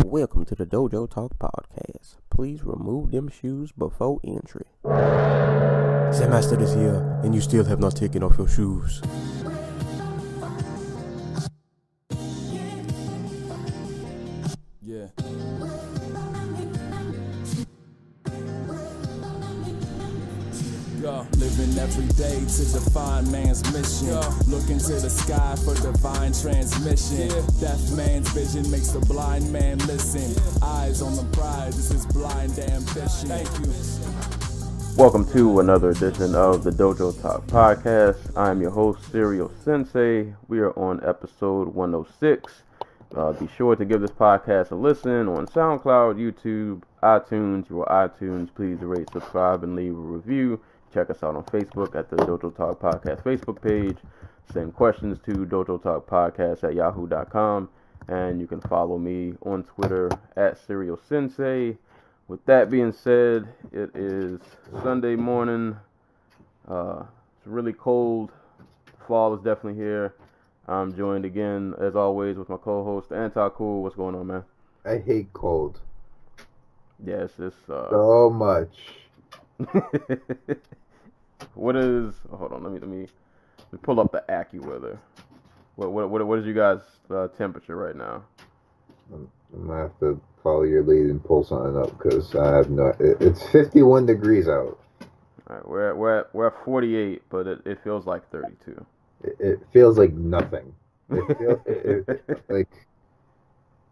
Welcome to the Dojo Talk Podcast. Please remove them shoes before entry. The master is here, and you still have not taken off your shoes. Yeah. Living every day to define man's mission. Looking to the sky for divine transmission. Deaf man's vision makes the blind man listen. Eyes on the prize, this is blind ambition. Thank you. Welcome to another edition of the Dojo Talk Podcast. I am your host, Serial Sensei. We are on episode 106. Be sure to give this podcast a listen on SoundCloud, YouTube, iTunes. Your iTunes, please rate, subscribe, and leave a review. Check us out on Facebook at the Dojo Talk Podcast Facebook page. Send questions to dojotalkpodcast@yahoo.com. And you can follow me on Twitter at Serial Sensei. With that being said, it is Sunday morning. It's really cold. Fall is definitely here. I'm joined again, as always, with my co-host, Anti-Cool. What's going on, man? I hate cold. Yes, it's so much. What is? Hold on, let me pull up the AccuWeather. What is you guys' temperature right now? I'm gonna have to follow your lead and pull something up because I have no. It's 51 degrees out. All right, we're at 48, but it feels like 32. It feels like nothing. Like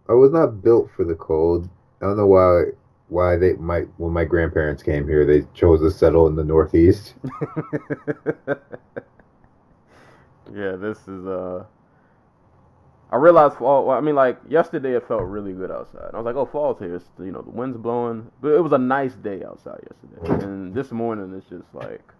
I was not built for the cold. I don't know why when my grandparents came here, they chose to settle in the Northeast. Yeah, this is I realized fall. I mean, like yesterday, it felt really good outside. I was like, "Oh, fall's here." It's, the wind's blowing, but it was a nice day outside yesterday. And this morning, it's just like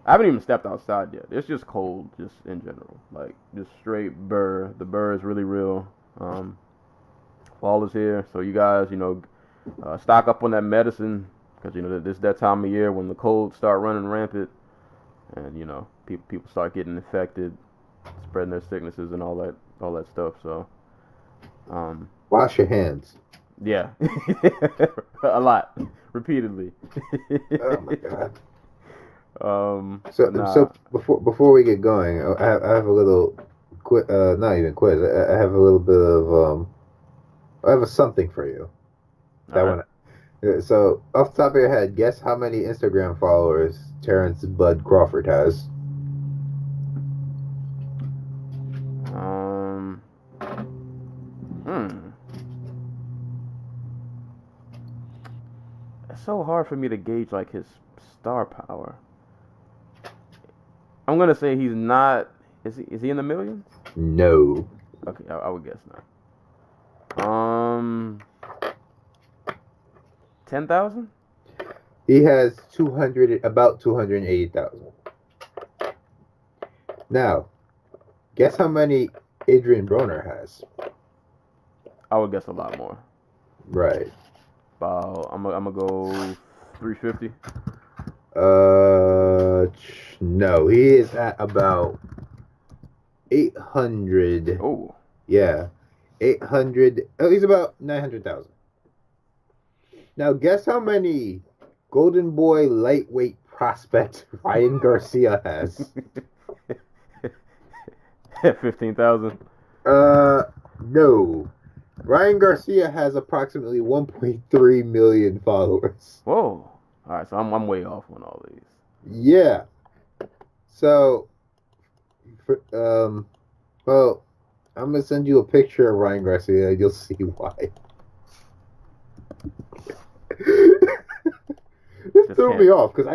I haven't even stepped outside yet. It's just cold, just in general, like just straight burr. The burr is really real. Fall is here, so you guys, stock up on that medicine because this is that time of year when the colds start running rampant, and people start getting infected, spreading their sicknesses and all that stuff. So, wash your hands. Yeah, a lot, repeatedly. Oh my god. Nah. So before we get going, I have a little not even quiz. I have a little bit of I have something for you. So, off the top of your head, guess how many Instagram followers Terence Bud Crawford has? It's so hard for me to gauge like his star power. I'm gonna say he's not. Is he in the millions? No. Okay, I would guess not. 10,000? He has about 280,000. Now, guess how many Adrian Broner has? I would guess a lot more. Right. About I'm gonna go 350. No, he is at about 800. Oh. Yeah. 800. Oh, he's about 900,000. Now, guess how many Golden Boy lightweight prospect Ryan Garcia has? 15,000. No. Ryan Garcia has approximately 1.3 million followers. Whoa. All right, so I'm way off on all these. Yeah. So, well, I'm gonna send you a picture of Ryan Garcia. You'll see why. This threw me off because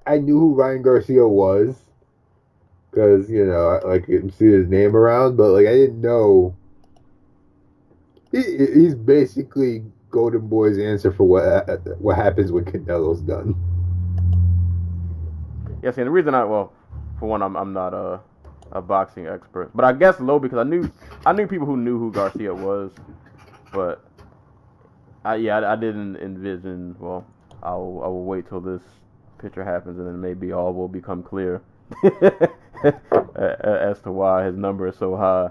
I knew who Ryan Garcia was because I could see his name around, but I didn't know he's basically Golden Boy's answer for what happens when Canelo's done. Yeah, see, the reason for one, I'm not a boxing expert, but I guess low because I knew people who knew who Garcia was, but I didn't envision. Well, I will wait till this picture happens, and then maybe all will become clear as to why his number is so high.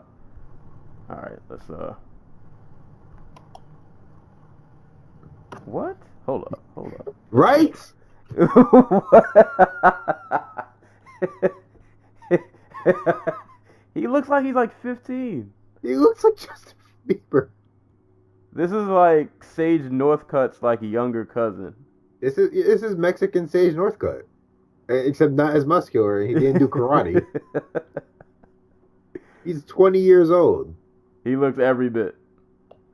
All right, let's What? Hold up. Right? He looks like he's like 15. He looks like Justin Bieber. This is like Sage Northcutt's like younger cousin. This is Mexican Sage Northcutt, except not as muscular. He didn't do karate. He's 20 years old. He looks every bit.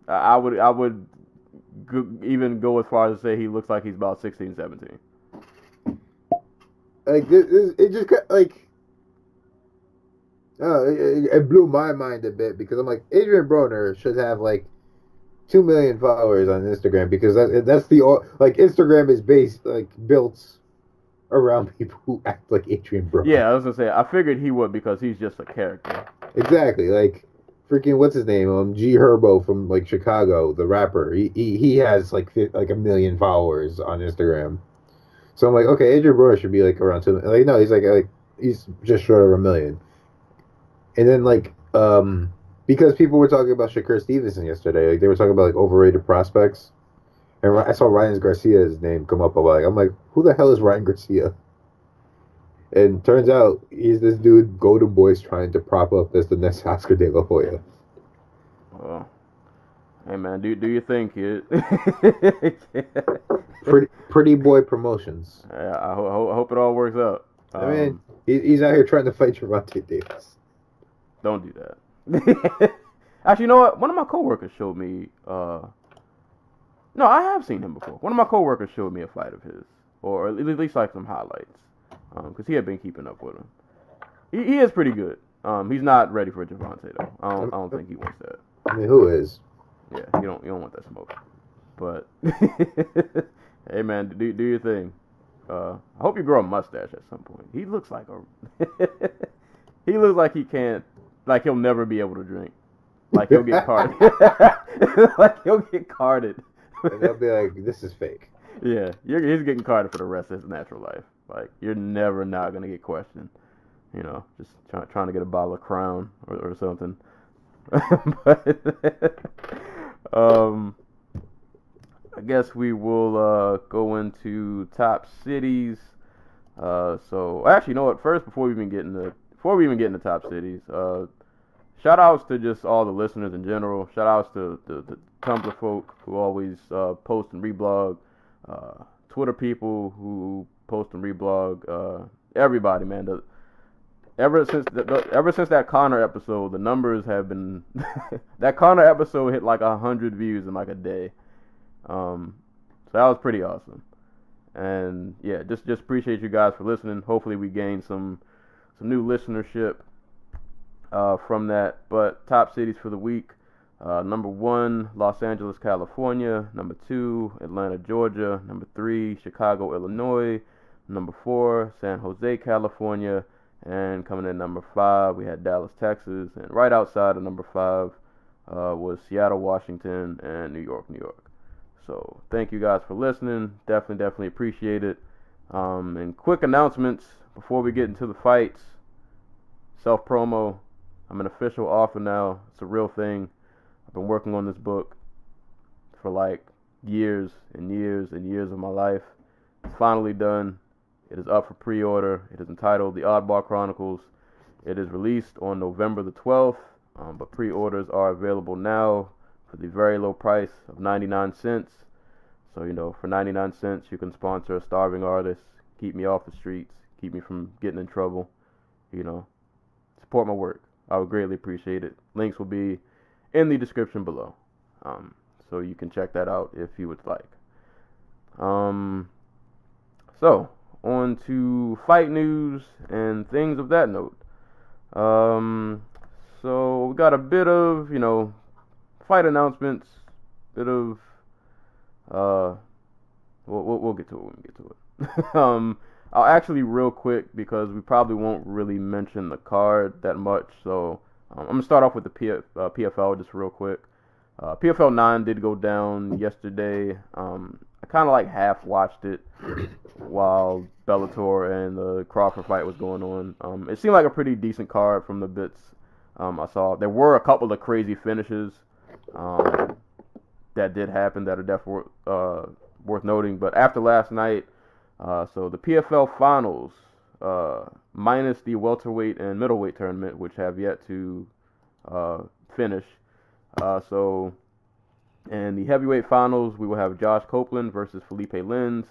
I would even go as far as to say he looks like he's about 16, 17. Like it just like it blew my mind a bit because I'm like, Adrian Broner should have like 2 million followers on Instagram because that's like Instagram is built around people who act like Adrian Broner. Yeah, I was gonna say I figured he would because he's just a character. Exactly, like freaking what's his name? G Herbo from like Chicago, the rapper. He has like 1 million followers on Instagram. So I'm like, okay, Adrian Broner should be like around 2 million. Like no, he's just short of 1 million. And then because people were talking about Shakur Stevenson yesterday, like they were talking about like overrated prospects, and I saw Ryan Garcia's name come up a lot. I'm like, who the hell is Ryan Garcia? And turns out he's this dude Golden Boy's trying to prop up as the next Oscar De La Hoya. Well, hey man, do you think it? Pretty Boy Promotions. Yeah, I hope it all works out. I mean, he's out here trying to fight Gervonta Davis. Don't do that. Actually, you know what? One of my coworkers showed me. No, I have seen him before. One of my coworkers showed me a fight of his, or at least like some highlights, because he had been keeping up with him. He is pretty good. He's not ready for Gervonta though. I don't think he wants that. I mean, who is? Yeah, you don't want that smoke. But hey man, do your thing. I hope you grow a mustache at some point. He looks like he looks like he can't. Like he'll never be able to drink. Like he'll get carded. Like he'll get carded. And they'll be like, "This is fake." Yeah, he's getting carded for the rest of his natural life. Like you're never not gonna get questioned. You know, just trying to get a bottle of Crown or something. But I guess we will go into top cities. So actually, you know what? First, before we even get into top cities, shout outs to just all the listeners in general. Shout outs to the Tumblr folk who always post and reblog, Twitter people who post and reblog, everybody, man. Ever since that Connor episode, the numbers have been that Connor episode hit like 100 views in like a day. So that was pretty awesome. And yeah, just appreciate you guys for listening. Hopefully we gain some new listenership from that. But top cities for the week: number 1, Los Angeles, California; number 2, Atlanta, Georgia; number 3, Chicago, Illinois; number 4, San Jose, California; and coming in number 5, we had Dallas, Texas; and right outside of number 5 was Seattle, Washington; and New York, New York. So thank you guys for listening. Definitely appreciate it. And quick announcements before we get into the fights. Self promo. I'm an official author now. It's a real thing. I've been working on this book for like years and years and years of my life. It's finally done. It is up for pre-order. It is entitled The Oddball Chronicles. It is released on November the 12th, but pre-orders are available now for the very low price of 99 cents. So, you know, for 99 cents, you can sponsor a starving artist, keep me off the streets, keep me from getting in trouble, you know, support my work. I would greatly appreciate it. Links will be in the description below. So you can check that out if you would like. So, on to fight news and things of that note. So we got a bit of, you know, fight announcements, bit of, we'll get to it when we get to it. I'll actually real quick because we probably won't really mention the card that much. So I'm gonna start off with the PFL just real quick. PFL 9 did go down yesterday. I kind of like half watched it while Bellator and the Crawford fight was going on. It seemed like a pretty decent card from the bits I saw. There were a couple of crazy finishes that did happen that are definitely worth noting. But after last night, so the PFL finals, minus the welterweight and middleweight tournament, which have yet to finish. So in the heavyweight finals, we will have Josh Copeland versus Felipe Lins.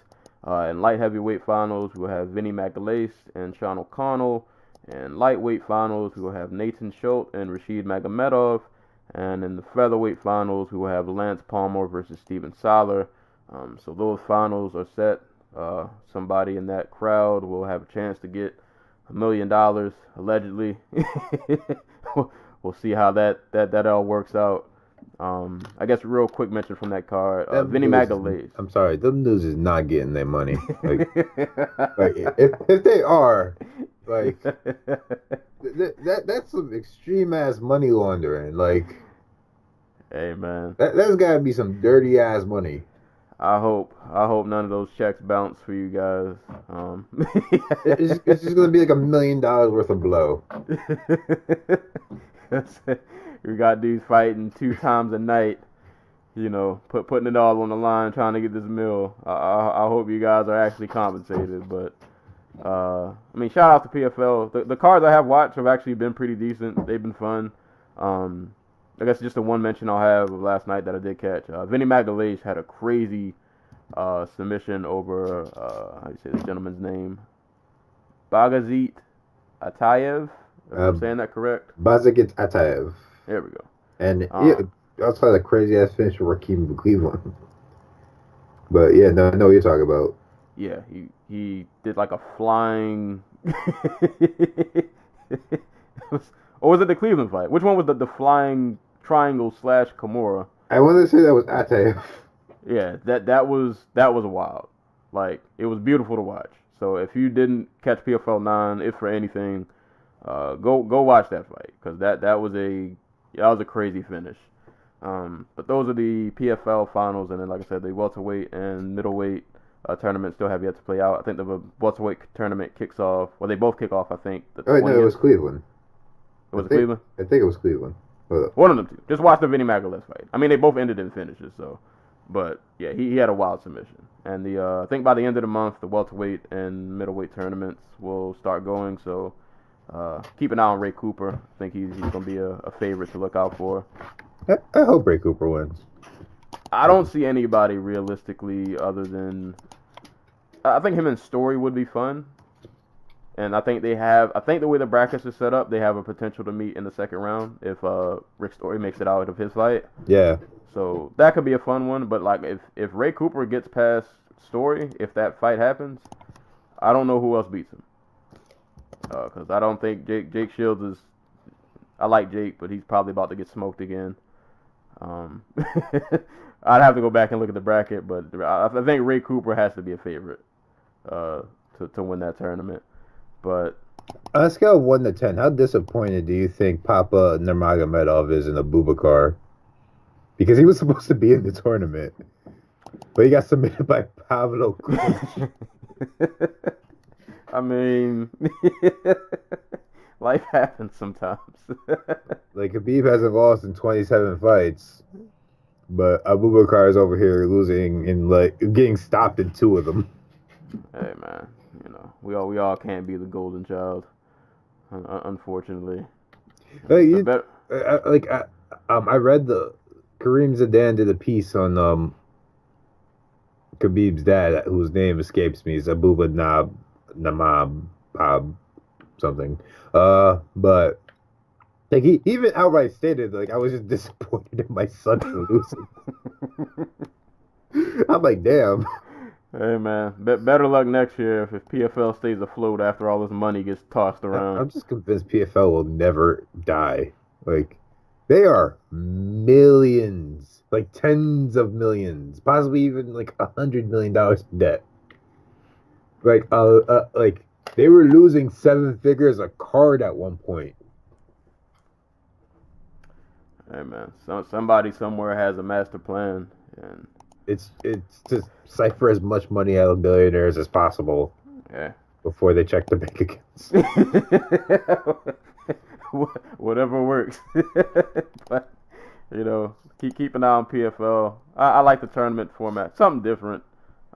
In light heavyweight finals, we will have Vinny Magalhaes and Sean O'Connell. In lightweight finals, we will have Nathan Schultz and Rashid Magomedov. And in the featherweight finals, we will have Lance Palmer versus Steven Siler. So those finals are set. Somebody in that crowd will have a chance to get $1 million, allegedly. We'll see how that all works out. I guess a real quick mention from that card, Vinny Magalhaes. I'm sorry, them dudes is not getting their money. Like if they are, like that's some extreme ass money laundering. Like, hey man, that's gotta be some dirty ass money. I hope none of those checks bounce for you guys. It's just gonna be like $1 million worth of blow. We got dudes fighting 2 times a night, putting it all on the line, trying to get this meal. I hope you guys are actually compensated. But shout out to PFL. The cards I have watched have actually been pretty decent. They've been fun. I guess just the one mention I'll have of last night that I did catch. Vinny Magalhaes had a crazy submission over, how do you say this gentleman's name? Bagazit Atayev, if I'm saying that correct. Bagazit Atayev. There we go. And outside the crazy ass finish for Raheem Cleveland. But yeah, no, I know what you're talking about. Yeah, he did like a flying. Or was it the Cleveland fight? Which one was the flying triangle / Kimura? I want to say that was Atayev. Yeah, that was wild. Like, it was beautiful to watch. So if you didn't catch PFL 9, if for anything, go watch that fight, because that was a crazy finish. But those are the PFL finals, and then like I said, the welterweight and middleweight tournament still have yet to play out. I think the welterweight tournament kicks off. Well, they both kick off. I think. No, it was Cleveland. Cleveland? I think it was Cleveland. One of them two. Just watch the Vinny Magalhaes fight. I mean, they both ended in finishes, so. But yeah, he had a wild submission. And I think by the end of the month, the welterweight and middleweight tournaments will start going. So keep an eye on Ray Cooper. I think he's going to be a favorite to look out for. I hope Ray Cooper wins. I don't see anybody realistically other than. I think him and Story would be fun. And I think the way the brackets are set up, they have a potential to meet in the second round if Rick Story makes it out of his fight. Yeah. So that could be a fun one. But like if Ray Cooper gets past Story, if that fight happens, I don't know who else beats him. Because I don't think Jake Shields is. I like Jake, but he's probably about to get smoked again. I'd have to go back and look at the bracket, but I think Ray Cooper has to be a favorite to win that tournament. But on a scale of 1 to 10, how disappointed do you think Papa Nurmagomedov is in Abubakar? Because he was supposed to be in the tournament, but he got submitted by Pavlo Cruz. I mean, life happens sometimes. Like, Khabib hasn't lost in 27 fights, but Abubakar is over here losing in, like, getting stopped in 2 of them. Hey man, we all can't be the golden child, unfortunately. I read Kareem Zidane did a piece on Khabib's dad, whose name escapes me. It's Abubakar Namab something. But like he even outright stated, like, I was just disappointed in my son for losing. I'm like, damn. Hey man, better luck next year if PFL stays afloat after all this money gets tossed around. I'm just convinced PFL will never die. Like, they are millions, like tens of millions, possibly even like $100 million in debt. Like, they were losing 7 figures a card at one point. Hey man, somebody somewhere has a master plan, and it's to cipher as much money out of billionaires as possible. Yeah. Before they check their bank accounts. Whatever works. But keep an eye on PFL. I like the tournament format. Something different.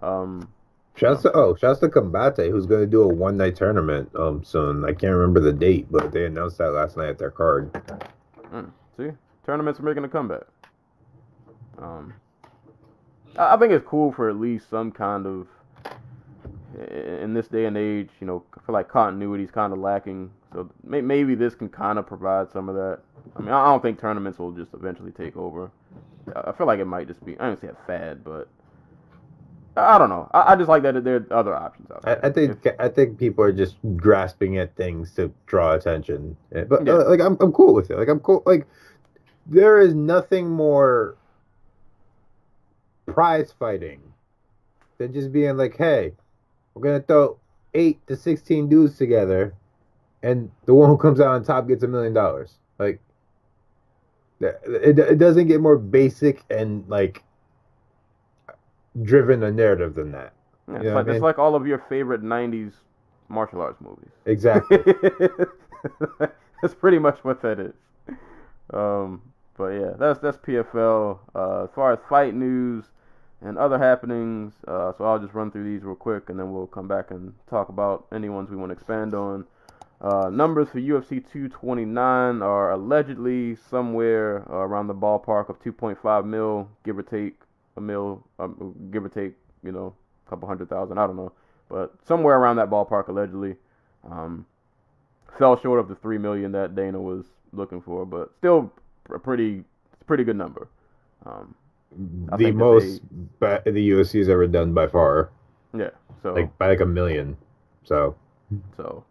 Shouts to Combate, who's going to do a one-night tournament soon. I can't remember the date, but they announced that last night at their card. See, tournaments are making a comeback. I think it's cool for at least some kind of, in this day and age, I feel like continuity is kind of lacking. So maybe this can kind of provide some of that. I mean, I don't think tournaments will just eventually take over. I feel like it might just be, I don't say a fad, but I don't know. I just like that there are other options out there. I think people are just grasping at things to draw attention. But like I'm cool with it. Like I'm cool. Like there is nothing more prize fighting than just being like, hey, we're gonna throw 8 to 16 dudes together, and the one who comes out on top gets $1 million. Like it doesn't get more basic and like driven a narrative than that. Yeah, it's like all of your favorite 90s martial arts movies. Exactly. That's pretty much what that is. But yeah, that's PFL. As far as fight news and other happenings, so I'll just run through these real quick, and then we'll come back and talk about any ones we want to expand on. Numbers for UFC 229 are allegedly somewhere around the ballpark of 2.5 mil, give or take a mil, give or take, a couple 100,000, I don't know, but somewhere around that ballpark allegedly. Fell short of the 3 million that Dana was looking for, but still a pretty good number. The most the UFC's ever done by far. Yeah, so like by like $1 million. So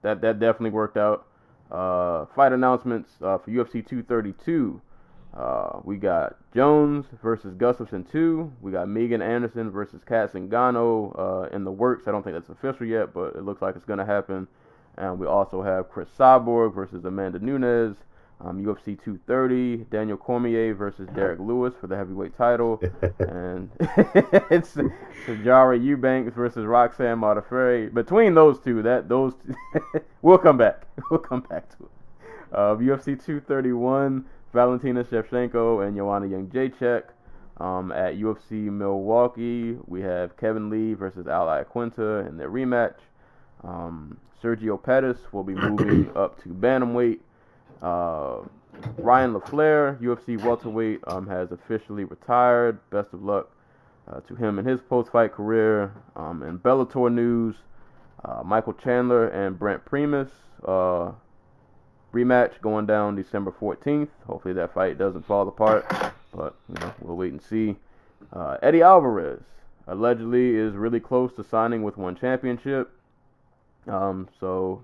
that definitely worked out. Fight announcements for UFC 232. We got Jones versus Gustafsson 2. We got Megan Anderson versus Kat Zingano in the works. I don't think that's official yet, but it looks like it's going to happen. And we also have Chris Cyborg versus Amanda Nunes. UFC 230, Daniel Cormier versus Derek Lewis for the heavyweight title. And it's Jara Eubanks versus Roxanne Modafferi. Between those two, we'll come back. We'll come back to it. UFC 231, Valentina Shevchenko and Joanna Jędrzejczyk. At UFC Milwaukee, we have Kevin Lee versus Al Iaquinta in their rematch. Sergio Pettis will be moving up to bantamweight. Ryan LaFleur, UFC welterweight, has officially retired. Best of luck to him in his post-fight career. In Bellator news, Michael Chandler and Brent Primus rematch going down December 14th. Hopefully that fight doesn't fall apart, but we'll wait and see. Eddie Alvarez allegedly is really close to signing with One Championship. So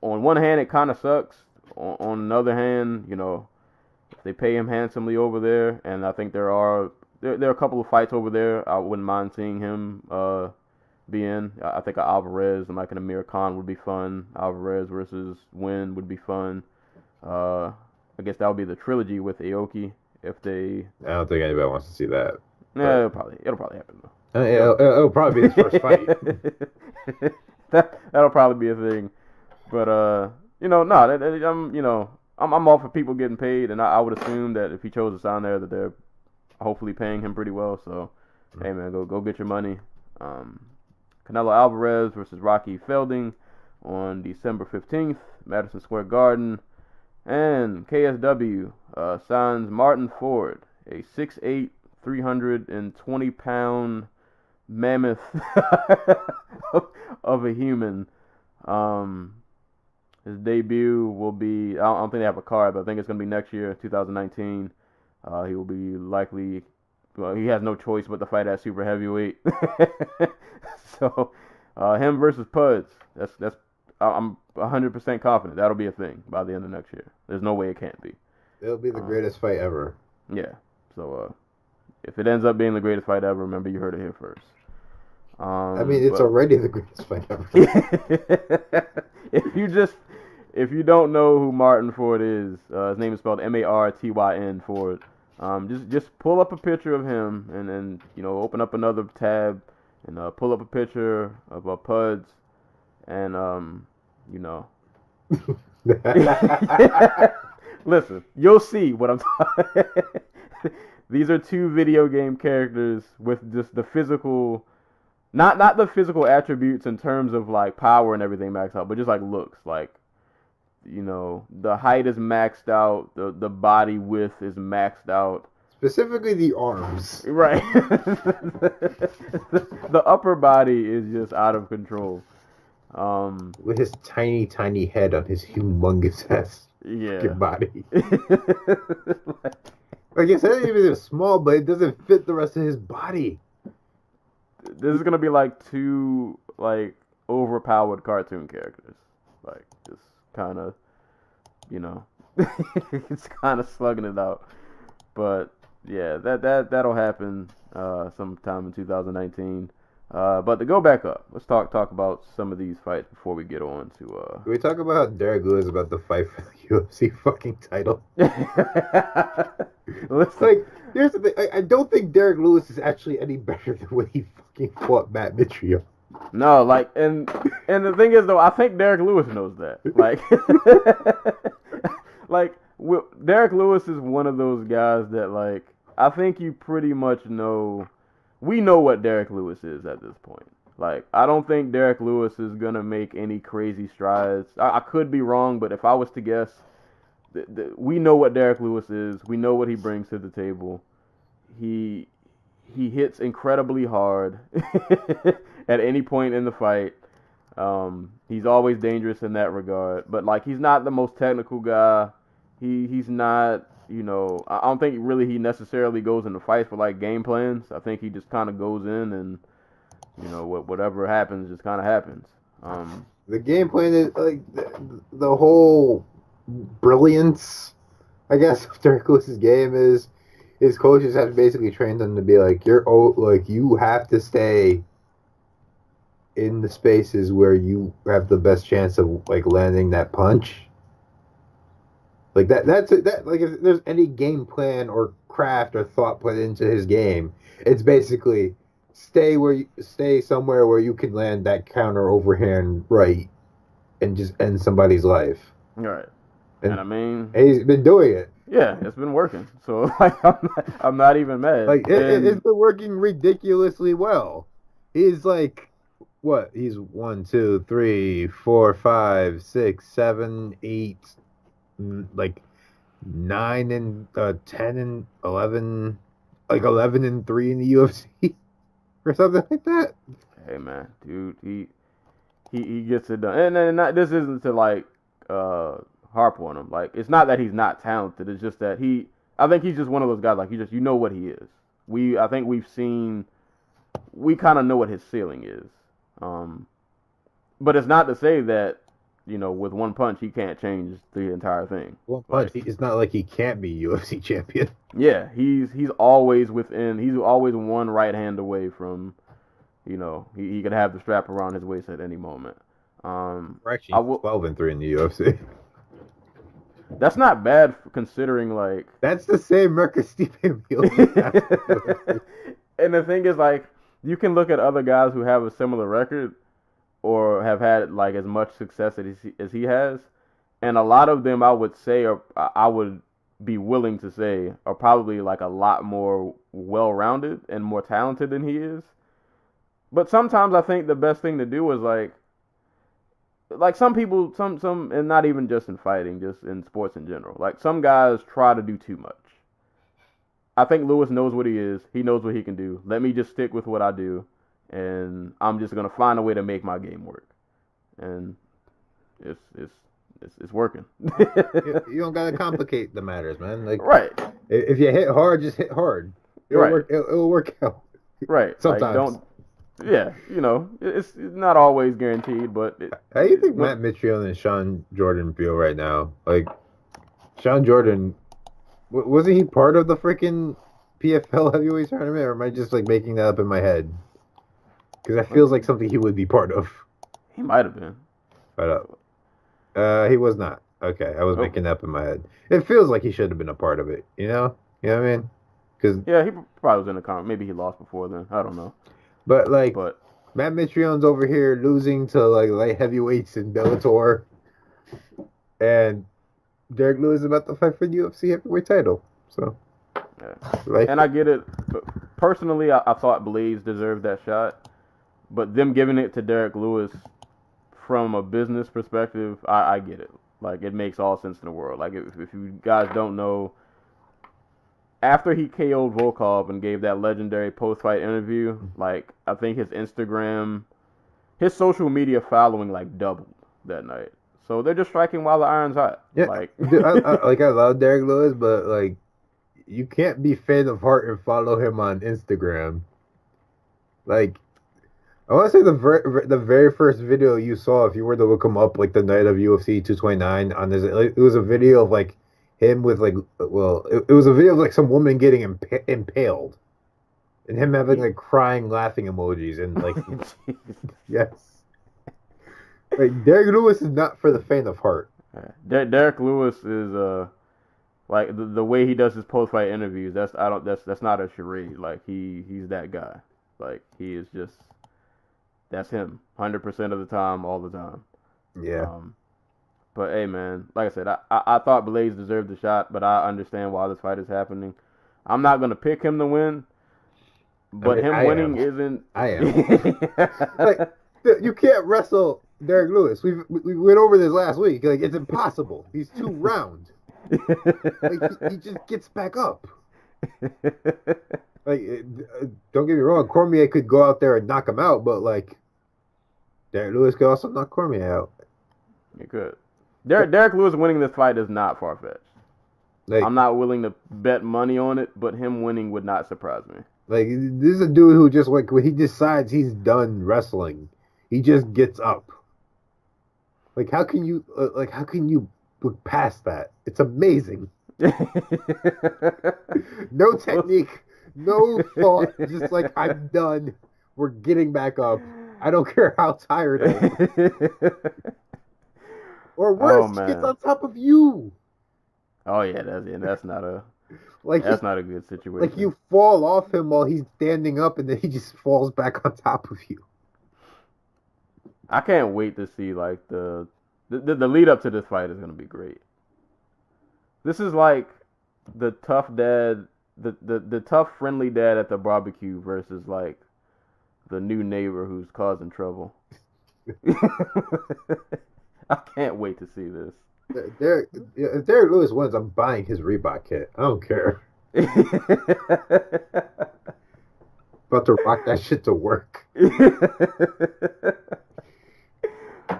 on one hand, it kind of sucks. On another hand, if they pay him handsomely over there, and I think there are a couple of fights over there I wouldn't mind seeing him be in. I think Alvarez and like an Amir Khan would be fun. Alvarez versus Wynn would be fun. I guess that would be the trilogy with Aoki if they. I don't think anybody wants to see that. Yeah, it'll probably happen though. It'll probably be his first fight. That'll probably be a thing. But I'm all for people getting paid, and I would assume that if he chose to sign there, that they're hopefully paying him pretty well. So, hey man, go get your money. Canelo Alvarez versus Rocky Fielding on December 15th, Madison Square Garden, and KSW signs Martin Ford, a 6'8", 320-pound mammoth of a human. His debut will be, I don't think they have a card, but I think it's going to be next year, 2019. He will be likely, he has no choice but to fight at super heavyweight. So, him versus Puds, I'm 100% confident that'll be a thing by the end of next year. There's no way it can't be. It'll be the greatest fight ever. Yeah. So, if it ends up being the greatest fight ever, remember you heard it here first. It's already the greatest fight ever. If you don't know who Martin Ford is, his name is spelled Martyn Ford. Just pull up a picture of him and then open up another tab and pull up a picture of Puds and listen, you'll see what I'm talking. these are two video game characters with just the physical, not the physical attributes in terms of like power and everything maxed out, but just like looks. Like, you know, the height is maxed out, the body width is maxed out. Specifically the arms. Right. The upper body is just out of control. With his tiny, tiny head on his humongous ass body. Like his head is small, but it doesn't fit the rest of his body. This is gonna be like two like overpowered cartoon characters. Like just kind of, you know, it's kind of slugging it out. But yeah, that'll happen sometime in 2019. But to go back up, let's talk about some of these fights before we get on to. Can we talk about how Derek Lewis about to fight for the UFC fucking title? Like, here's the thing. I don't think Derek Lewis is actually any better than when he fucking fought Matt Mitrione. No, like, and the thing is though, I think Derek Lewis knows that. Like, like Derek Lewis is one of those guys that like I think you pretty much know. We know what Derek Lewis is at this point. Like, I don't think Derek Lewis is gonna make any crazy strides. I could be wrong, but if I was to guess, we know what Derek Lewis is. We know what he brings to the table. He hits incredibly hard at any point in the fight. He's always dangerous in that regard. But like, he's not the most technical guy. He's not, you know, I don't think really he necessarily goes into fights for like game plans. I think he just kind of goes in and, you know, whatever happens just kind of happens. The game plan is like the whole brilliance, I guess, of Derek Lewis's game is his coaches have basically trained him to be like, you have to stay in the spaces where you have the best chance of like landing that punch. Like that's like if there's any game plan or craft or thought put into his game, it's basically stay somewhere where you can land that counter overhand right and just end somebody's life. Right. And I mean, he's been doing it. Yeah, it's been working. So like, I'm not even mad. Like it's been working ridiculously well. He's like, what? He's 1, 2, 3, 4, 5, 6, 7, 8, like 9 and 10 and 11, like 11 and 3 in the UFC or something like that. Hey man, dude, he gets it done. And this isn't to like harp on him. Like, it's not that he's not talented. It's just that I think he's just one of those guys. Like, you know what he is. I think we kind of know what his ceiling is. But it's not to say that, you know, with one punch he can't change the entire thing. One punch. Like, it's not like he can't be UFC champion. Yeah, he's always he's always one right hand away from, you know, he could have the strap around his waist at any moment. We're actually 12 and 3 in the UFC. That's not bad considering, like... That's the same record Steve Miocic. And the thing is, like, you can look at other guys who have a similar record or have had, like, as much success as he has, and a lot of them, I would say, or I would be willing to say, are probably, like, a lot more well-rounded and more talented than he is. But sometimes I think the best thing to do is, like some people, some, and not even just in fighting, just in sports in general. Like, some guys try to do too much. I think Lewis knows what he is. He knows what he can do. Let me just stick with what I do, and I'm just gonna find a way to make my game work. And it's working. You don't gotta complicate the matters, man. Like, right. If you hit hard, just hit hard. It'll work out. Right. Sometimes. Like, yeah, you know, it's not always guaranteed, but... How do you think Matt Mitrione and Sean Jordan feel right now? Like, Sean Jordan, wasn't he part of the freaking PFL heavyweight tournament, or am I just, like, making that up in my head? Because that feels like something he would be part of. He might have been. But, he was not. Okay, I was making that up in my head. It feels like he should have been a part of it, you know? You know what I mean? Yeah, he probably was in the comment. Maybe he lost before then. I don't know. But Matt Mitrione's over here losing to like light heavyweights in Bellator, and Derek Lewis is about to fight for the UFC heavyweight title. So, yeah. Like, and I get it. Personally, I thought Blaze deserved that shot, but them giving it to Derek Lewis from a business perspective, I get it. Like, it makes all sense in the world. Like, if you guys don't know, after he KO'd Volkov and gave that legendary post-fight interview, like, I think his social media following, like, doubled that night. So they're just striking while the iron's hot. yeah, Like, dude, I love Derek Lewis, but like, you can't be faint of heart and follow him on Instagram. Like, I want to say the very first video you saw, if you were to look him up, like the night of UFC 229, on this, it was a video of like him with like, well, it was a video of like some woman getting impaled, and him having like crying, laughing emojis, and like, yes, like Derek Lewis is not for the faint of heart. Derek Lewis is like the way he does his post fight interviews. That's not a charade. Like he's that guy. Like he is just that's him 100% of the time, all the time. Yeah. But hey, man, like I said, I thought Blaze deserved the shot, but I understand why this fight is happening. I'm not gonna pick him to win, but him winning isn't. I am. Like, you can't wrestle Derek Lewis. We went over this last week. Like, it's impossible. He's too round. Like, he just gets back up. Like, don't get me wrong, Cormier could go out there and knock him out, but like, Derek Lewis could also knock Cormier out. He could. Derek Lewis winning this fight is not far fetched. Like, I'm not willing to bet money on it, but him winning would not surprise me. Like, this is a dude who just, like, when he decides he's done wrestling, he just gets up. Like, how can you look past that? It's amazing. No technique, no thought, just like, I'm done. We're getting back up. I don't care how tired I am. Or worse, he gets on top of you. Oh yeah, that's not a not a good situation. Like, you fall off him while he's standing up, and then he just falls back on top of you. I can't wait to see like the lead up to this fight is gonna be great. This is like the tough dad, the tough friendly dad at the barbecue versus like the new neighbor who's causing trouble. I can't wait to see this. If Derek Lewis wins, I'm buying his Reebok kit. I don't care. About to rock that shit to work.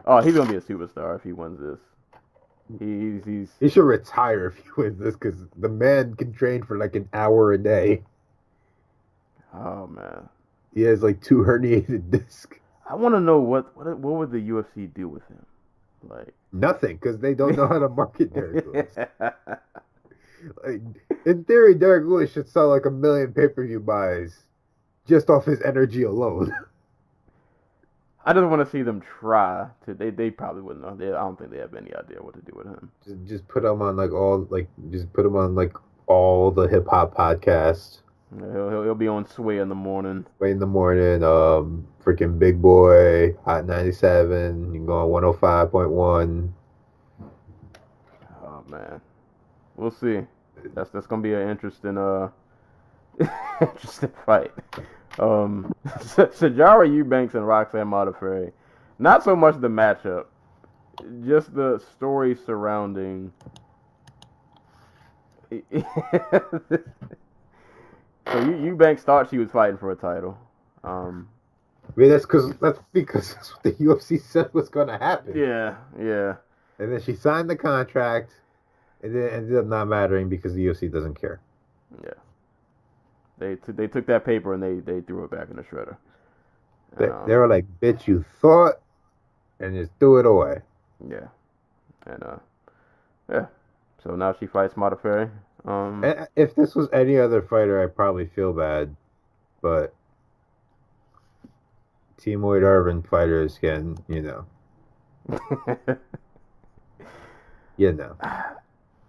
Oh, he's gonna be a superstar if he wins this. He should retire if he wins this, because the man can train for like an hour a day. Oh man, he has like 2 herniated discs. I want to know what would the UFC do with him? Like nothing, because they don't know how to market Derek Lewis. Like, in theory, Derek Lewis should sell like 1 million pay-per-view buys just off his energy alone. I just want to see them try to. They probably wouldn't know. I don't think they have any idea what to do with him. Just put him on all the hip hop podcasts. He'll be on Sway in the morning. Freaking Big Boy, Hot 97. You can go on 105.1. Oh man, we'll see. That's gonna be an interesting interesting fight. Sajara Eubanks and Roxanne Modafferi. Not so much the matchup, just the story surrounding. So Eubanks thought she was fighting for a title. I mean, that's because that's what the UFC said was going to happen. Yeah. And then she signed the contract, and then it ended up not mattering because the UFC doesn't care. Yeah. They took that paper and they threw it back in the shredder. They were like, "Bitch, you thought," and just threw it away. Yeah. And yeah. So now she fights Modafferi. If this was any other fighter, I'd probably feel bad, but Team Lloyd Irvin fighters can,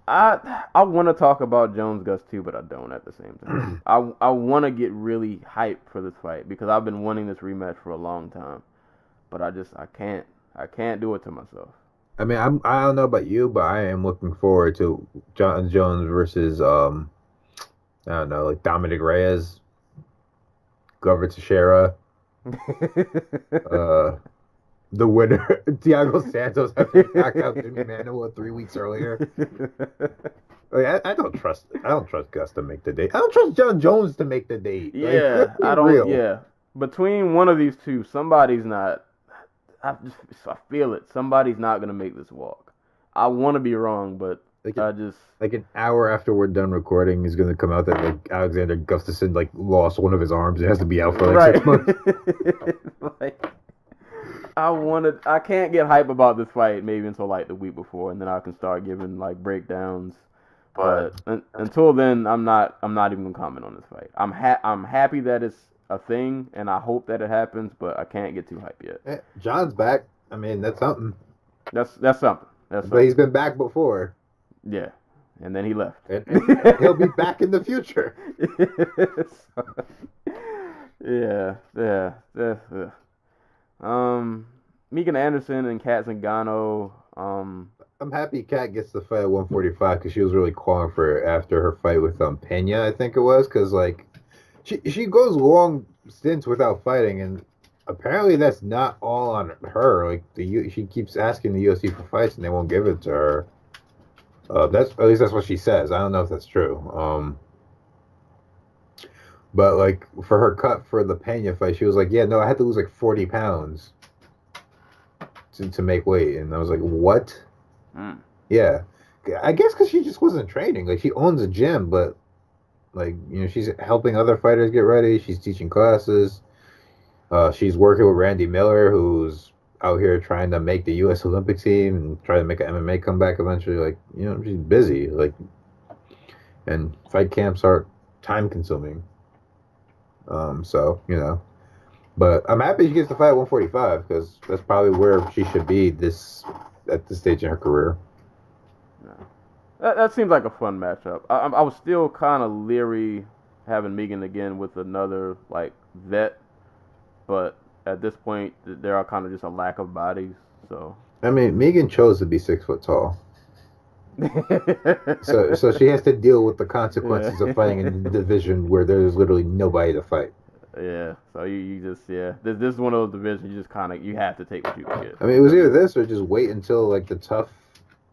I want to talk about Jones Gus too, but I don't at the same time. I want to get really hyped for this fight because I've been wanting this rematch for a long time, but I can't do it to myself. I mean, I don't know about you, but I am looking forward to John Jones versus I don't know, like Dominic Reyes, Glover Teixeira, uh, the winner, Thiago Santos, after he knocked out Jimmy Manuel 3 weeks earlier. Like, I don't trust. I don't trust Gus to make the date. I don't trust John Jones to make the date. Like, let's Yeah, be I don't. real. Yeah, between one of these two, somebody's not. I feel it. Somebody's not gonna make this walk. I want to be wrong, but Like, I just. like an hour after we're done recording, he's gonna come out that like Alexander Gustafsson like lost one of his arms. It has to be out for like Right. 6 months. Like, I can't get hype about this fight maybe until like the week before, and then I can start giving like breakdowns. But until then, I'm not even gonna comment on this fight. I'm happy that it's a thing, and I hope that it happens, but I can't get too hype yet. John's back. I mean, that's something. That's something. That's But something. he's been back before. Yeah, and then he left. And he'll be back in the future. Yeah. Megan Anderson and Kat Zingano. I'm happy Kat gets the fight at 145 because she was really calling for it after her fight with Pena, I think it was, because like she goes long stints without fighting, and apparently that's not all on her. Like she keeps asking the UFC for fights and they won't give it to her. That's at least that's what she says. I don't know if that's true. But like for her cut for the Pena fight, she was like, "Yeah, no, I had to lose like 40 pounds to make weight," and I was like, "What?" Mm. Yeah, I guess because she just wasn't training. Like she owns a gym, but like she's helping other fighters get ready. She's teaching classes. She's working with Randy Miller, who's out here trying to make the U.S. Olympic team and try to make an MMA comeback eventually. Like she's busy. Like, and fight camps are time consuming. So but I'm happy she gets to fight at 145 because that's probably where she should be at this stage in her career. That seems like a fun matchup. I was still kind of leery having Megan again with another like vet, but at this point there are kind of just a lack of bodies. So I mean, Megan chose to be 6 foot tall, so she has to deal with the consequences of fighting in a division where there's literally nobody to fight. Yeah, so you just This is one of those divisions you just you have to take what you can get. I mean, it was either this or just wait until like the tough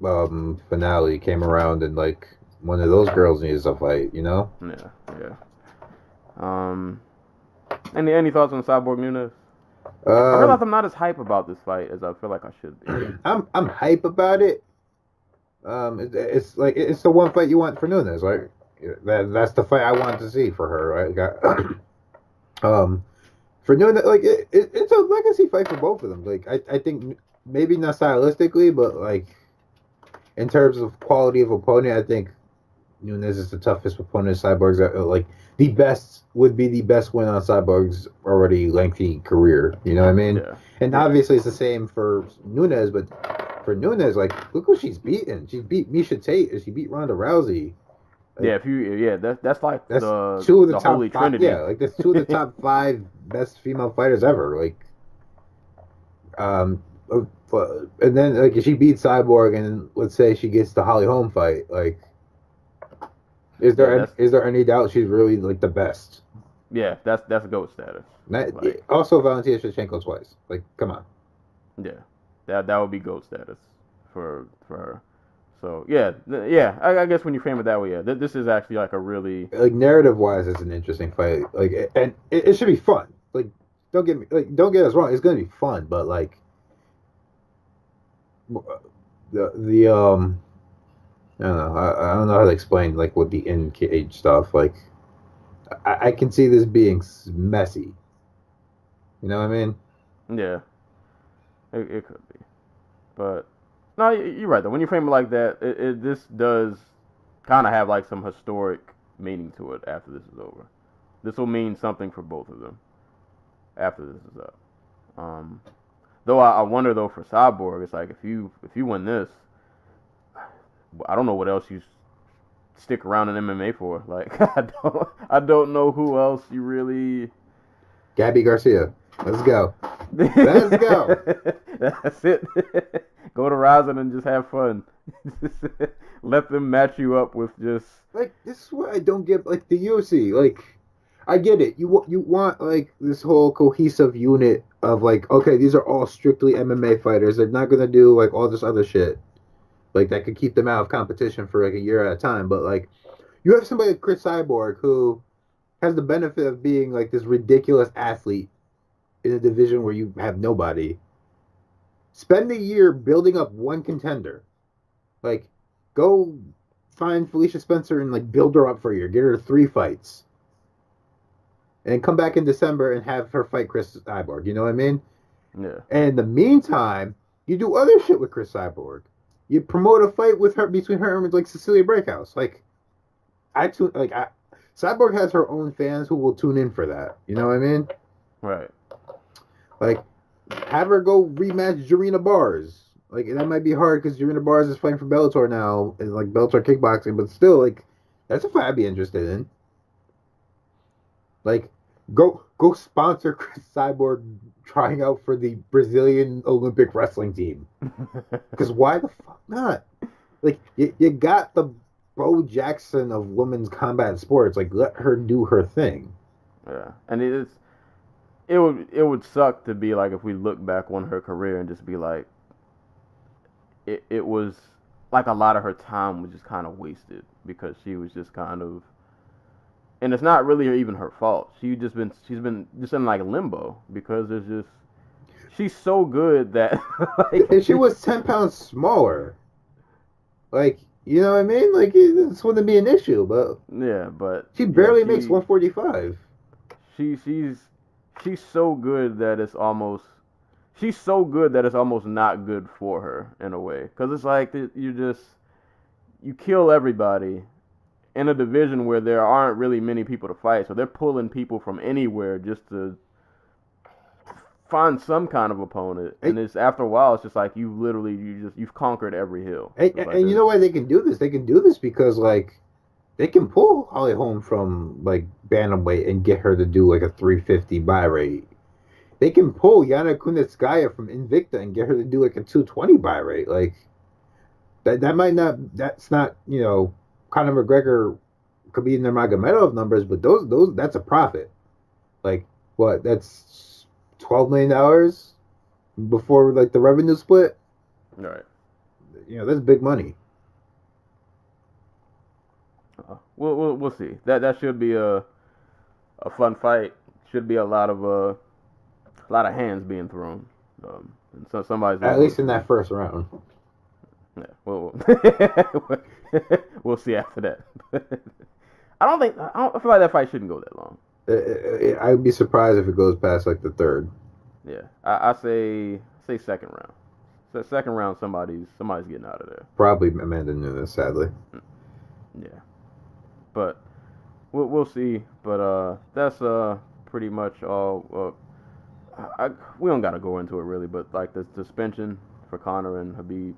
finale came around and like one of those girls needs to fight. Yeah. Any thoughts on Cyborg Nunes? I realize I'm not as hype about this fight as I feel like I should be. I'm hype about it. It's like it's the one fight you want for Nunes, right? That's the fight I want to see for her, right? For Nunes, like it's a legacy fight for both of them. Like I think maybe not stylistically, but like in terms of quality of opponent, I think Nunes is the toughest opponent. Cyborg's like the best would be the best win on Cyborg's already lengthy career. You know what I mean? Yeah. And obviously it's the same for Nunes, but for Nunes, like look who she's beaten. She beat Miesha Tate and she beat Ronda Rousey. Like, that's like that's the two of the the top holy five, trinity. yeah, like that's two of the top 5 best female fighters ever. Like, and then like if she beats Cyborg and let's say she gets the Holly Holm fight, like, is there any doubt she's really like the best? Yeah, that's GOAT status. Also, Valentina Shevchenko twice. Like, come on. Yeah, that would be GOAT status for her. So yeah. I guess when you frame it that way, yeah, this is actually like a really like narrative wise, it's an interesting fight. Like, and it should be fun. Like, don't get us wrong, it's gonna be fun, but like the I don't know. I don't know how to explain like what the in cage stuff. Like, I can see this being messy. You know what I mean? Yeah, it could be, but no, you're right though. When you frame it like that, this does kind of have like some historic meaning to it after this is over. This will mean something for both of them after this is up. Though I wonder though for Cyborg, it's like if you win this, I don't know what else you stick around in MMA for. Like I don't know who else you really. Gabby Garcia, let's go. Let's go. That's it. Go to Rising and just have fun. Let them match you up with just Like, this is what I don't get. Like the UFC, like, I get it. You want like this whole cohesive unit of like, okay, these are all strictly MMA fighters. They're not gonna do like all this other shit. Like that could keep them out of competition for like a year at a time. But like, you have somebody like Chris Cyborg who has the benefit of being like this ridiculous athlete in a division where you have nobody. Spend a year building up one contender. Like, go find Felicia Spencer and like build her up for a year. Get her 3 fights. And come back in December and have her fight Chris Cyborg. You know what I mean? yeah. And in the meantime, you do other shit with Chris Cyborg. You promote a fight with her between her and like Cecilia Breakhouse. Like, Cyborg has her own fans who will tune in for that. You know what I mean? Right. Like, have her go rematch Jarena Bars. Like, that might be hard because Jarena Bars is fighting for Bellator now, and like Bellator kickboxing, but still, like, that's a fight I'd be interested in. Like, go sponsor Chris Cyborg trying out for the Brazilian Olympic wrestling team. Because why the fuck not? Like, you got the Bo Jackson of women's combat sports. Like, let her do her thing. Yeah, and it would suck to be like if we look back on her career and just be like, it was like a lot of her time was just kind of wasted because she was just kind of, and it's not really even her fault. She's been just in like limbo because there's just she's so good that like, and she was 10 pounds smaller. Like, you know what I mean? Like, this wouldn't be an issue, but yeah, but she barely makes 145. She's so good that it's almost not good for her in a way, because it's like you kill everybody in a division where there aren't really many people to fight, so they're pulling people from anywhere just to find some kind of opponent, and it's after a while it's just like you've conquered every hill. And you know why they can do this? They can do this because like they can pull Holly Holm from like bantamweight and get her to do like a 350 buy rate. They can pull Yana Kunitskaya from Invicta and get her to do like a 220 buy rate. Like that might not. That's not, you know, Conor McGregor could be in their Magomedov numbers, but those that's a profit. Like what? That's $12 million before like the revenue split. All right. You know, that's big money. We'll see. That should be a fun fight. Should be a lot of hands being thrown. And so somebody's at least in that first round. Yeah. We'll see after that. I feel like that fight shouldn't go that long. I'd be surprised if it goes past like the third. Yeah. I say second round. So second round, somebody's getting out of there. Probably Amanda Nunes, sadly. Yeah. But we'll see. But that's pretty much all. We don't gotta go into it really, but like the suspension for Conor and Khabib,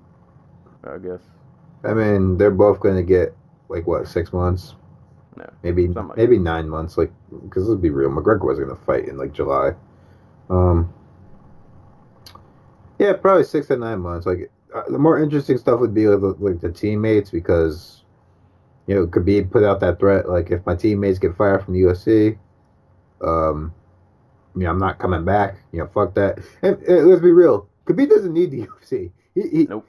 I guess. I mean, they're both going to get like what, 6 months? Yeah, maybe 9 months. Like, because let's be real, McGregor was going to fight in like July. Yeah, probably 6 to 9 months. Like, the more interesting stuff would be like the teammates, because you know, Khabib put out that threat, like, if my teammates get fired from the UFC, you know, I'm not coming back. You know, fuck that. And let's be real, Khabib doesn't need the UFC.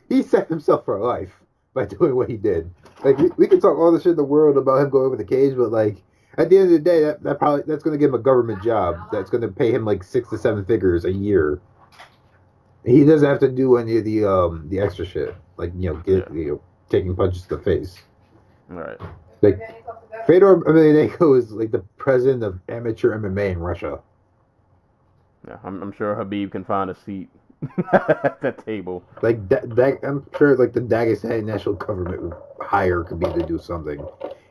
He set himself for life by doing what he did. Like, we can talk all the shit in the world about him going over the cage, but like, at the end of the day, that's going to give him a government job that's going to pay him like 6 to 7 figures a year. He doesn't have to do any of the extra shit, like, you know, taking punches to the face. Right. Like, Fedor Emelianenko is like the president of amateur MMA in Russia. Yeah, I'm sure Khabib can find a seat at that table. Like I'm sure like the Dagestani national government would hire Khabib to do something,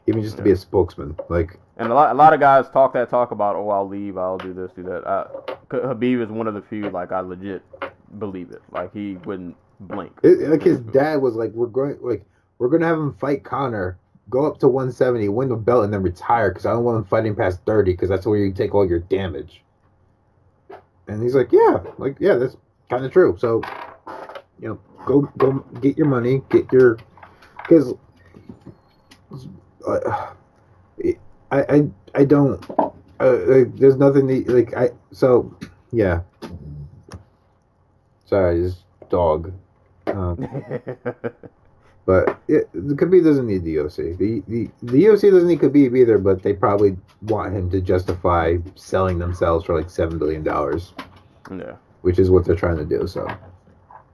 even just to be a spokesman. Like, and a lot of guys talk about, oh, I'll leave, I'll do this, do that. Khabib is one of the few, like, I legit believe it. Like, he wouldn't blink. Like, his dad was like, we're going to have him fight Conor, go up to 170, win the belt, and then retire, because I don't want him fighting past 30, because that's where you take all your damage. And he's like, yeah, that's kind of true. So, you know, go get your money, because I don't like, there's nothing yeah. Sorry, just dog. But the Khabib doesn't need the UFC. The UFC doesn't need Khabib either, but they probably want him to justify selling themselves for like $7 billion. Yeah, Which is what they're trying to do. So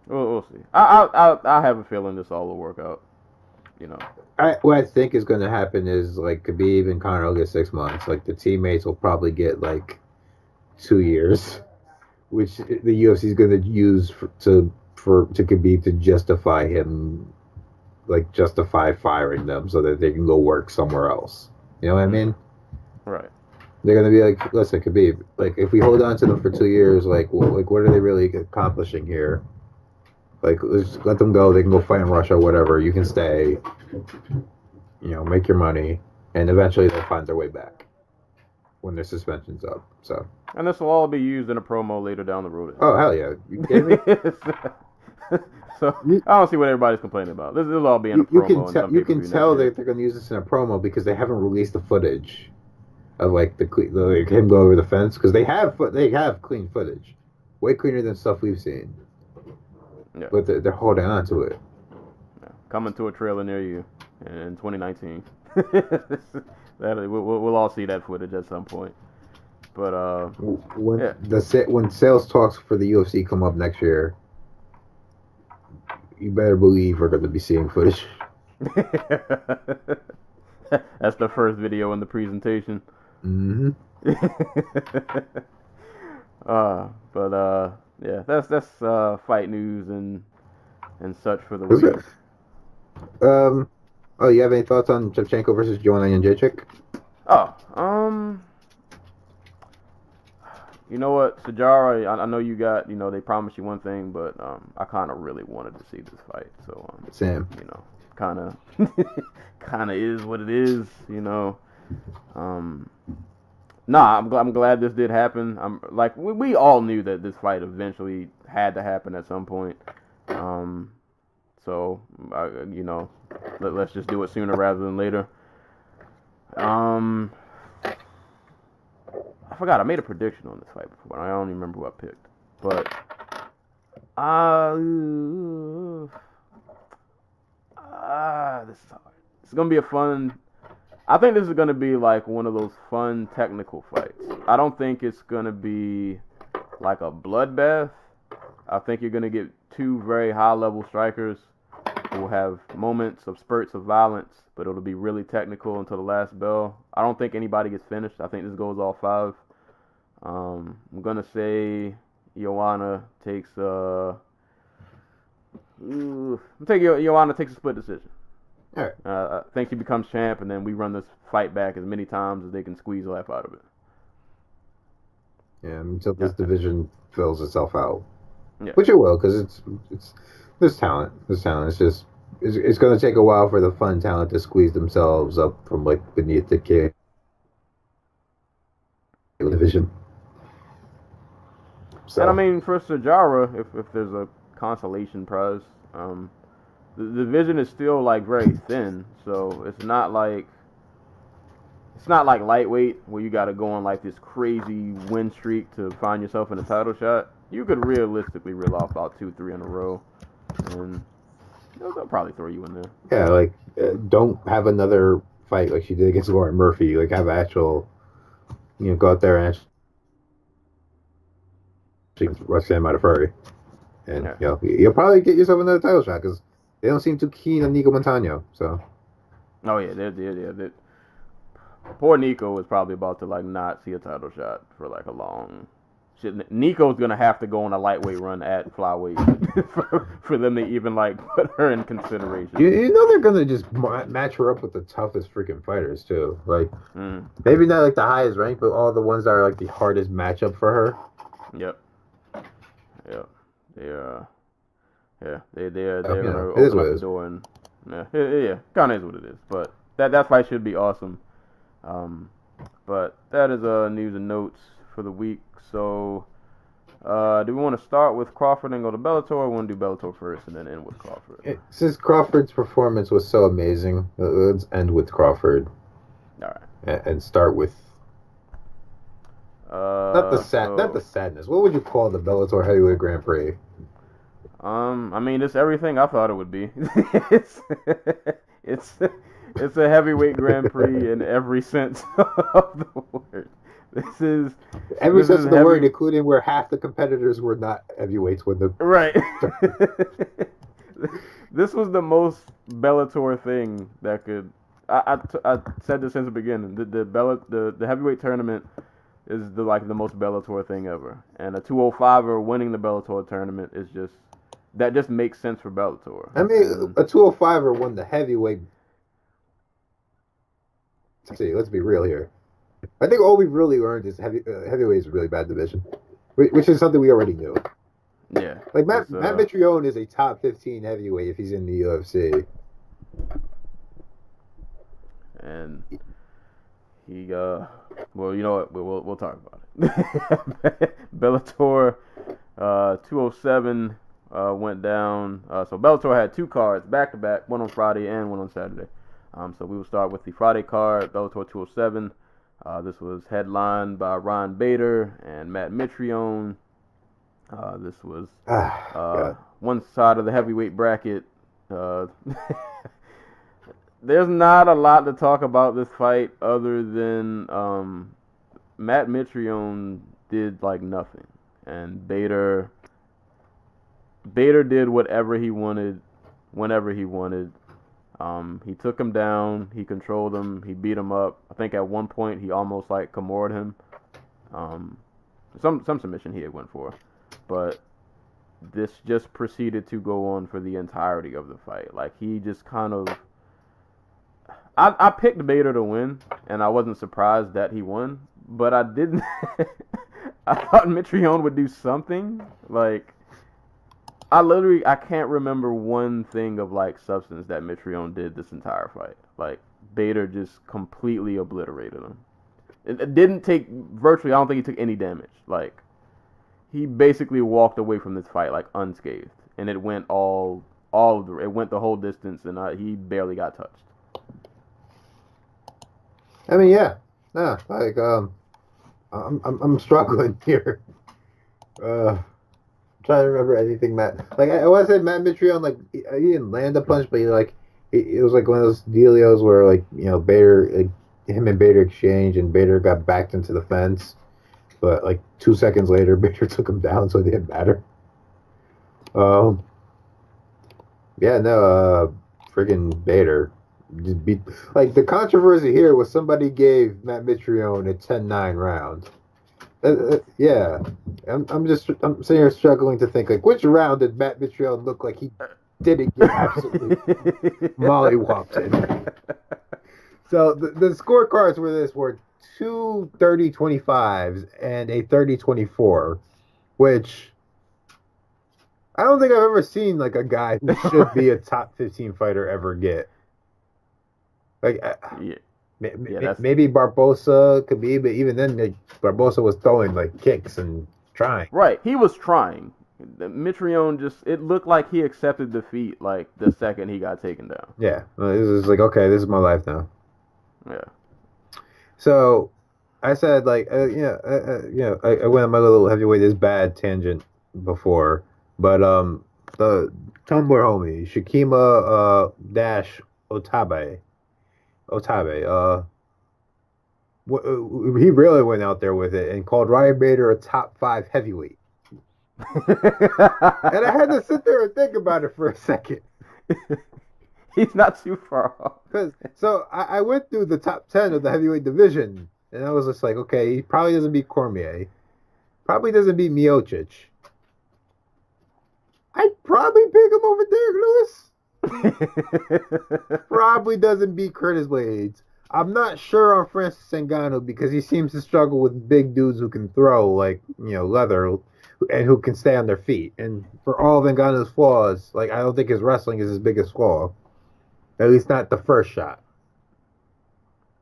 we'll see. I have a feeling this all will work out. You know. What I think is going to happen is like Khabib and Conor will get 6 months. Like the teammates will probably get like 2 years, which the UFC is going to use to Khabib to justify firing them so that they can go work somewhere else. You know what I mean? Right. They're gonna be like, listen, Khabib, like if we hold on to them for 2 years, like what are they really accomplishing here? Like let's let them go. They can go fight in Russia, whatever. You can stay. Make your money, and eventually they'll find their way back when their suspension's up. So. And this will all be used in a promo later down the road. Oh hell yeah! You kidding me? So I don't see what everybody's complaining about. This will all be in a promo. You can tell that they're going to use this in a promo because they haven't released the footage of like him go over the fence because they have clean footage, way cleaner than stuff we've seen. Yeah. But they're holding on to it. Yeah. Coming to a trailer near you in 2019. We'll all see that footage at some point. But when sales talks for the UFC come up next year, you better believe we're going to be seeing footage. That's the first video in the presentation. Mm-hmm. Yeah, that's fight news and such for the week. You have any thoughts on Shevchenko versus Joanna Jędrzejczyk? You know what, Sajara, I know you got, they promised you one thing, but I kind of really wanted to see this fight. So, Sam, kind of is what it is, I'm glad this did happen. I'm like we all knew that this fight eventually had to happen at some point. So let's just do it sooner rather than later. I forgot I made a prediction on this fight before. I don't even remember who I picked, but this is hard. It's gonna be a fun. I think this is going to be like one of those fun technical fights. I don't think it's going to be like a bloodbath. I think you're going to get two very high-level strikers who will have moments of spurts of violence, but it'll be really technical until the last bell. I don't think anybody gets finished. I think this goes all 5. I'm going to say Joanna takes Joanna takes a split decision. All right. I think she becomes champ, and then we run this fight back as many times as they can squeeze life out of it. Yeah, until this division fills itself out, which it will, because it's there's talent. It's just it's going to take a while for the fun talent to squeeze themselves up from like beneath the division. So. And I mean, for Sajara, if there's a consolation prize. The division is still like very thin, so it's not like lightweight where you got to go on like this crazy win streak to find yourself in a title shot. You could realistically reel off about 2-3 in a row, and they'll probably throw you in there. Yeah, like don't have another fight like she did against Lauren Murphy. Like have actual, go out there and actually Roxanne Modafferi, and you'll probably get yourself another title shot because. They don't seem too keen on Nico Montano, so. Oh yeah, they're poor Nico is probably about to like not see a title shot for like a long. Shit, Nico's gonna have to go on a lightweight run at flyweight for them to even like put her in consideration. They're gonna just match her up with the toughest freaking fighters too. Like maybe not like the highest rank, but all the ones that are like the hardest matchup for her. Yep. They're it open is what up it the is. door and kind of is what it is. But that fight should be awesome. But that is news and notes for the week. So Do we want to start with Crawford and go to Bellator, or want to do Bellator first and then end with Crawford? Since Crawford's performance was so amazing, let's end with Crawford. All right. And start with not the sadness. What would you call the Bellator Heavyweight Grand Prix? I mean, it's everything I thought it would be. it's it's a heavyweight Grand Prix in every sense of the word. This is every sense of the word, including where half the competitors were not heavyweights when the right. This was the most Bellator thing that could. I said this since the beginning. The heavyweight tournament is the most Bellator thing ever, and a 205er winning the Bellator tournament is just makes sense for Bellator. I mean, a 205er won the heavyweight. Let's be real here. I think all we've really learned is heavyweight is a really bad division, which is something we already knew. Yeah. Like Matt Mitrione is a top 15 heavyweight if he's in the UFC. And he, well, you know what? We'll talk about it. Bellator 207 went down. So Bellator had 2 cards back to back, one on Friday and one on Saturday. So we will start with the Friday card, Bellator 207. This was headlined by Ryan Bader and Matt Mitrione. This was one side of the heavyweight bracket. There's not a lot to talk about this fight other than Matt Mitrione did nothing, and Bader did whatever he wanted, whenever he wanted. He took him down, he controlled him, he beat him up. I think at one point he almost Kimura'd him. Some submission he had went for, but this just proceeded to go on for the entirety of the fight. He just kind of. I picked Bader to win, and I wasn't surprised that he won, but I didn't. I thought Mitrione would do something. I can't remember one thing of substance that Mitrione did this entire fight. Bader just completely obliterated him. It didn't take virtually. I don't think he took any damage. He basically walked away from this fight unscathed, and it went it went the whole distance, and he barely got touched. I mean, yeah, I'm struggling here. Trying to remember anything Matt. I want to say Matt Mitrione, he didn't land a punch, but it was one of those dealios where Bader, him and Bader exchanged, and Bader got backed into the fence, but 2 seconds later Bader took him down, so it didn't matter. Friggin' Bader just beat. The controversy here was somebody gave Matt Mitrione a 10-9 round. Yeah, I'm sitting here struggling to think which round did Matt Mitrione look like he didn't get absolutely mollywopped in. So the scorecards were 2 30-25s and a 30-24, which I don't think I've ever seen a guy who should be a top 15 fighter ever get. Maybe Barbosa could be, but even then, Barbosa was throwing kicks and trying. Right, he was trying. Mitrione it looked like he accepted defeat the second he got taken down. Yeah, it was okay, this is my life now. Yeah. So I said I went on my little heavyweight is bad tangent before, but the Tumblr homie Shakima Dash Otabe, he really went out there with it and called Ryan Bader a top 5 heavyweight. And I had to sit there and think about it for a second. He's not too far off. So I went through the top 10 of the heavyweight division, and I was just okay, he probably doesn't beat Cormier. Probably doesn't beat Miocic. I'd probably pick him over Derek Lewis. Probably doesn't beat Curtis Blades. I'm not sure on Francis Ngannou because he seems to struggle with big dudes who can throw leather and who can stay on their feet. And for all of Ngannou's flaws, I don't think his wrestling is his biggest flaw. At least not the first shot.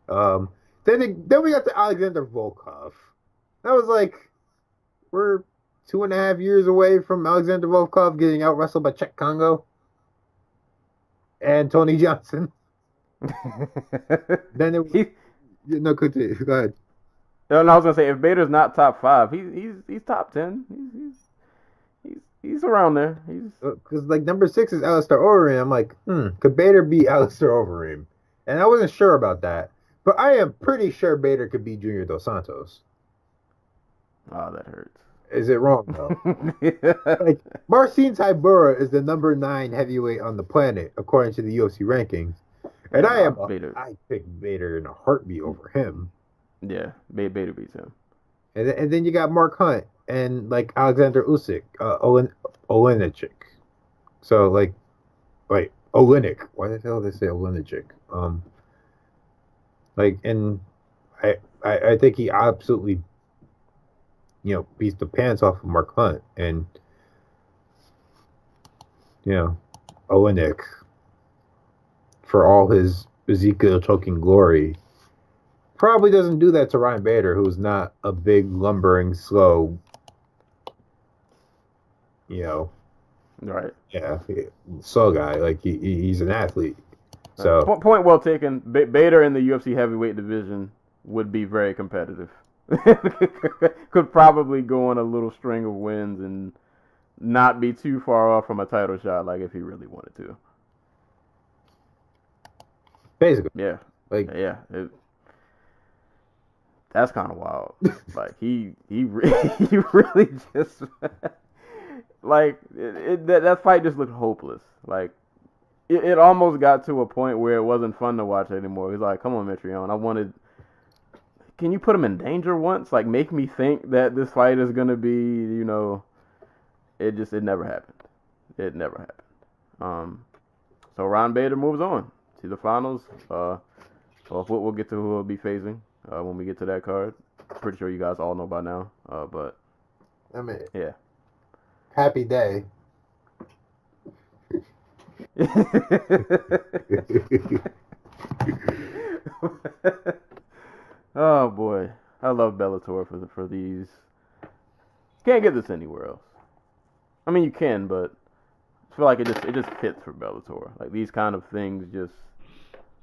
Then we got to Alexander Volkov. That was we're 2.5 years away from Alexander Volkov getting out wrestled by Czech Congo and Tony Johnson. Then it was, no, continue. Go ahead. No, I was gonna say if Bader's not top 5, he's top 10. He's around there. Because like number 6 is Alistair Overeem. I'm like, could Bader beat Alistair Overeem? And I wasn't sure about that, but I am pretty sure Bader could beat Junior Dos Santos. Oh, that hurts. Is it wrong though? Like Marcin Tybura is the number 9 heavyweight on the planet according to the UFC rankings, and I pick Bader in a heartbeat over him. Yeah, Bader beats him. And then you got Mark Hunt and like Alexander Usyk, Olenicek. So like Olenek. Why the hell did they say Olenicek? And I think he absolutely, beats the pants off of Mark Hunt, and Olenek, for all his Ezekiel choking glory, probably doesn't do that to Ryan Bader, who's not a big, lumbering, slow, right? Yeah, slow guy. Like he's an athlete. So point well taken. Bader in the UFC heavyweight division would be very competitive. Could probably go on a little string of wins and not be too far off from a title shot, like if he really wanted to. Basically, yeah, that's kind of wild. Like he really just like that fight just looked hopeless. Like it almost got to a point where it wasn't fun to watch anymore. He's like, "Come on, Mitrione, can you put him in danger once? Like make me think that this fight is gonna be, it never happened. It never happened. So Ryan Bader moves on to the finals. We'll get to who he'll be facing when we get to that card. Pretty sure you guys all know by now. But I mean, yeah. Happy day. Oh boy, I love Bellator for these. Can't get this anywhere else. I mean, you can, but I feel like it just fits for Bellator. Like these kind of things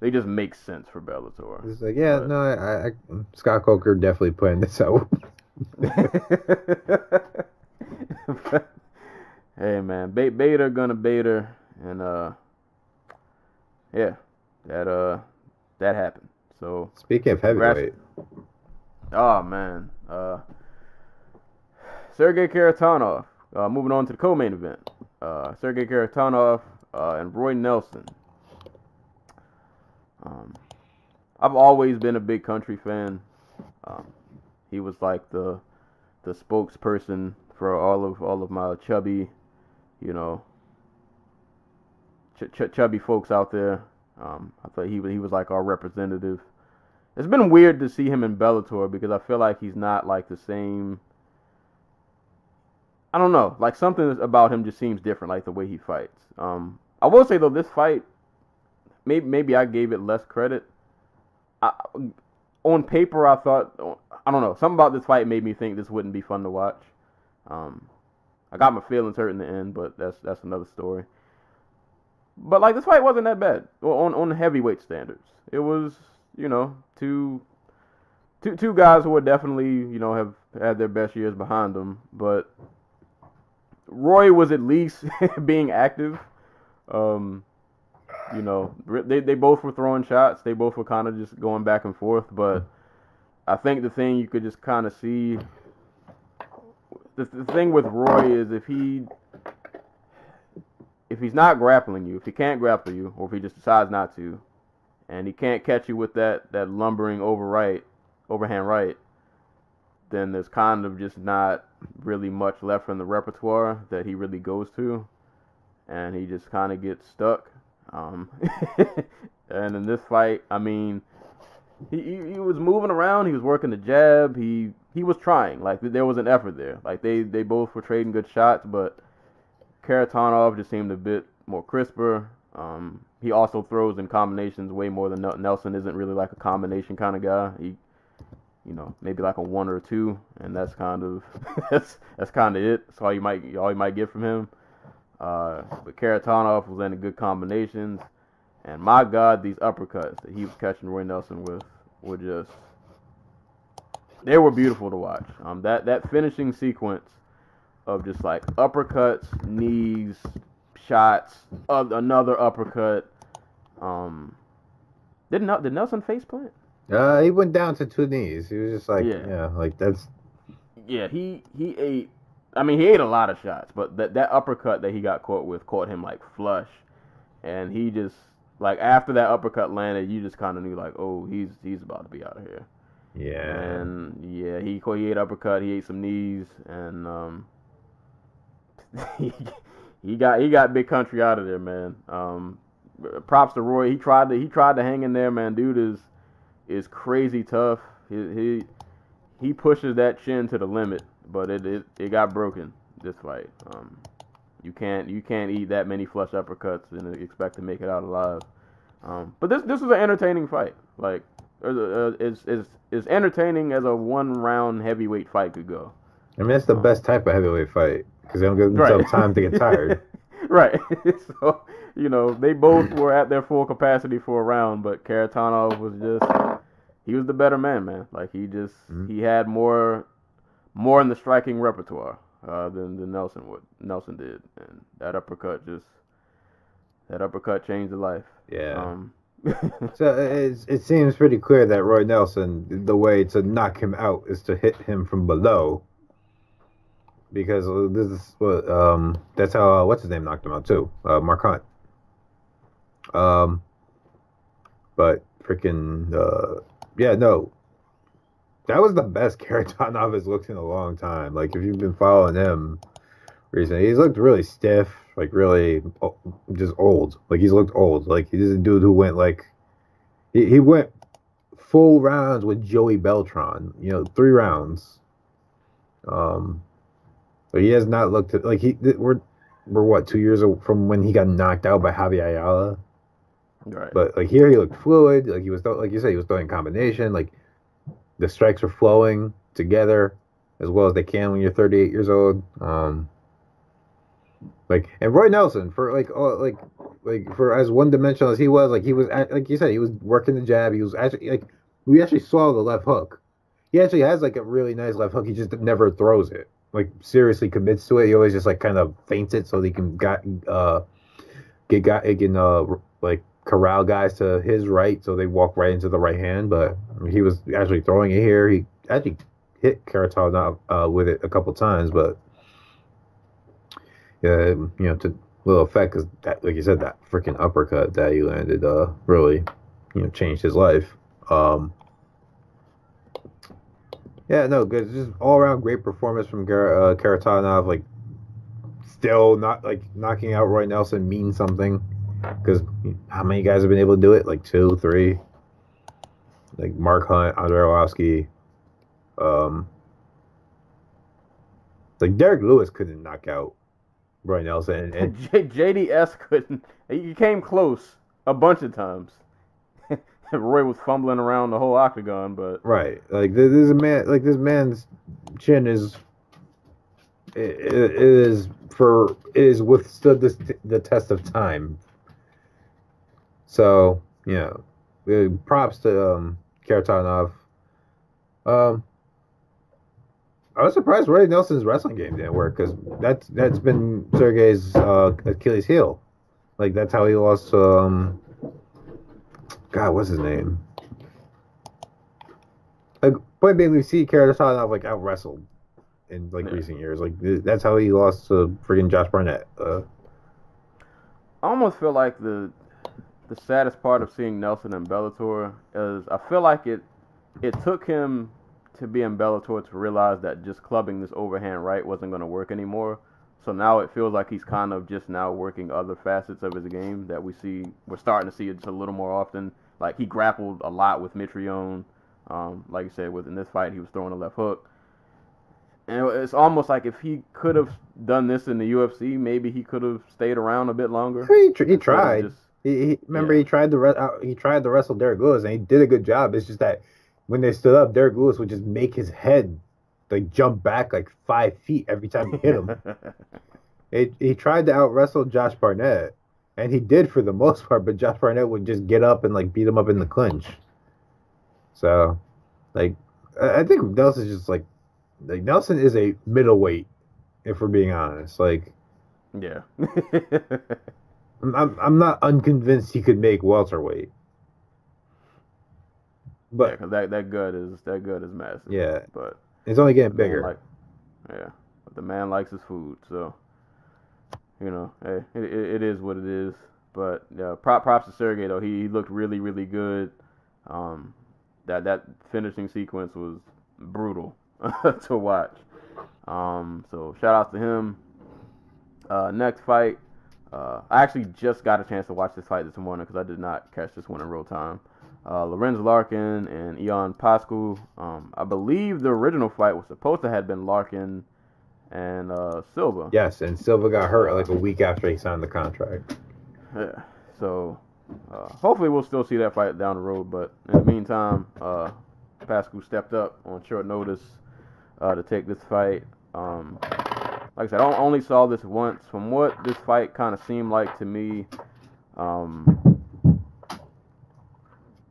they just make sense for Bellator. It's like, yeah, but, no, I Scott Coker definitely putting this out. Hey man, Bader gonna Bader, and yeah, that happened. So speaking of heavyweight, oh man, Sergey Kharitonov. Moving on to the co-main event, Sergey Kharitonov and Roy Nelson. I've always been a big country fan. He was like the spokesperson for all of my chubby, chubby folks out there. I thought he was like our representative. It's been weird to see him in Bellator because I feel like he's not like the same. I don't know, like something about him just seems different, like the way he fights. I will say though, this fight, maybe I gave it less credit. On paper, I thought, I don't know, something about this fight made me think this wouldn't be fun to watch. I got my feelings hurt in the end, but that's another story. But like this fight wasn't that bad on heavyweight standards. It was, two guys who are definitely, have had their best years behind them, but Roy was at least being active. They both were throwing shots. They both were kind of just going back and forth. But I think the thing you could just kind of see, the thing with Roy is if he's not grappling you, if he can't grapple you, or if he just decides not to, and he can't catch you with that lumbering overhand right, then there's kind of just not really much left from the repertoire that he really goes to, and he just kind of gets stuck. And in this fight, I mean, he was moving around, he was working the jab, he was trying, like there was an effort there. Like they both were trading good shots, but Kharitonov just seemed a bit more crisper. He also throws in combinations way more than Nelson isn't really like a combination kind of guy. maybe like a 1 or 2, and that's kind of that's kind of it. That's all you might get from him. But Karatanov was in good combinations, and my God, these uppercuts that he was catching Roy Nelson with were they were beautiful to watch. That finishing sequence of just like uppercuts, knees, shots, another uppercut. Did Nelson face plant? He went down to 2 knees. He was just like, like that's. Yeah, he ate. I mean, he ate a lot of shots, but that uppercut that he got caught him like flush, and he just like after that uppercut landed, you just kind of knew like, oh, he's about to be out of here. Yeah. And yeah, he ate uppercut, he ate some knees, and he got Big Country out of there, man. Props to Roy. He tried to hang in there, man. Dude is crazy tough. He pushes that chin to the limit, but it got broken this fight. You can't eat that many flush uppercuts and expect to make it out alive. But this was an entertaining fight. Like it's entertaining as a 1-round heavyweight fight could go. I mean, that's the best type of heavyweight fight because they don't give themselves time to get tired. Right. So they both were at their full capacity for a round, but Karatanov he was the better man. Like he he had more in the striking repertoire than Nelson did, and that uppercut changed the life. Yeah. So it seems pretty clear that Roy Nelson, the way to knock him out is to hit him from below, because this is what that's how what's his name knocked him out too, Mark Hunt. But freaking that was the best Karatanov has looked in a long time. Like if you've been following him recently, he's looked really stiff, like really just old. Like he's looked old. Like he's a dude who went like he went full rounds with Joey Beltran. 3 rounds. But he has not looked like we're what 2 years from when he got knocked out by Javier Ayala. Right. But like here he looked fluid. Like he was like you said, he was throwing combination. Like the strikes were flowing together as well as they can when you're 38 years old. And Roy Nelson for for as one-dimensional as he was, like like you said, he was working the jab. He was actually we actually saw the left hook. He actually has like a really nice left hook. He just never throws it. Like seriously commits to it. He always just like kind of feints it so he can corral guys to his right so they walk right into the right hand. But he was actually throwing it here. He actually hit Karatanov with it a couple times, but yeah, to little effect because that, like you said, that freaking uppercut that he landed really changed his life. Yeah, no, good. Just all around great performance from Karatanov. Like, still not like knocking out Roy Nelson means something because how many guys have been able to do it? Like 2, 3. Like Mark Hunt, Andrei Arlovsky. Like Derek Lewis couldn't knock out Roy Nelson, and JDS couldn't. He came close a bunch of times. Roy was fumbling around the whole octagon, but right, like there's a man, like this man's chin is withstood the test of time. So props to Karatanov. I was surprised Roy Nelson's wrestling game didn't work because that's been Sergey's Achilles heel. Like that's how he lost. God, what's his name? Like point being, we see Karatanov like out wrestled in recent years. Like that's how he lost to freaking Josh Barnett. I almost feel like the saddest part of seeing Nelson in Bellator is I feel like it took him to be in Bellator to realize that just clubbing this overhand right wasn't going to work anymore. So now it feels like he's kind of just now working other facets of his game that we're starting to see it just a little more often. Like he grappled a lot with Mitrione. Like you said, in this fight, he was throwing a left hook. And it's almost like if he could have done this in the UFC, maybe he could have stayed around a bit longer. He tried. He tried to wrestle Derek Lewis, and he did a good job. It's just that when they stood up, Derek Lewis would just make his head like jump back like 5 feet every time he hit him. He tried to out wrestle Josh Barnett, and he did for the most part, but Josh Barnett would just get up and like beat him up in the clinch. So, like, I think Nelson is just like Nelson is a middleweight, if we're being honest. Like, Yeah. I'm not unconvinced he could make welterweight. But yeah, 'cause that gut is massive. yeah, But it's only getting the man bigger. but the man likes his food, so hey, it is what it is. But yeah, props to Sergey though. He looked really really good. That finishing sequence was brutal to watch. So shout out to him. Next fight. I actually just got a chance to watch this fight this morning because I did not catch this one in real time. Lorenz Larkin and Ion Pascu. I believe the original fight was supposed to have been Larkin and Silva. Yes, and Silva got hurt like a week after he signed the contract. Yeah. So hopefully we'll still see that fight down the road. But in the meantime, Pascu stepped up on short notice to take this fight. Like I said, I only saw this once. From what this fight kind of seemed like to me,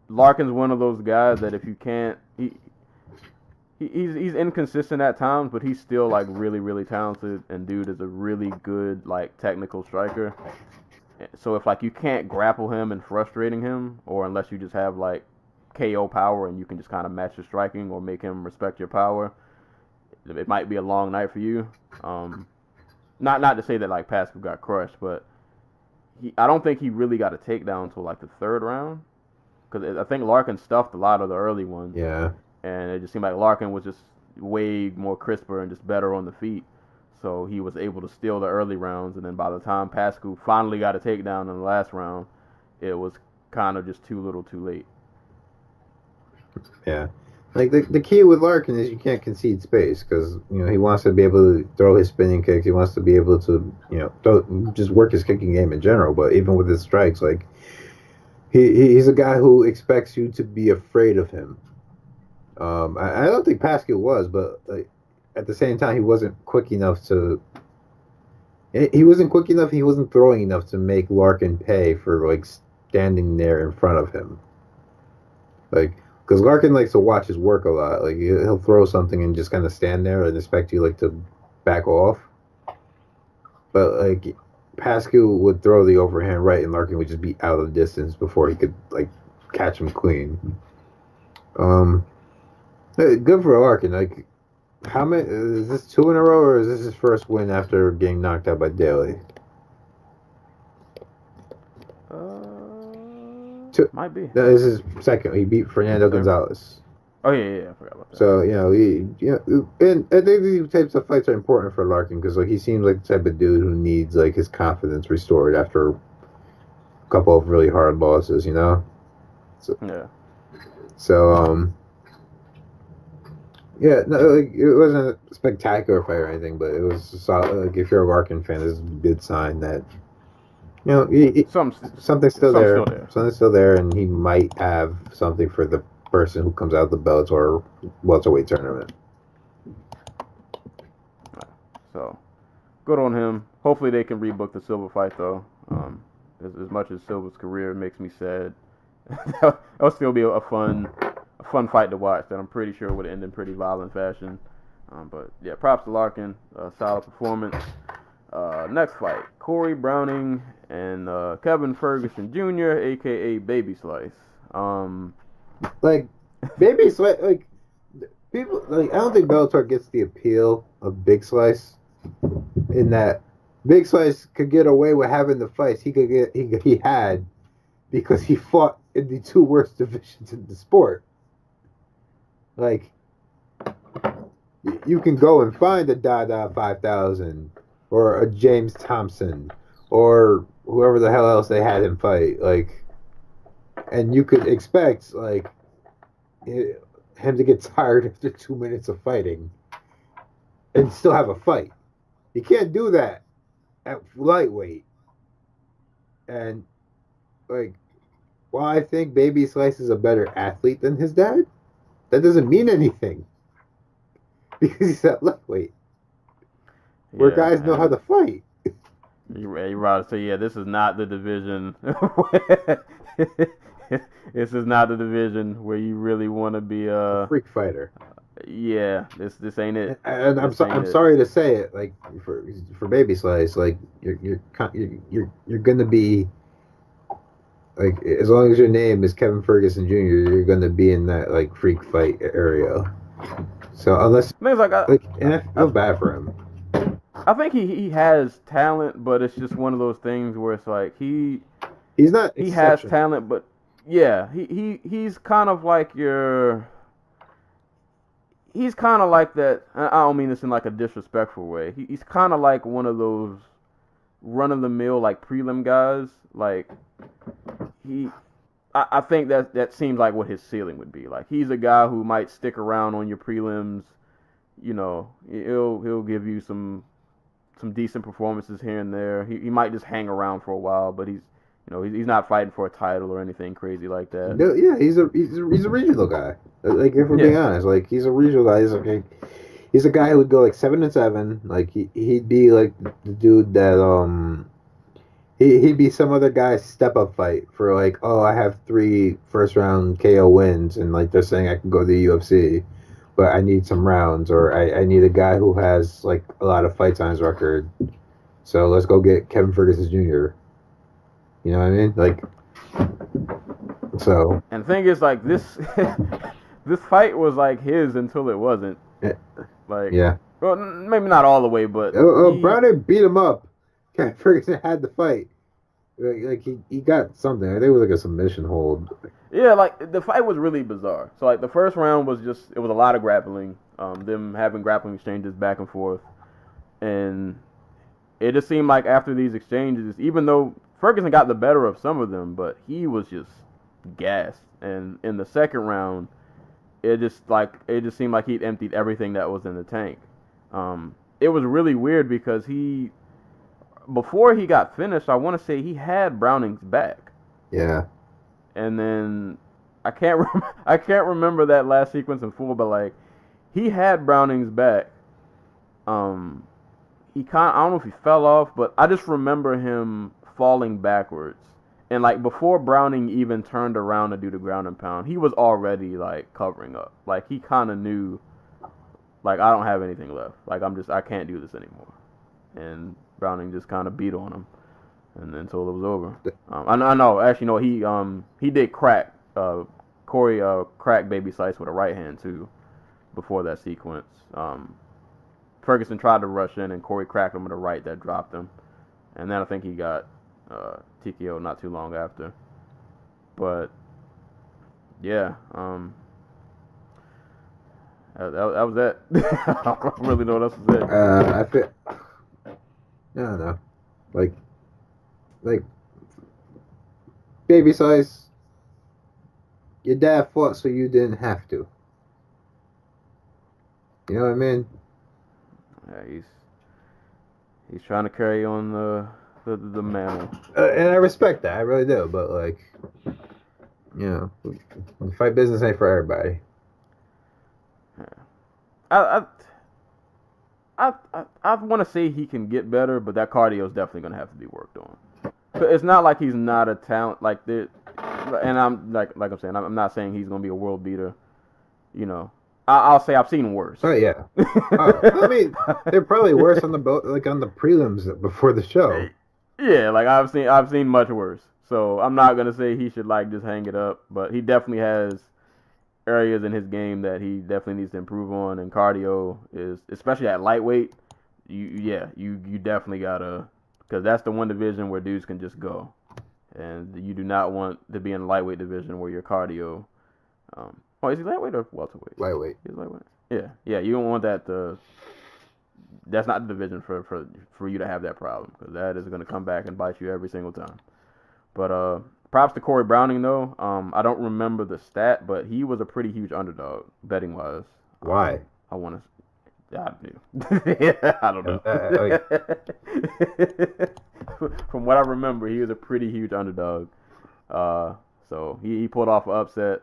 Larkin's one of those guys that if you can't, he's inconsistent at times, but he's still like really really talented, and dude is a really good like technical striker. So if like you can't grapple him and frustrating him, or unless you just have like KO power and you can just kind of match his striking or make him respect your power, it might be a long night for you. Not to say that like Pascal got crushed, but I don't think he really got a takedown until like the third round, because I think Larkin stuffed a lot of the early ones. Yeah. And it just seemed like Larkin was just way more crisper and just better on the feet. So he was able to steal the early rounds, and then by the time Pascu finally got a takedown in the last round, it was kind of just too little too late. Yeah. Like the key with Larkin is you can't concede space because he wants to be able to throw his spinning kicks. He wants to be able to just work his kicking game in general. But even with his strikes, like he's a guy who expects you to be afraid of him. I don't think Pascal was, but like, at the same time, he wasn't quick enough to. He wasn't quick enough. He wasn't throwing enough to make Larkin pay for like standing there in front of him. Like. Because Larkin likes to watch his work a lot. Like, he'll throw something and just kind of stand there and expect you, like, to back off. But, like, Pascal would throw the overhand right, and Larkin would just be out of distance before he could, like, catch him clean. Good for Larkin. Like, how many... Is this 2 in a row, or is this his first win after getting knocked out by Daly? Might be. No, this is second. He beat Fernando Gonzalez. Oh yeah, I forgot about that. So and I think these types of fights are important for Larkin because like he seems like the type of dude who needs like his confidence restored after a couple of really hard losses. So, yeah. So yeah, no, like it wasn't a spectacular fight or anything, but it was solid. Like if you're a Larkin fan, this is a good sign that. Something's still there. Something's still there, and he might have something for the person who comes out of the Bellator welterweight tournament. So, good on him. Hopefully, they can rebook the Silva fight, though. As much as Silva's career makes me sad, that'll still be a fun fight to watch. That I'm pretty sure would end in pretty violent fashion. But yeah, props to Larkin. Solid performance. Next fight, Corey Browning and Kevin Ferguson Jr., a.k.a. Baby Slice. Like, Baby Slice, like, people, like, I don't think Bellator gets the appeal of Big Slice in that Big Slice could get away with having the fights he had because he fought in the 2 worst divisions in the sport. Like, you can go and find a Dada 5000 or a James Thompson or whoever the hell else they had him fight, like, and you could expect like him to get tired after 2 minutes of fighting and still have a fight. You can't do that at lightweight. And like, while I think Baby Slice is a better athlete than his dad, that doesn't mean anything because he's at lightweight, where guys know how to fight. You're right. So yeah, this is not the division. This is not the division where you really want to be A freak fighter. Yeah, this ain't it. And I'm sorry to say it, like for Baby Slice, like you're gonna be like, as long as your name is Kevin Ferguson Jr., you're gonna be in that like freak fight area. So unless and I feel bad for him. I think he has talent, but it's just one of those things where it's like he has talent, but yeah, he's kind of like he's kind of like that. I don't mean this in like a disrespectful way. He's kind of like one of those run of the mill like prelim guys. Like I think that seems like what his ceiling would be. Like he's a guy who might stick around on your prelims. You know, he'll give you some decent performances here and there. He might just hang around for a while, but he's not fighting for a title or anything crazy like that. No, yeah, he's a regional guy. Like if we're being honest, like he's a regional guy. He's a guy who would go like 7-7. Like he'd be like the dude that he'd be some other guy's step up fight for like, oh, I have 3 first round KO wins and like they're saying I can go to the UFC, but I need some rounds, or I need a guy who has like a lot of fights on his record. So let's go get Kevin Ferguson Jr. You know what I mean? Like, so. And the thing is, like, this this fight was like his until it wasn't. Like, yeah. Well, maybe not all the way, but. Browder beat him up. Kevin Ferguson had the fight. Like he got something. I think it was like a submission hold. Yeah, like the fight was really bizarre. So like the first round was it was a lot of grappling. Them having grappling exchanges back and forth, and it just seemed like after these exchanges, even though Ferguson got the better of some of them, but he was just gassed. And in the second round, it just seemed like he'd emptied everything that was in the tank. It was really weird because before he got finished, I want to say he had Browning's back. Yeah. And then I can't remember that last sequence in full, but like he had Browning's back. I don't know if he fell off, but I just remember him falling backwards. And like before Browning even turned around to do the ground and pound, he was already like covering up. Like he kind of knew, like, I don't have anything left. Like I can't do this anymore. And Browning just kind of beat on him, and until it was over. I know. Actually, no. He did crack. Corey cracked Baby Slice with a right hand too, before that sequence. Ferguson tried to rush in, and Corey cracked him with a right that dropped him, and then I think he got TKO not too long after. But yeah, that was it. I don't really know what else to say. I feel. I don't know. Like, Baby Size, your dad fought so you didn't have to. You know what I mean? Yeah, he's trying to carry on the mantle. And I respect that, I really do. But like, you know, the fight business ain't for everybody. Yeah. I want to say he can get better, but that cardio is definitely going to have to be worked on. It's not like he's not a talent like this, and I'm like I'm saying, I'm not saying he's going to be a world beater. You know, I'll say I've seen worse. Oh yeah. I mean, they're probably worse on the prelims before the show. Yeah, like I've seen much worse. So I'm not going to say he should like just hang it up, but he definitely has areas in his game that he definitely needs to improve on, and cardio is, especially at lightweight, you definitely gotta, because that's the one division where dudes can just go, and you do not want to be in the lightweight division where your cardio. Is he lightweight or welterweight? Lightweight. He's lightweight. Yeah. You don't want that to. That's not the division for you to have that problem, because that is going to come back and bite you every single time. But props to Corey Browning, though. I don't remember the stat, but he was a pretty huge underdog, betting-wise. Why? I want to... I don't know. From what I remember, he was a pretty huge underdog. So he pulled off an upset.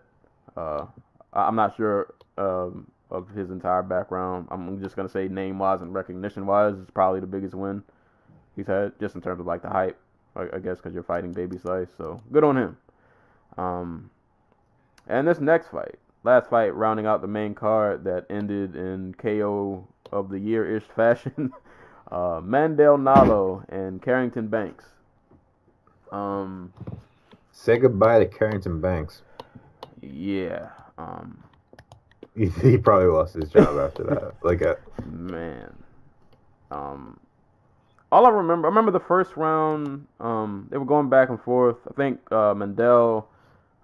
I'm not sure of his entire background. I'm just gonna say name-wise and recognition-wise, it's probably the biggest win he's had, just in terms of like the hype. I guess because you're fighting Baby Slice, so good on him. And this next fight, last fight, rounding out the main card that ended in KO of the year-ish fashion. Mandel Nalo and Carrington Banks. Say goodbye to Carrington Banks. Yeah. He probably lost his job after that. Man. All I remember the first round. They were going back and forth. I think Mandel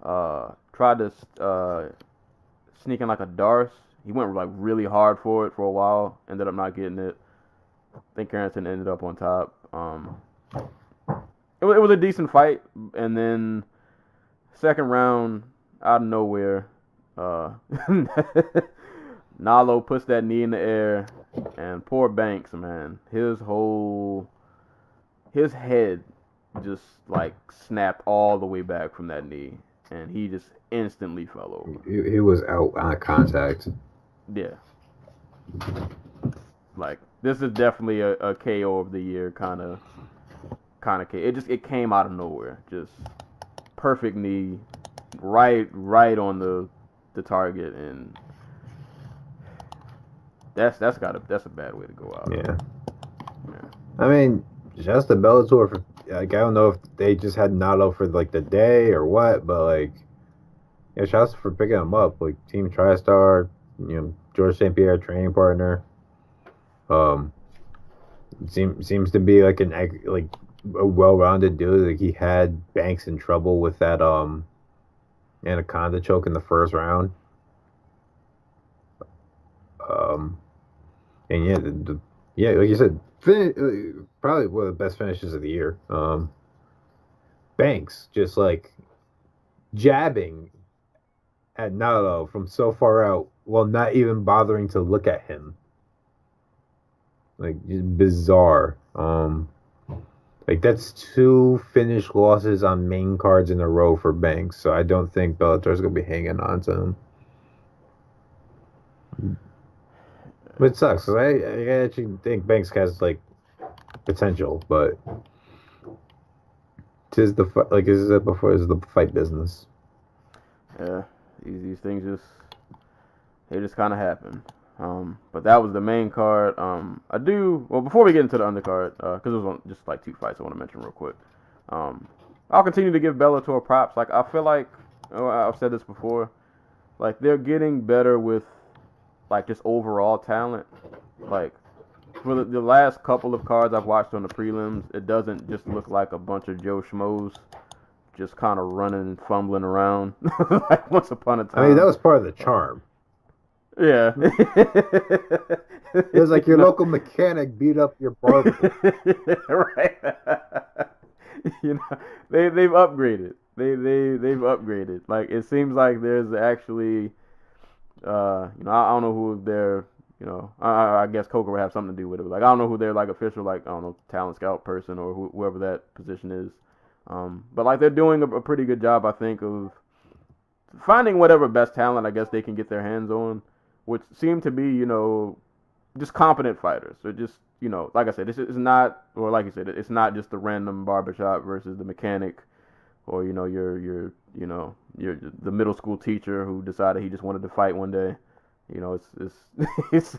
tried to sneak in like a Darce. He went like really hard for it for a while. Ended up not getting it. I think Carrington ended up on top. It was a decent fight, and then second round out of nowhere, Nalo puts that knee in the air, and poor Banks, man, his head just like snapped all the way back from that knee, and he just instantly fell over. He was out on contact. Yeah. Like, this is definitely a KO of the year kind of KO. It came out of nowhere. Just perfect knee, right on the target, and that's a bad way to go out. Yeah. I mean, just the Bellator for I don't know if they just had Nato for like the day or what, but like, yeah, shouts for picking him up. Like Team TriStar, George St. Pierre training partner. Seems to be like a well-rounded dude. Like he had Banks in trouble with that anaconda choke in the first round. And yeah, like you said, probably one of the best finishes of the year. Banks just like jabbing at Nato from so far out while not even bothering to look at him. Like bizarre. Like that's 2 finished losses on main cards in a row for Banks, so I don't think Bellator's gonna be hanging on to him. But it sucks because I actually think Banks has like potential, but is the fight business. Yeah, these things just kind of happen. But that was the main card. Before we get into the undercard, because it was just like 2 fights I want to mention real quick. I'll continue to give Bellator props. Like, I feel like, I've said this before, like, they're getting better with, like, just overall talent. Like, for the last couple of cards I've watched on the prelims, it doesn't just look like a bunch of Joe Schmoes just kind of running and fumbling around like once upon a time. I mean, that was part of the charm. Yeah. It was like your local mechanic beat up your barber. Right. They've upgraded. They've upgraded. Like, it seems like there's actually I don't know who their I guess Coker would have something to do with it. Like, I don't know who their like official, like, I don't know, talent scout person or whoever that position is. But like, they're doing a pretty good job, I think, of finding whatever best talent I guess they can get their hands on, which seem to be, just competent fighters. So just, like I said, this is not, or like you said, it's not just the random barbershop versus the mechanic, or your the middle school teacher who decided he just wanted to fight one day. It's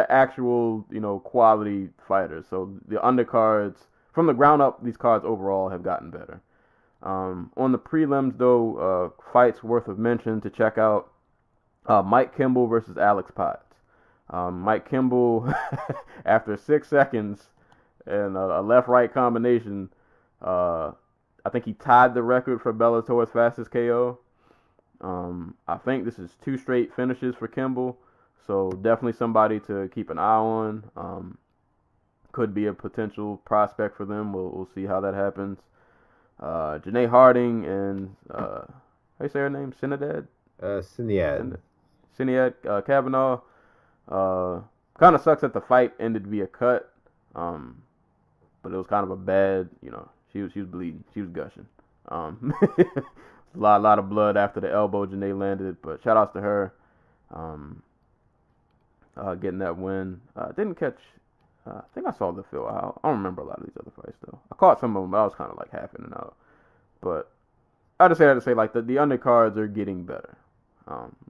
actual, quality fighters. So the undercards, from the ground up, these cards overall have gotten better. On the prelims, though, fights worth of mention to check out. Mike Kimball versus Alex Potts. Mike Kimball, after 6 seconds and a left-right combination, I think he tied the record for Bellator's fastest KO. I think this is 2 straight finishes for Kimball, so definitely somebody to keep an eye on. Could be a potential prospect for them. We'll see how that happens. Janae Harding and how you say her name? Sinadad? Sinadad Kavanaugh. Kind of sucks that the fight ended via cut. But it was kind of a bad, she was bleeding. She was gushing. A lot of blood after the elbow Janae landed, but shout outs to her. Getting that win. Didn't catch. I think I saw the fill out. I don't remember a lot of these other fights though. I caught some of them, but I was kind of like half in and out. But I just say that to say like the undercards are getting better.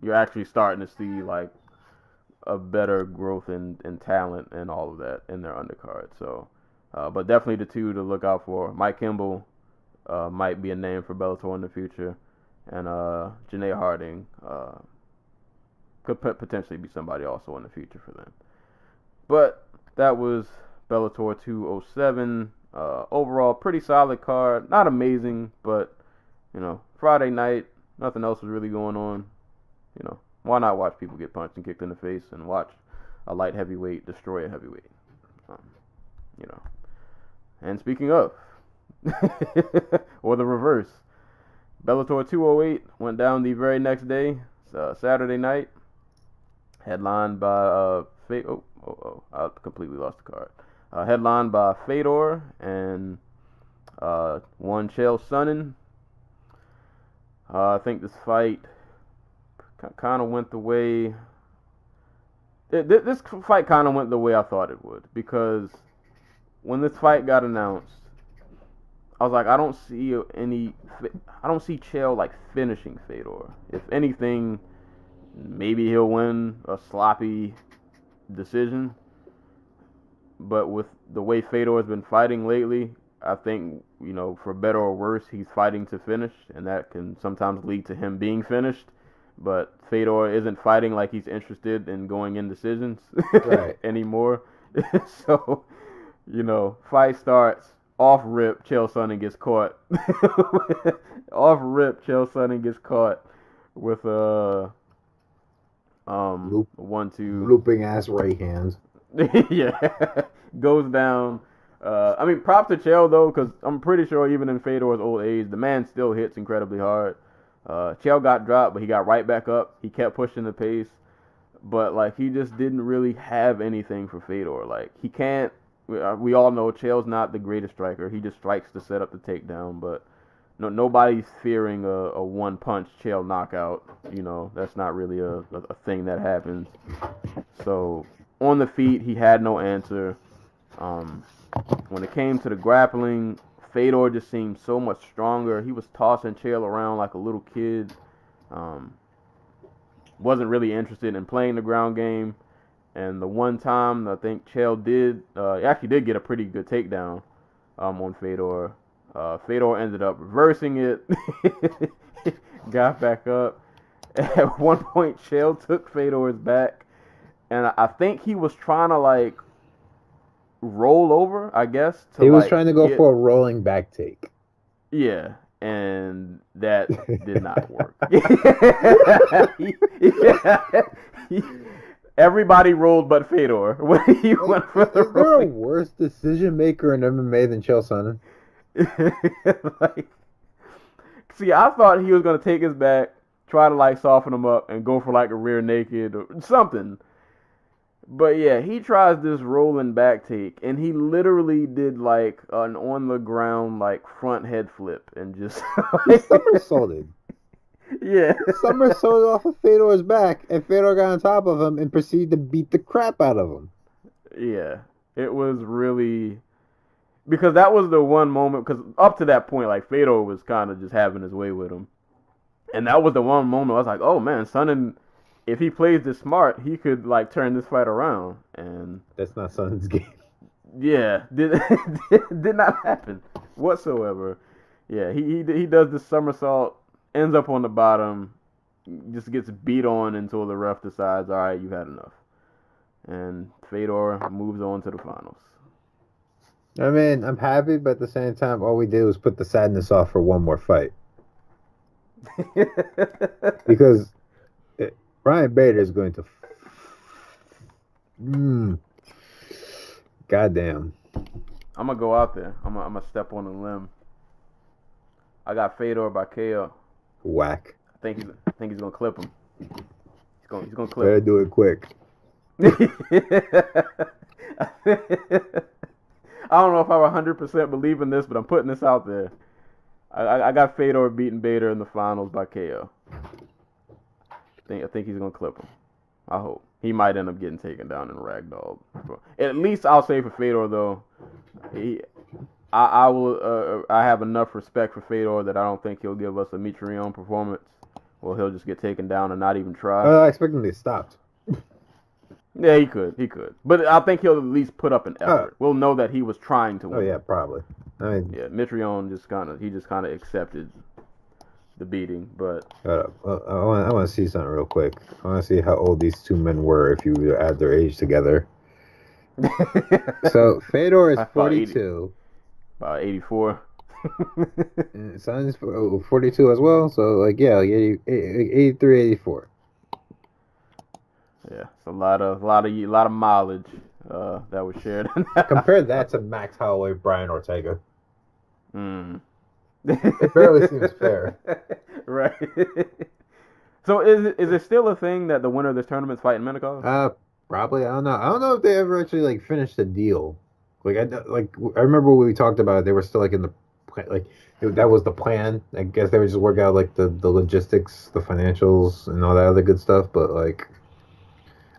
You're actually starting to see like a better growth in talent and all of that in their undercard. So, but definitely the two to look out for. Mike Kimball might be a name for Bellator in the future, and Janae Harding could potentially be somebody also in the future for them. But that was Bellator 207. Overall, pretty solid card. Not amazing, but Friday night, nothing else was really going on. Why not watch people get punched and kicked in the face and watch a light heavyweight destroy a heavyweight? And speaking of, or the reverse, Bellator 208 went down the very next day, Saturday night, headlined by I completely lost the card. Headlined by Fedor and one Chael Sonnen. I think this fight kind of went the way. This fight kind of went the way I thought it would, because when this fight got announced, I was like, I don't see Chael like finishing Fedor. If anything, maybe he'll win a sloppy decision. But with the way Fedor has been fighting lately, I think, for better or worse, he's fighting to finish, and that can sometimes lead to him being finished. But Fedor isn't fighting like he's interested in going in decisions right. anymore. So, fight starts, off rip, Chael Sonnen gets caught. Off rip, Chael Sonnen gets caught with a 1-2 looping ass right hands. Yeah, goes down. Props to Chael though, because I'm pretty sure even in Fedor's old age, the man still hits incredibly hard. Chael got dropped, but he got right back up. He kept pushing the pace, but like he just didn't really have anything for Fedor. Like he can't. We all know Chael's not the greatest striker. He just strikes to set up the takedown, but nobody's fearing a one punch Chael knockout. That's not really a thing that happens. So on the feet, he had no answer. When it came to the grappling, Fedor just seemed so much stronger. He was tossing Chael around like a little kid. Wasn't really interested in playing the ground game. And the one time I think Chael actually did get a pretty good takedown on Fedor. Fedor ended up reversing it, got back up. At one point, Chael took Fedor's back, and I think he was trying to like roll over, I guess. He was trying to go for a rolling back take. Yeah, and that did not work. Everybody rolled but Fedor when he went for the Is there a worse decision maker in MMA than Chael Sonnen? See, I thought he was gonna take his back, try to like soften him up, and go for like a rear naked or something. But yeah, he tries this rolling back take, and he literally did like an on the ground like front head flip and just he somersaulted. Yeah, he somersaulted off of Fedor's back, and Fedor got on top of him and proceeded to beat the crap out of him. Yeah, it was really, because that was the one moment, because up to that point, like Fedor was kind of just having his way with him, and that was the one moment I was like, oh man, Sonnen, if he plays this smart, he could like turn this fight around. And that's not Sonnen's game. Yeah, did not happen whatsoever. Yeah, he does the somersault, ends up on the bottom, just gets beat on until the ref decides, all right, you've had enough. And Fedor moves on to the finals. I mean, I'm happy, but at the same time, all we did was put the sadness off for one more fight. Because Ryan Bader is going to... Goddamn. I'm going to go out there. I'm going to step on a limb. I got Fedor by KO. Whack. I think he's going to clip him. He's going to clip Better him. do it quick. I don't know if I 100% believe in this, but I'm putting this out there. I got Fedor beating Bader in the finals by KO. I think he's going to clip him. I hope. He might end up getting taken down in ragdoll. At least I'll say for Fedor though, I have enough respect for Fedor that I don't think he'll give us a Mitrione performance. Well, he'll just get taken down and not even try. I expect him to be stopped. Yeah, he could. But I think he'll at least put up an effort. We'll know that he was trying to win. Oh yeah, probably. I mean, yeah, Mitrione just kind of accepted the beating, but I want to see something real quick. I want to see how old these two men were if you add their age together. So Fedor is 42. About 84. And Son's 42 as well. So like 83, 84. Yeah, it's a lot of mileage that was shared. Compare that to Max Holloway, Brian Ortega. It barely seems fair. Right. So is it still a thing that the winner of this tournament's fighting Minakov? Probably. I don't know. I don't know if they ever actually like finished the deal. I remember when we talked about it. They were still like in the that was the plan. I guess they would just work out like the logistics, the financials, and all that other good stuff. But like,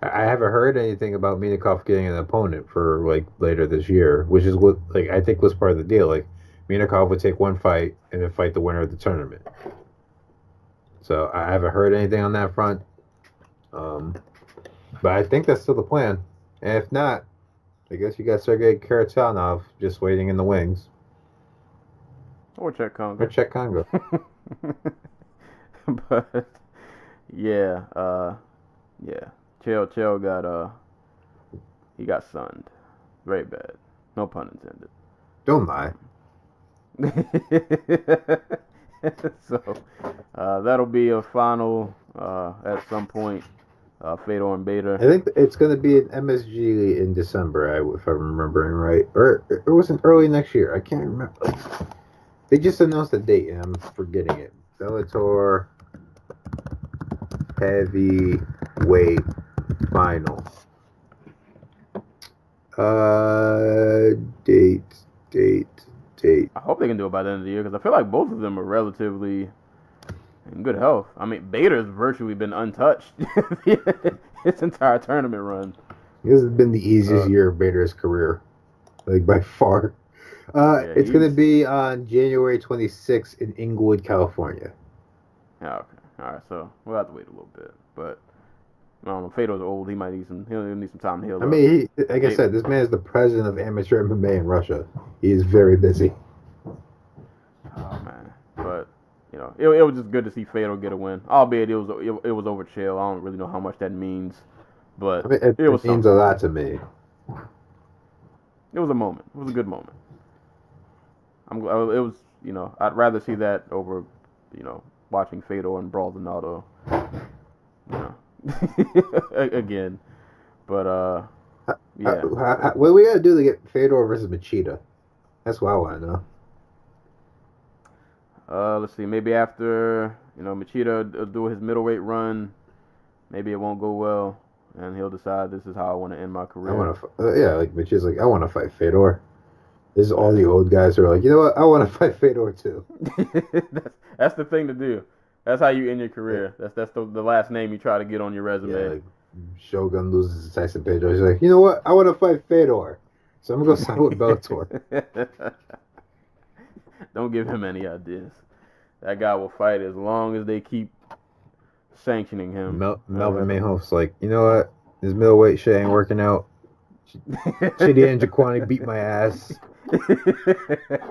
I haven't heard anything about Minakov getting an opponent for like later this year, which is what like I think was part of the deal. Like, Minakov would take one fight and then fight the winner of the tournament. So I haven't heard anything on that front. But I think that's still the plan. And if not, I guess you got Sergey Karatanov just waiting in the wings. Or Czech Congo. But yeah, Chael got sunned. Very bad. No pun intended. Don't lie. So that'll be a final at some point. Fedor and Bader. I think it's going to be an MSG in December, if I'm remembering right, or it was early next year. I can't remember. They just announced the date, and I'm forgetting it. Bellator heavyweight final. Date. I hope they can do it by the end of the year because I feel like both of them are relatively in good health. I mean, Bader's virtually been untouched his entire tournament run. This has been the easiest year of Bader's career, like by far. It's going to be on January 26th in Inglewood, California. Yeah, okay. All right, so we'll have to wait a little bit, but I don't know. Fedor's old. He'll need some time to heal. I mean, like I said, this man is the president of amateur MMA in Russia. He is very busy. Oh man, but you know, it was just good to see Fedor get a win. Albeit it was over Chael. I don't really know how much that means, but it means a lot to me. It was a moment. It was a good moment. It was, you know, I'd rather see that over, you know, watching Fedor and Brazonado, you know, again. But yeah. What do we gotta do to get Fedor versus Machida? That's what I want to know. Let's see. Maybe after, you know, Machida do his middleweight run, maybe it won't go well, and he'll decide this is how I want to end my career. Like Machida's like, I want to fight Fedor. This is all the old guys who are like, you know what? I want to fight Fedor too. That's the thing to do. That's how you end your career. That's the last name you try to get on your resume. Yeah, like Shogun loses to Tyson Pedro. He's like, you know what? I want to fight Fedor, so I'm gonna go sign with Bellator. Don't give him any ideas. That guy will fight as long as they keep sanctioning him. Melvin Mayhof's like, you know what? This middleweight shit ain't working out. Chidi and Jaquani beat my ass.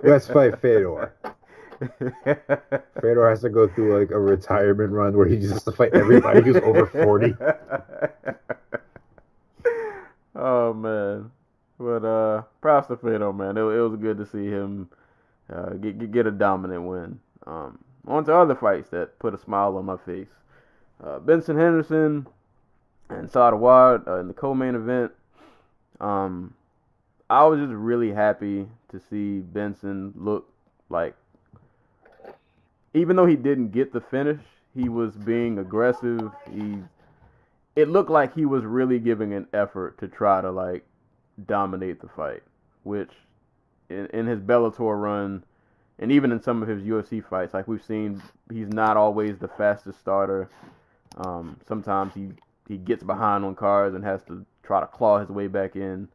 Let's fight Fedor. Fedor has to go through like a retirement run where he just has to fight everybody who's over 40. Oh man, but props to Fedor, man. It was good to see him get a dominant win. On to other fights that put a smile on my face. Benson Henderson and Saad Awad in the co-main event. I was just really happy to see Benson look like, even though he didn't get the finish, he was being aggressive. It looked like he was really giving an effort to try to like dominate the fight, which in his Bellator run and even in some of his UFC fights, like we've seen, he's not always the fastest starter. Sometimes he he gets behind on cards and has to try to claw his way back in.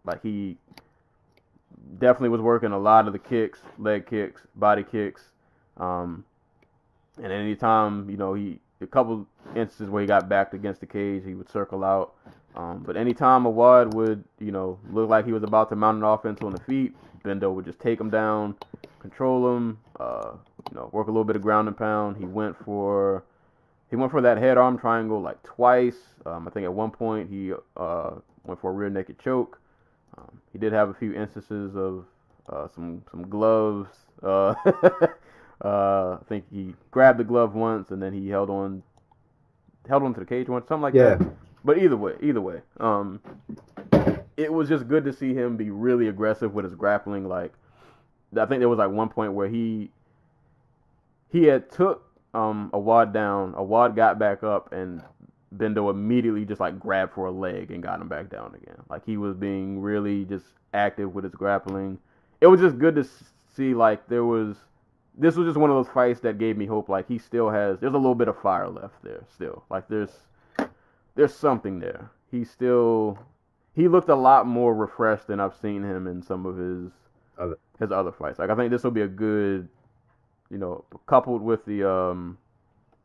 Like he definitely was working a lot of the kicks, leg kicks, body kicks. And anytime, a couple instances where he got backed against the cage, he would circle out. But anytime Awad would, look like he was about to mount an offense on the feet, Bendo would just take him down, control him, work a little bit of ground and pound. He went for that head arm triangle like twice. I think at one point he went for a rear naked choke. He did have a few instances of some gloves. I think he grabbed the glove once and then he held on to the cage once, something like that. But either way, it was just good to see him be really aggressive with his grappling. Like, I think there was like one point where he had took Awad down. Awad got back up and Bendo immediately just like grabbed for a leg and got him back down again. Like, he was being really just active with his grappling. It was just good to see like this was just one of those fights that gave me hope. Like, there's a little bit of fire left there still. Like, there's something there. He looked a lot more refreshed than I've seen him in some of his other fights. Like, I think this will be a good, coupled with the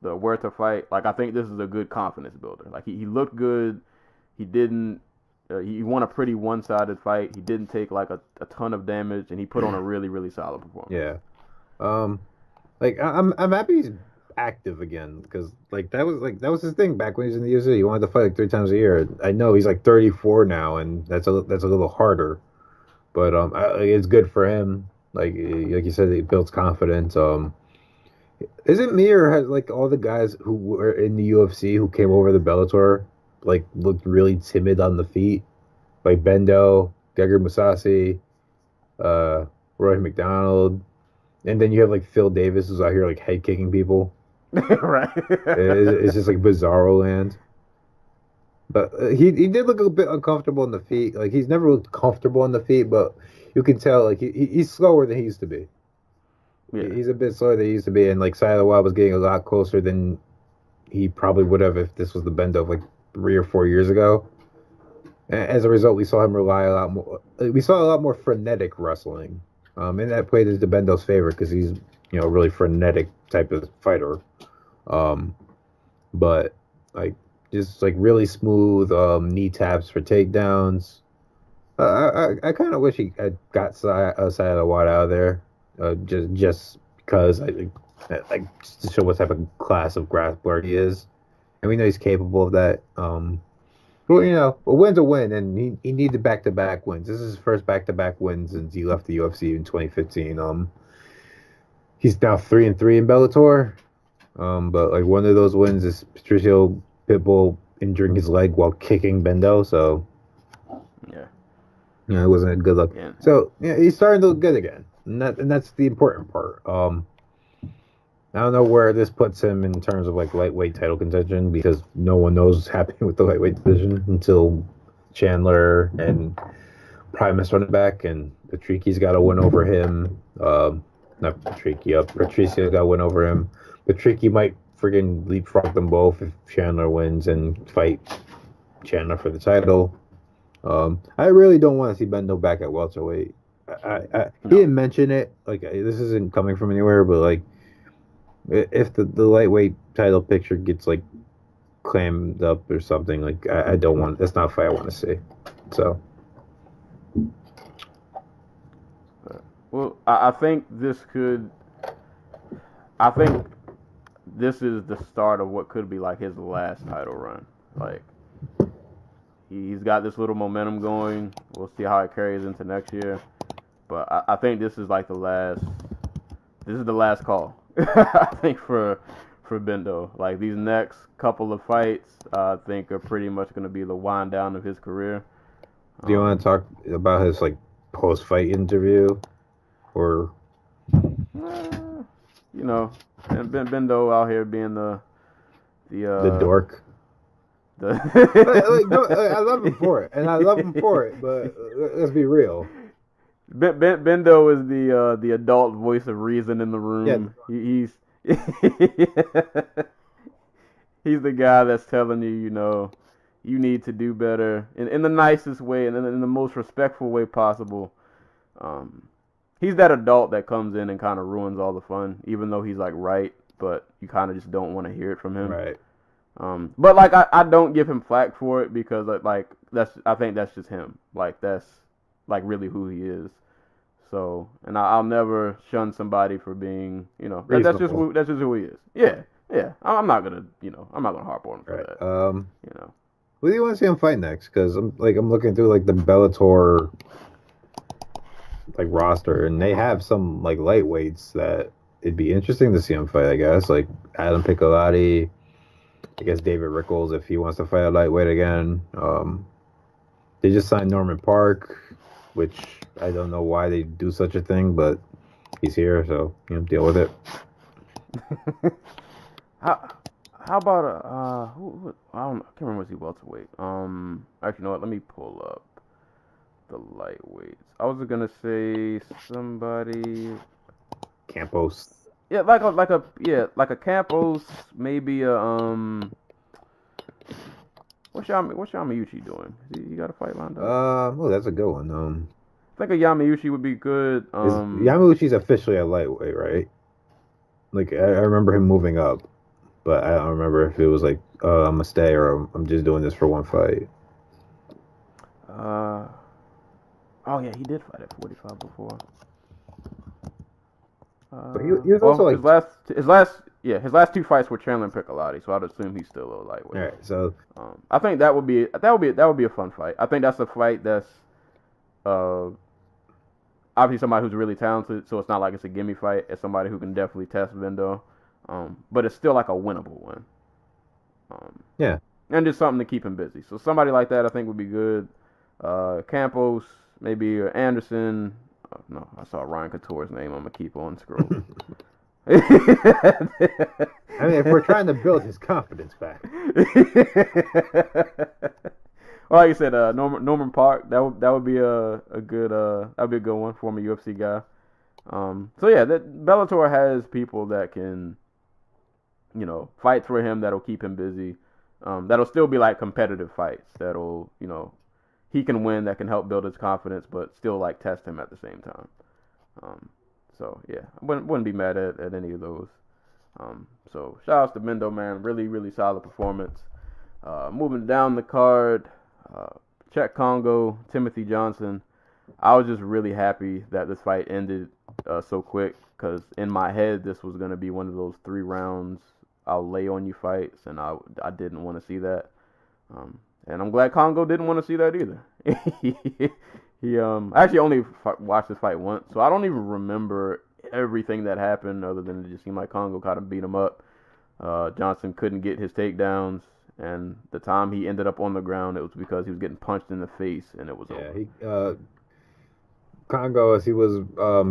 Huerta fight. Like, I think this is a good confidence builder. Like, he looked good. He didn't. He won a pretty one-sided fight. He didn't take like a ton of damage, and he put on a really, really solid performance. Yeah. I'm happy he's active again because that was his thing back when he was in the UFC. He wanted to fight like 3 times a year. I know he's like 34 now, and that's a little harder, but it's good for him. Like you said, he builds confidence. Isn't Mir has like all the guys who were in the UFC who came over to Bellator like looked really timid on the feet, like Bendo, Gegard Mousasi, Roy McDonald. And then you have like Phil Davis who's out here like head kicking people. Right. It's just like bizarro land. But he did look a bit uncomfortable on the feet. Like, he's never looked comfortable on the feet, but you can tell like he's slower than he used to be. Yeah. He's a bit slower than he used to be, and like Sayadawa was getting a lot closer than he probably would have if this was the Bendo of like 3 or 4 years ago. And as a result, we saw him rely a lot more. We saw a lot more frenetic wrestling. And that played into Bendo's favor because he's, a really frenetic type of fighter. But like just like really smooth knee taps for takedowns. I kind of wish he had got Sayadawa out of there, just because I just to show what type of class of grappler he is, and we know he's capable of that. Well, a win's a win, and he needed back-to-back wins. This is his first back-to-back win since he left the UFC in 2015. He's now 3-3 in Bellator. But like one of those wins is Patricio Pitbull injuring his leg while kicking Bendo. So yeah, it wasn't a good look. Yeah. So yeah, he's starting to look good again, and that's the important part. I don't know where this puts him in terms of like lightweight title contention because no one knows what's happening with the lightweight division until Chandler and Primus running back, and Patricki's got to win over him. Not Patricio. Patricio's got to win over him. Patricki might friggin' leapfrog them both if Chandler wins and fight Chandler for the title. I really don't want to see Bendo back at welterweight. He didn't mention it. Like, this isn't coming from anywhere, but like, if the lightweight title picture gets like clammed up or something, like I don't want. That's not a fight I want to see. So, well, I think this is the start of what could be like his last title run. Like, he's got this little momentum going. We'll see how it carries into next year. But I think this is like the last. This is the last call. I think for Bendo. Like, these next couple of fights, I think are pretty much going to be the wind down of his career. Do you want to talk about his like post-fight interview, or and Bendo out here being the dork? I love him for it, but let's be real. Bendo is the adult voice of reason in the room. Yeah. He's the guy that's telling you, you need to do better in the nicest way and in the most respectful way possible. He's that adult that comes in and kind of ruins all the fun, even though he's like right, but you kind of just don't want to hear it from him. Right. But like I don't give him flack for it because like I think that's just him. Like that's like really who he is. So, and I'll never shun somebody for being, that's just who he is. Yeah, yeah. I'm not gonna harp on him for that. Who do you want to see him fight next? Because I'm looking through like the Bellator like roster, and they have some like lightweights that it'd be interesting to see him fight. I guess like Adam Piccolotti. I guess David Rickles if he wants to fight a lightweight again. They just signed Norman Park, which I don't know why they do such a thing, but he's here, so deal with it. How about who I can't remember, was he welterweight? Actually, you know what? Let me pull up the lightweights. I was gonna say somebody. Campos. Yeah, like a Campos, maybe a What's Yamauchi doing? He got a fight lined up? Well, that's a good one. I think a Yamauchi would be good. Yamauchi's officially a lightweight, right? Like I remember him moving up, but I don't remember if it was like, I'm gonna stay or I'm just doing this for one fight. Oh yeah, he did fight at 45 before. But he was also like his last two fights were Chandler and Piccolotti, so I'd assume he's still a lightweight. All right, so I think that would be a fun fight. I think that's a fight that's obviously somebody who's really talented, so it's not like it's a gimme fight. It's somebody who can definitely test Vendo, but it's still like a winnable one. Yeah, and just something to keep him busy. So somebody like that I think would be good. Campos, maybe Anderson. Oh, no, I saw Ryan Couture's name. I'm gonna keep on scrolling. I mean, if we're trying to build his confidence back. Well, like you said, Norman Park. That would be a good one, former UFC guy. So yeah, that Bellator has people that can, fight for him. That'll keep him busy. That'll still be like competitive fights. That'll he can win. That can help build his confidence, but still like test him at the same time. So yeah, I wouldn't be mad at any of those. So shout outs to Mendo, man. Really, really solid performance. Moving down the card, Czech Congo, Timothy Johnson. I was just really happy that this fight ended so quick because in my head this was going to be one of those 3 rounds I'll lay on you fights, and I didn't want to see that. And I'm glad Congo didn't want to see that either. He actually only watched this fight once, so I don't even remember everything that happened other than it just seemed like Congo kind of beat him up. Johnson couldn't get his takedowns, and the time he ended up on the ground, it was because he was getting punched in the face, and it was over. Congo, as he was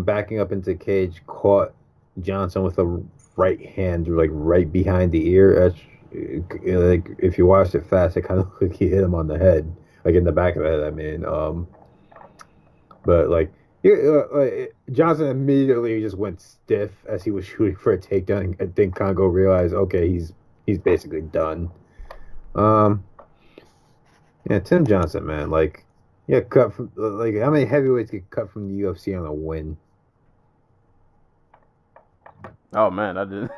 backing up into the cage, caught Johnson with a right hand, like right behind the ear. Like if you watched it fast, it kind of looked like he hit him on the head, like in the back of the head. I mean, but like Johnson immediately just went stiff as he was shooting for a takedown. I think Congo realized, okay, he's basically done. Yeah, Tim Johnson, man, like, yeah, cut from like how many heavyweights get cut from the UFC on a win? Oh man, I didn't.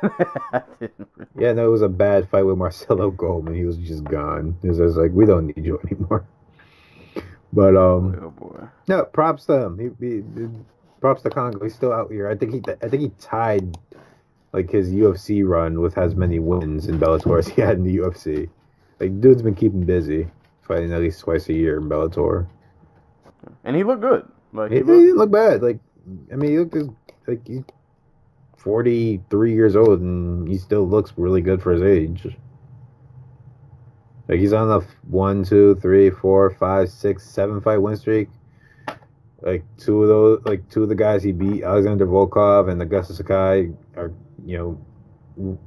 Yeah, no, it was a bad fight with Marcelo Goldman. He was just gone. It was just like, we don't need you anymore. But oh boy. No, props to him. Props to Congo. He's still out here. I think he tied like his UFC run with as many wins in Bellator as he had in the UFC. Like, dude's been keeping busy, fighting at least twice a year in Bellator. And he looked good. Like he didn't look bad. Like, I mean, he looked like he's 43 years old and he still looks really good for his age. Like, he's on a 1, 2, 3, 4, 5, 6, 7 fight win streak. Like, two of the guys he beat, Alexander Volkov and Augusto Sakai, are,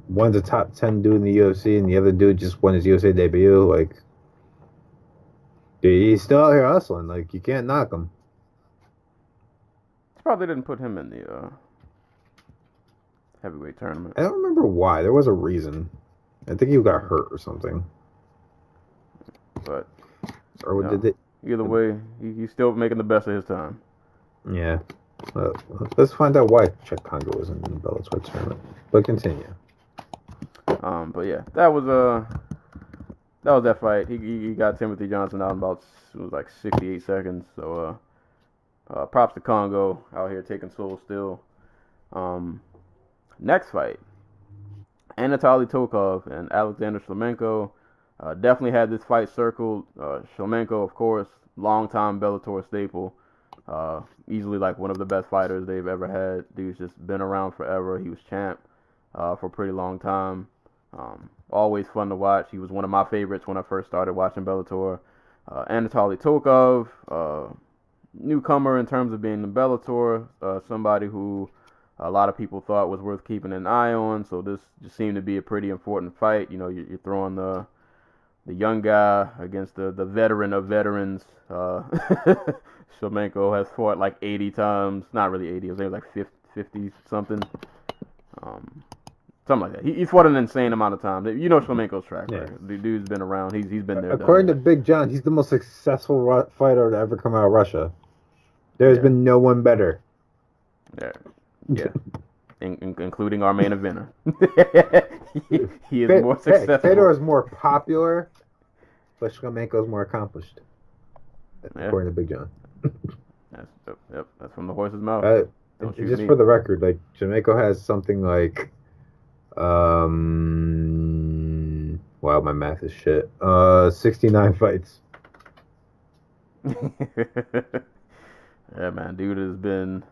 one's a top 10 dude in the UFC and the other dude just won his UFC debut. Like, dude, he's still out here hustling. Like, you can't knock him. Probably didn't put him in the heavyweight tournament. I don't remember why. There was a reason. I think he got hurt or something. But Or did it? either way, he's still making the best of his time. Yeah. Let's find out why Chuck Congo was in the Bellator tournament. But continue. But yeah, that was that fight. He got Timothy Johnson out in about, it was like 68 seconds. So props to Congo out here taking souls still. Next fight, Anatoly Tokov and Alexander Shlemenko. Definitely had this fight circled. Shlemenko, of course, longtime Bellator staple. Easily like one of the best fighters they've ever had. Dude's just been around forever. He was champ for a pretty long time. Always fun to watch. He was one of my favorites when I first started watching Bellator. Anatoly Tokov, newcomer in terms of being in Bellator, somebody who a lot of people thought was worth keeping an eye on. So this just seemed to be a pretty important fight. You know, you're throwing the young guy against the veteran of veterans. Shlemenko has fought like 80 times. Not really 80. It was maybe like 50 something. Something like that. He's fought an insane amount of times. You know Shlemenko's track record. The dude's been around. He's been there. According to Big John, he's the most successful fighter to ever come out of Russia. There's been no one better. Yeah. Including our main eventer. he is more successful. Fedor is more popular, but Shlemenko is more accomplished. According to Big John. That's from the horse's mouth. Just for the record, like Shlemenko has something like, wow, my math is shit. 69 fights. Yeah, man, dude has been.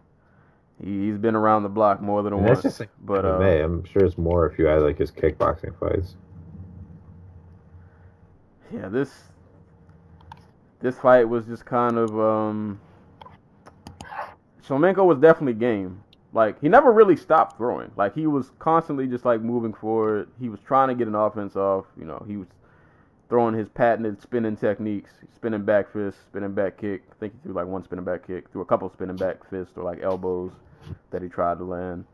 He's been around the block more than once. That's just like but MMA. I'm sure it's more if you add like his kickboxing fights. Yeah, this fight was just kind of Shlemenko was definitely game. Like he never really stopped throwing. Like he was constantly just like moving forward. He was trying to get an offense off. You know, he was throwing his patented spinning techniques, spinning back fist, spinning back kick. I think he threw like one spinning back kick, threw a couple spinning back fists or like elbows that he tried to land.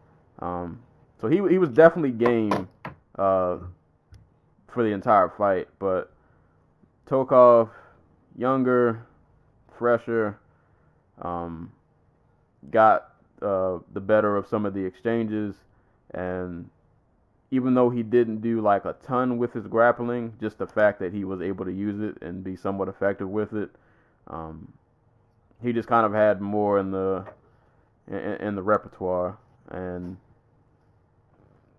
So he was definitely game for the entire fight. But Tokov, younger, fresher, got the better of some of the exchanges, and even though he didn't do like a ton with his grappling, just the fact that he was able to use it and be somewhat effective with it, he just kind of had more in the repertoire. And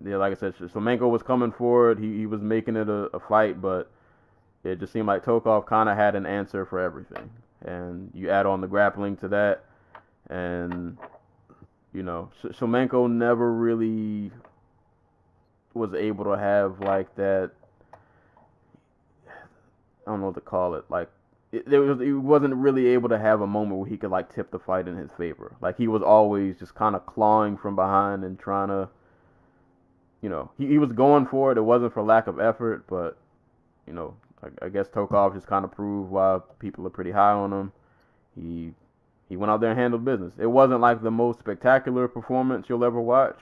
yeah, like I said, Shlemenko was coming forward. He was making it a fight, but it just seemed like Tokov kind of had an answer for everything. And you add on the grappling to that, and you know, Shlemenko never really was able to have like that. I don't know what to call it. Like he wasn't really able to have a moment where he could like tip the fight in his favor. Like he was always just kind of clawing from behind and trying to, you know, he was going for it. It wasn't for lack of effort, but you know, I guess Tokov just kind of proved why people are pretty high on him. He went out there and handled business. It wasn't like the most spectacular performance you'll ever watch,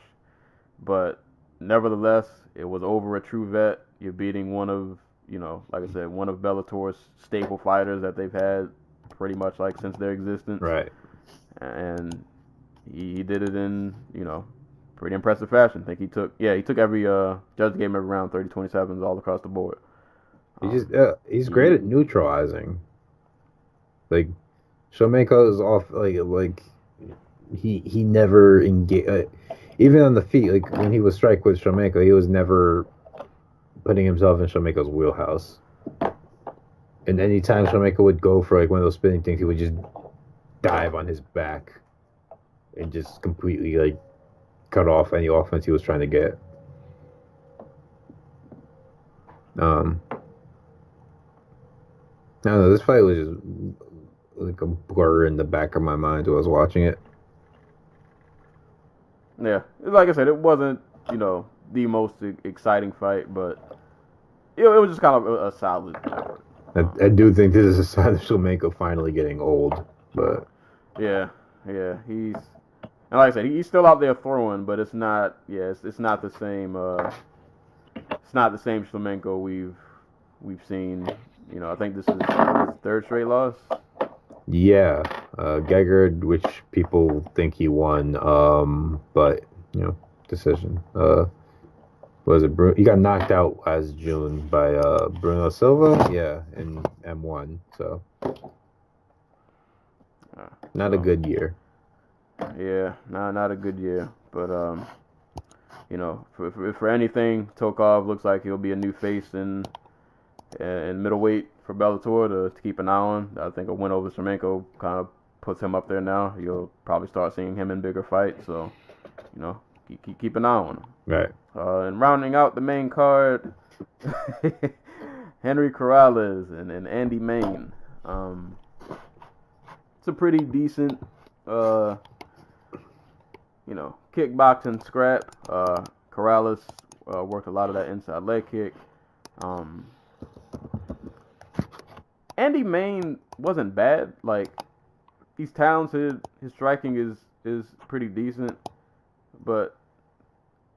but nevertheless, it was over a true vet. You're beating one of, you know, like I said, one of Bellator's staple fighters that they've had pretty much like since their existence. Right. And he did it in, you know, pretty impressive fashion. I think he took every judge gave him every round 30-27s all across the board. He's great at neutralizing. Like Shlemenko is off like he never engaged. Even on the feet, like when he was strike with Shlemenko, he was never putting himself in Shlemenko's wheelhouse. And anytime Shlemenko would go for like one of those spinning things, he would just dive on his back and just completely like cut off any offense he was trying to get. I don't know, this fight was just like a blur in the back of my mind while I was watching it. Yeah, like I said, it wasn't, you know, the most exciting fight, but it was just kind of a solid effort. I do think this is a sign of Shlemenko finally getting old, but yeah, and like I said, he's still out there throwing, but it's not the it's not the same Shlemenko we've seen. You know, I think this is his third straight loss. Yeah, Gegard, which people think he won, but decision. Was it he got knocked out last June by Bruno Silva? Yeah, in M1. So not a good year. Yeah, not a good year. But for anything, Tokov looks like he'll be a new face in middleweight for Bellator to keep an eye on. I think a win over Shlemenko kind of puts him up there now. You'll probably start seeing him in bigger fights. So, keep an eye on him. Right. And rounding out the main card, Henry Corrales and Andy Mayne. It's a pretty decent, kickboxing scrap. Corrales worked a lot of that inside leg kick. Andy Mayne wasn't bad. Like, he's talented. His striking is pretty decent, but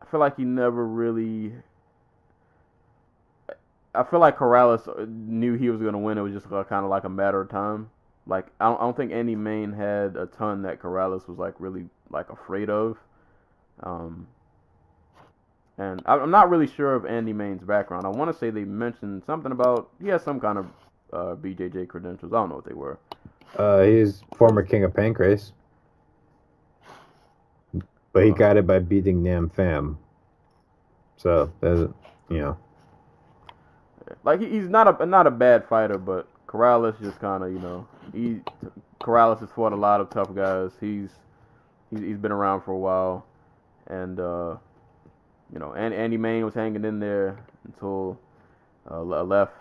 I feel like he never really. I feel like Corrales knew he was going to win. It was just kind of like a matter of time. Like, I don't think Andy Mayne had a ton that Corrales was like really like afraid of. And I'm not really sure of Andy Mayne's background. I want to say they mentioned something about he has some kind of BJJ credentials. I don't know what they were. He's former king of Pancrase. But he got it by beating Nam Pham. So, like he's not a bad fighter, but Corrales just kind of, Corrales has fought a lot of tough guys. He's been around for a while, and Andy Mayne was hanging in there until left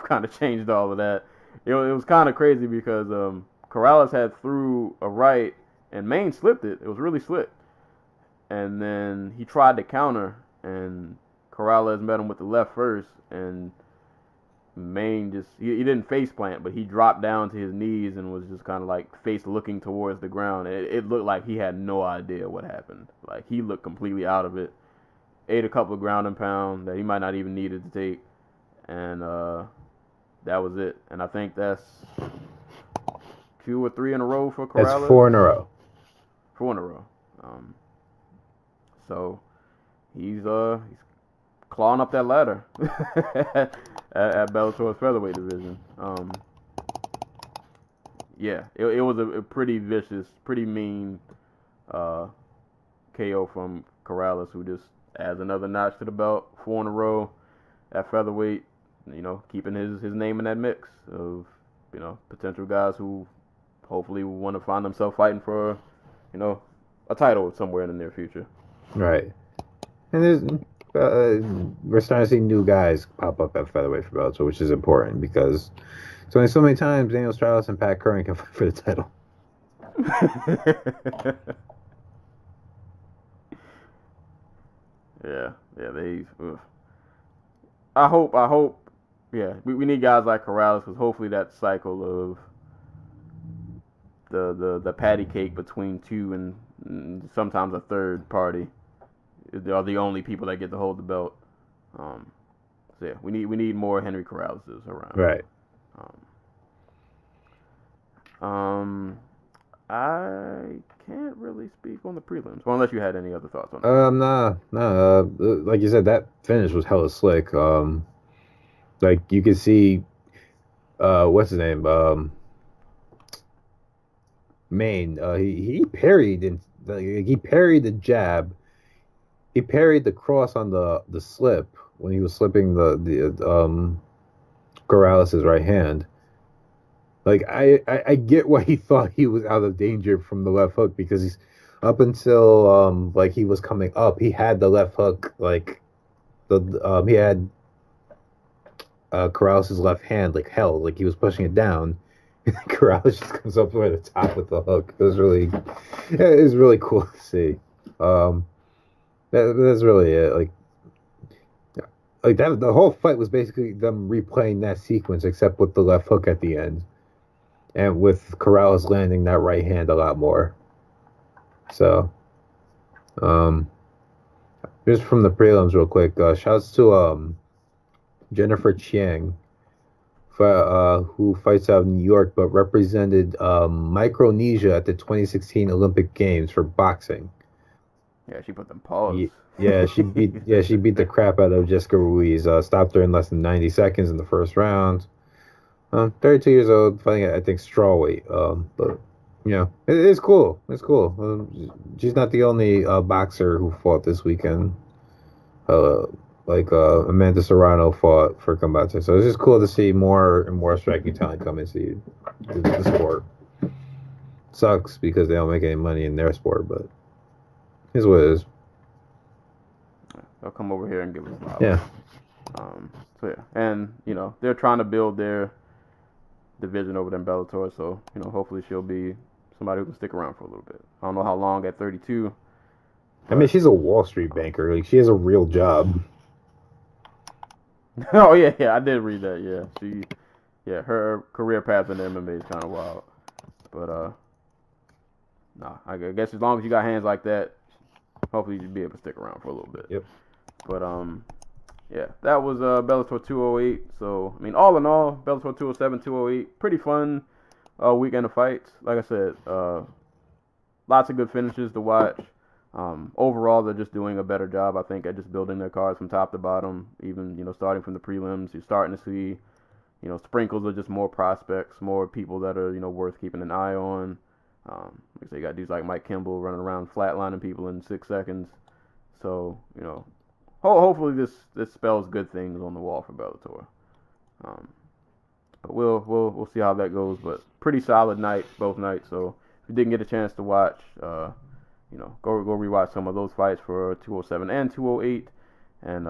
kind of changed all of that. It was kind of crazy because Corrales had threw a right and Mayne slipped it. It was really slick, and then he tried to counter and Corrales met him with the left first, and Mayne just he didn't face plant, but he dropped down to his knees and was just kind of like face looking towards the ground. It looked like he had no idea what happened. Like, he looked completely out of it. Ate a couple of ground and pound that he might not even needed to take, and that was it. And I think that's 2 or 3 in a row for Corrales. That's 4 in a row. 4 in a row. So he's clawing up that ladder at Bellator's featherweight division. It was a pretty vicious, pretty mean KO from Corrales, who just adds another notch to the belt. 4 in a row at featherweight, keeping his name in that mix of, potential guys who hopefully will want to find themselves fighting for, a title somewhere in the near future. Right. And there's we're starting to see new guys pop up at featherweight for Bellator, which is important because it's only so many times Daniel Straus and Pat Curran can fight for the title. Yeah, I hope. Yeah, we need guys like Corrales because hopefully that cycle of the patty cake between two and sometimes a third party are the only people that get to hold the belt. So yeah, we need more Henry Corraleses around. Right. I can't really speak on the prelims, well, unless you had any other thoughts on it. Nah. Like you said, that finish was hella slick. Like you could see, what's his name? Mayne. He parried and he parried the jab. He parried the cross on the slip when he was slipping the Corrales' right hand. Like I get why he thought he was out of danger from the left hook, because he's up until like he was coming up, he had the left hook, like he had Corrales' left hand like held, like he was pushing it down. Corrales just comes up over the top with the hook. It was really cool to see. That's really it. Like that, the whole fight was basically them replaying that sequence, except with the left hook at the end, and with Corrales landing that right hand a lot more. So, Just from the prelims, real quick. Shouts to Jennifer Chiang, who fights out of New York, but represented Micronesia at the 2016 Olympic Games for boxing. Yeah, she put them paws. She beat the crap out of Jessica Ruiz. Stopped her in less than 90 seconds in the first round. 32 years old, fighting at, I think, strawweight. But it's cool. It's cool. She's not the only boxer who fought this weekend. Amanda Serrano fought for Combate. So it's just cool to see more and more striking talent come into the sport. Sucks because they don't make any money in their sport, but here's what it is. They'll come over here and give us love. Yeah. So yeah, and they're trying to build their division over there in Bellator. So hopefully she'll be somebody who can stick around for a little bit. I don't know how long at 32. I mean, she's a Wall Street banker. Like, she has a real job. Oh yeah, I did read that. Yeah, her career path in the MMA is kind of wild. But I guess as long as you got hands like that, hopefully you'll be able to stick around for a little bit. Yep. But yeah, that was Bellator 208. So I mean, all in all, Bellator 207, 208, pretty fun weekend of fights. Like I said, lots of good finishes to watch. Overall, they're just doing a better job, I think, at just building their cards from top to bottom. Even starting from the prelims, you're starting to see sprinkles of just more prospects, more people that are worth keeping an eye on. Like I say, you got dudes like Mike Kimball running around flatlining people in 6 seconds. So hopefully this spells good things on the wall for Bellator. But we'll see how that goes. But pretty solid night both nights. So if you didn't get a chance to watch, go rewatch some of those fights for 207 and 208, and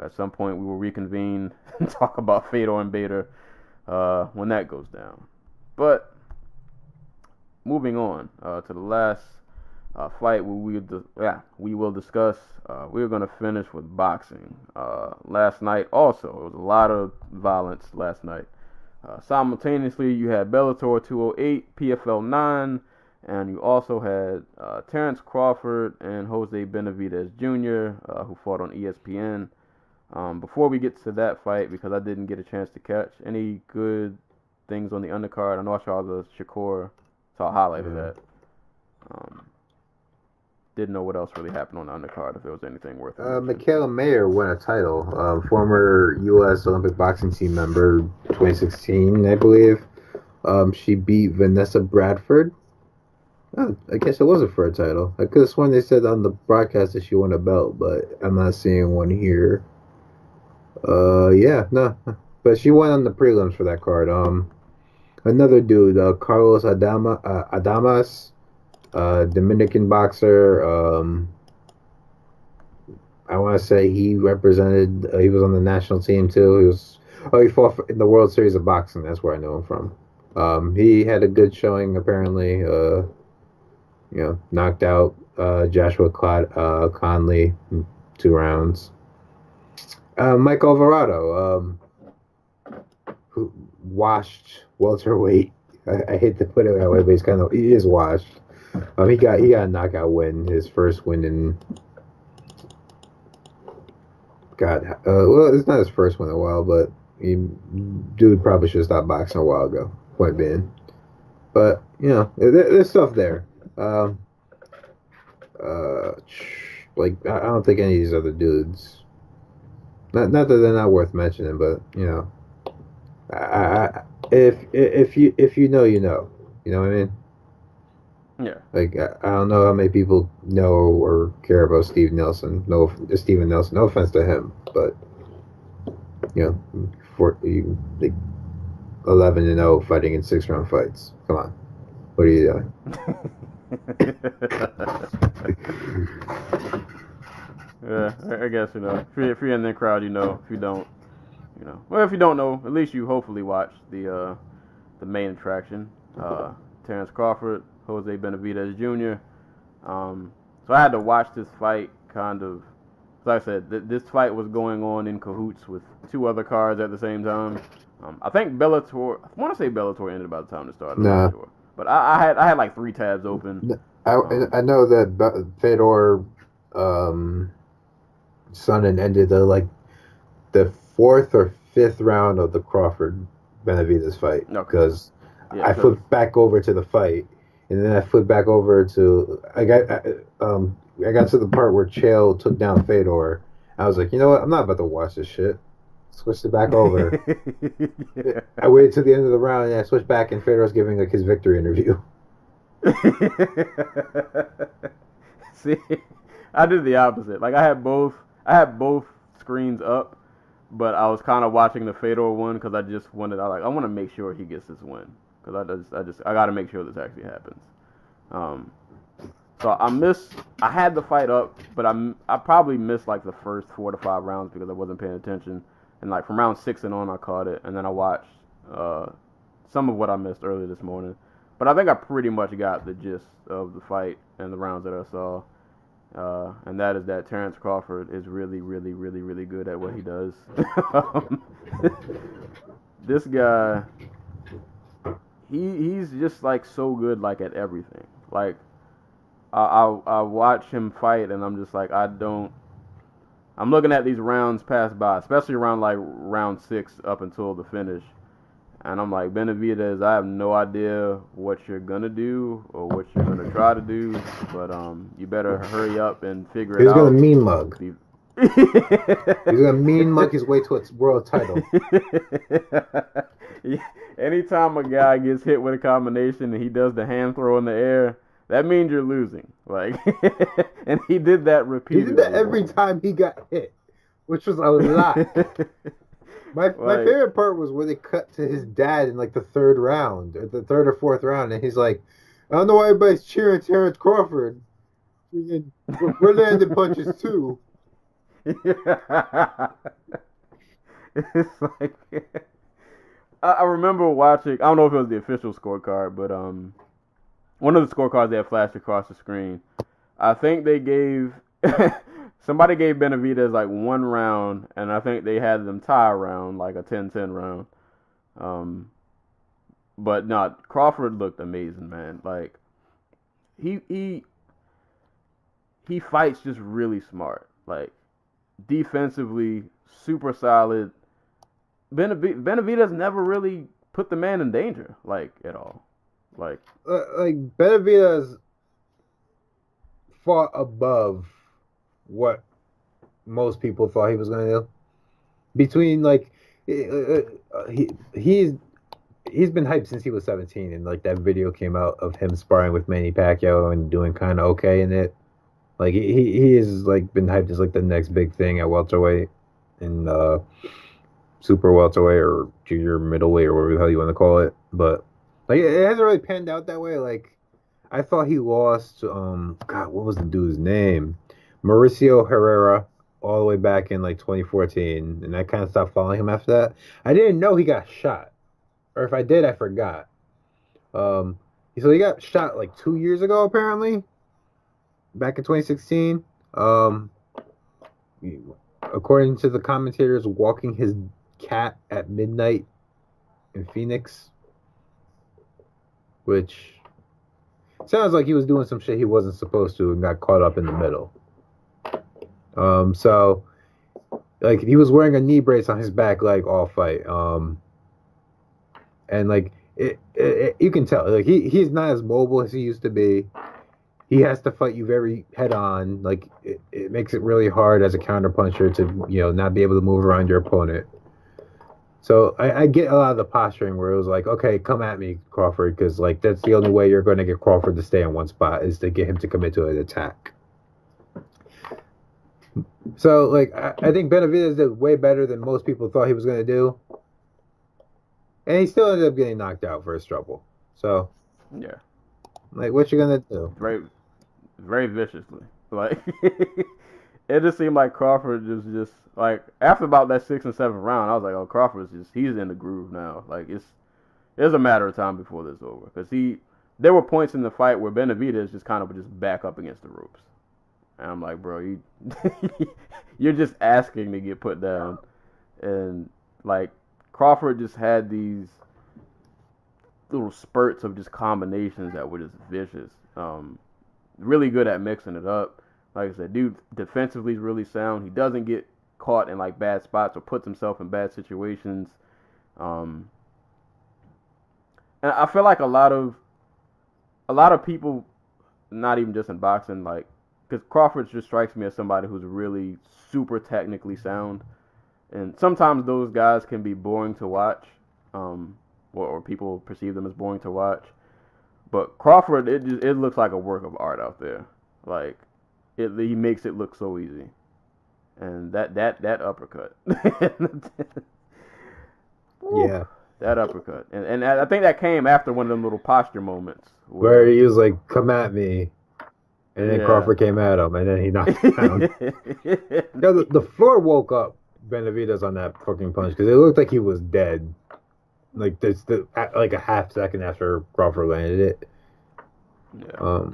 at some point we will reconvene and talk about Fedor and Bader when that goes down. But moving on to the last fight we will discuss. We're going to finish with boxing. Last night also, it was a lot of violence last night. Simultaneously, you had Bellator 208, PFL 9, and you also had Terence Crawford and Jose Benavidez Jr., who fought on ESPN. Before we get to that fight, because I didn't get a chance to catch any good things on the undercard, I know I saw the Shakur, saw a highlight of that. Didn't know what else really happened on the undercard, if there was anything worth it. Michaela Mayer won a title. Former U.S. Olympic boxing team member, 2016, I believe. She beat Vanessa Bradford. Oh, I guess it wasn't for a title. I could have sworn they said on the broadcast that she won a belt, but I'm not seeing one here. No. But she won on the prelims for that card. Another dude, Carlos Adamas, Dominican boxer. I want to say he represented. He was on the national team too. He fought in the World Series of Boxing. That's where I know him from. He had a good showing apparently. Knocked out Joshua Conley in 2 rounds. Mike Alvarado, who washed welterweight. I hate to put it that way, but he is washed. He got a knockout win, his first win in. It's not his first one in a while, but dude probably should have stopped boxing a while ago. Point being, but there's stuff there. I don't think any of these other dudes. Not that they're not worth mentioning, but if you know, you know what I mean. Yeah. Like I don't know how many people know or care about Steven Nelson. No offense to him, but 11-0 fighting in 6-round fights. Come on, what are you doing? Yeah, I guess if you're in the crowd, if you don't, well, if you don't know, at least you hopefully watch the main attraction, Terence Crawford, Jose Benavidez Jr. So I had to watch this fight kind of, like I said, this fight was going on in cahoots with 2 other cards at the same time. I think Bellator, I want to say Bellator ended by the time it started. I'm not sure. But I had like 3 tabs open. I know that Fedor Sonnen ended the fourth or fifth round of the Crawford Benavidez fight Okay. because Yeah, I flipped back over to the fight, and then I flipped back over to I got to the part where Chael took down Fedor. I was like, you know what? I'm not about to watch this shit. Switched it back over. yeah. I waited till the end of the round, and I switched back, and Fedor's giving like his victory interview. See, I did the opposite. Like I had both screens up, but I was kind of watching the Fedor one because I want to make sure he gets this win because I got to make sure this actually happens. Um, so I had the fight up, but I probably missed like the first 4 to 5 rounds because I wasn't paying attention, and like from round 6 and on I caught it, and then I watched uh, some of what I missed earlier this morning. But I think I pretty much got the gist of the fight and the rounds that I saw. And that is that Terence Crawford is really, really, really, really good at what he does. This guy, he's just like so good like at everything. Like I watch him fight and I'm just like I'm looking at these rounds pass by, especially around like round 6 up until the finish. And I'm like, Benavidez, I have no idea what you're gonna do or what you're gonna try to do, but you better hurry up and figure it He's gonna out. mean mug. He's gonna mean mug his way to a world title. Anytime a guy gets hit with a combination and he does the hand throw in the air, that means you're losing. Like, and he did that repeatedly. He did that every time he got hit, which was a lot. My favorite part was when they cut to his dad in like the third round, or the third or fourth round, and he's like, I don't know why everybody's cheering Terence Crawford. We're landing punches too. Yeah. It's like I remember watching. I don't know if it was the official scorecard, but one of the scorecards they had flashed across the screen. I think they gave somebody gave Benavidez like 1 round, and I think they had them tie around like a 10-10 round. But no, Crawford looked amazing, man. Like he fights just really smart. Like defensively, super solid. Benavidez never really put the man in danger, like at all. Like Benavidez fought above what most people thought he was going to do. Between like he's been hyped since he was 17, and like that video came out of him sparring with Manny Pacquiao and doing kind of okay in it. Like he is like been hyped as like the next big thing at welterweight and super welterweight or junior middleweight or whatever the hell you want to call it. But like it hasn't really panned out that way. Like I thought he lost God, what was the dude's name? Mauricio Herrera all the way back in like 2014, and I kind of stopped following him after that. I didn't know he got shot. Or if I did, I forgot. So he got shot like 2 years ago apparently. Back in 2016. According to the commentators, walking his cat at midnight in Phoenix, which sounds like he was doing some shit he wasn't supposed to and got caught up in the middle. So like he was wearing a knee brace on his back leg all fight. And like it you can tell like he's not as mobile as he used to be. He has to fight you very head on. Like it makes it really hard as a counterpuncher to not be able to move around your opponent. So I get a lot of the posturing where it was like, okay, come at me, Crawford, because like that's the only way you're going to get Crawford to stay in one spot is to get him to commit to an attack. So like I think Benavidez did way better than most people thought he was going to do, and he still ended up getting knocked out for his trouble. So yeah, like what you gonna do? Very viciously. Like it just seemed like Crawford just like after about that 6th and 7th round, I was like, oh, he's in the groove now. Like it's a matter of time before this is over because there were points in the fight where Benavidez just kind of would just back up against the ropes, and I'm like, bro, you're just asking to get put down, and like Crawford just had these little spurts of just combinations that were just vicious. Really good at mixing it up. Like I said, dude defensively is really sound. He doesn't get caught in like bad spots or puts himself in bad situations. Um, and I feel like a lot of people, not even just in boxing, like because Crawford just strikes me as somebody who's really super technically sound, and sometimes those guys can be boring to watch, or people perceive them as boring to watch. But Crawford, it looks like a work of art out there. Like he makes it look so easy, and that uppercut. Woo, Yeah. that uppercut, and I think that came after one of them little posture moments Where he was like, "Come at me," and then yeah. Crawford came at him, and then he knocked him down. The floor woke up Benavidez on that fucking punch because it looked like he was dead. Like like a half second after Crawford landed it. Yeah.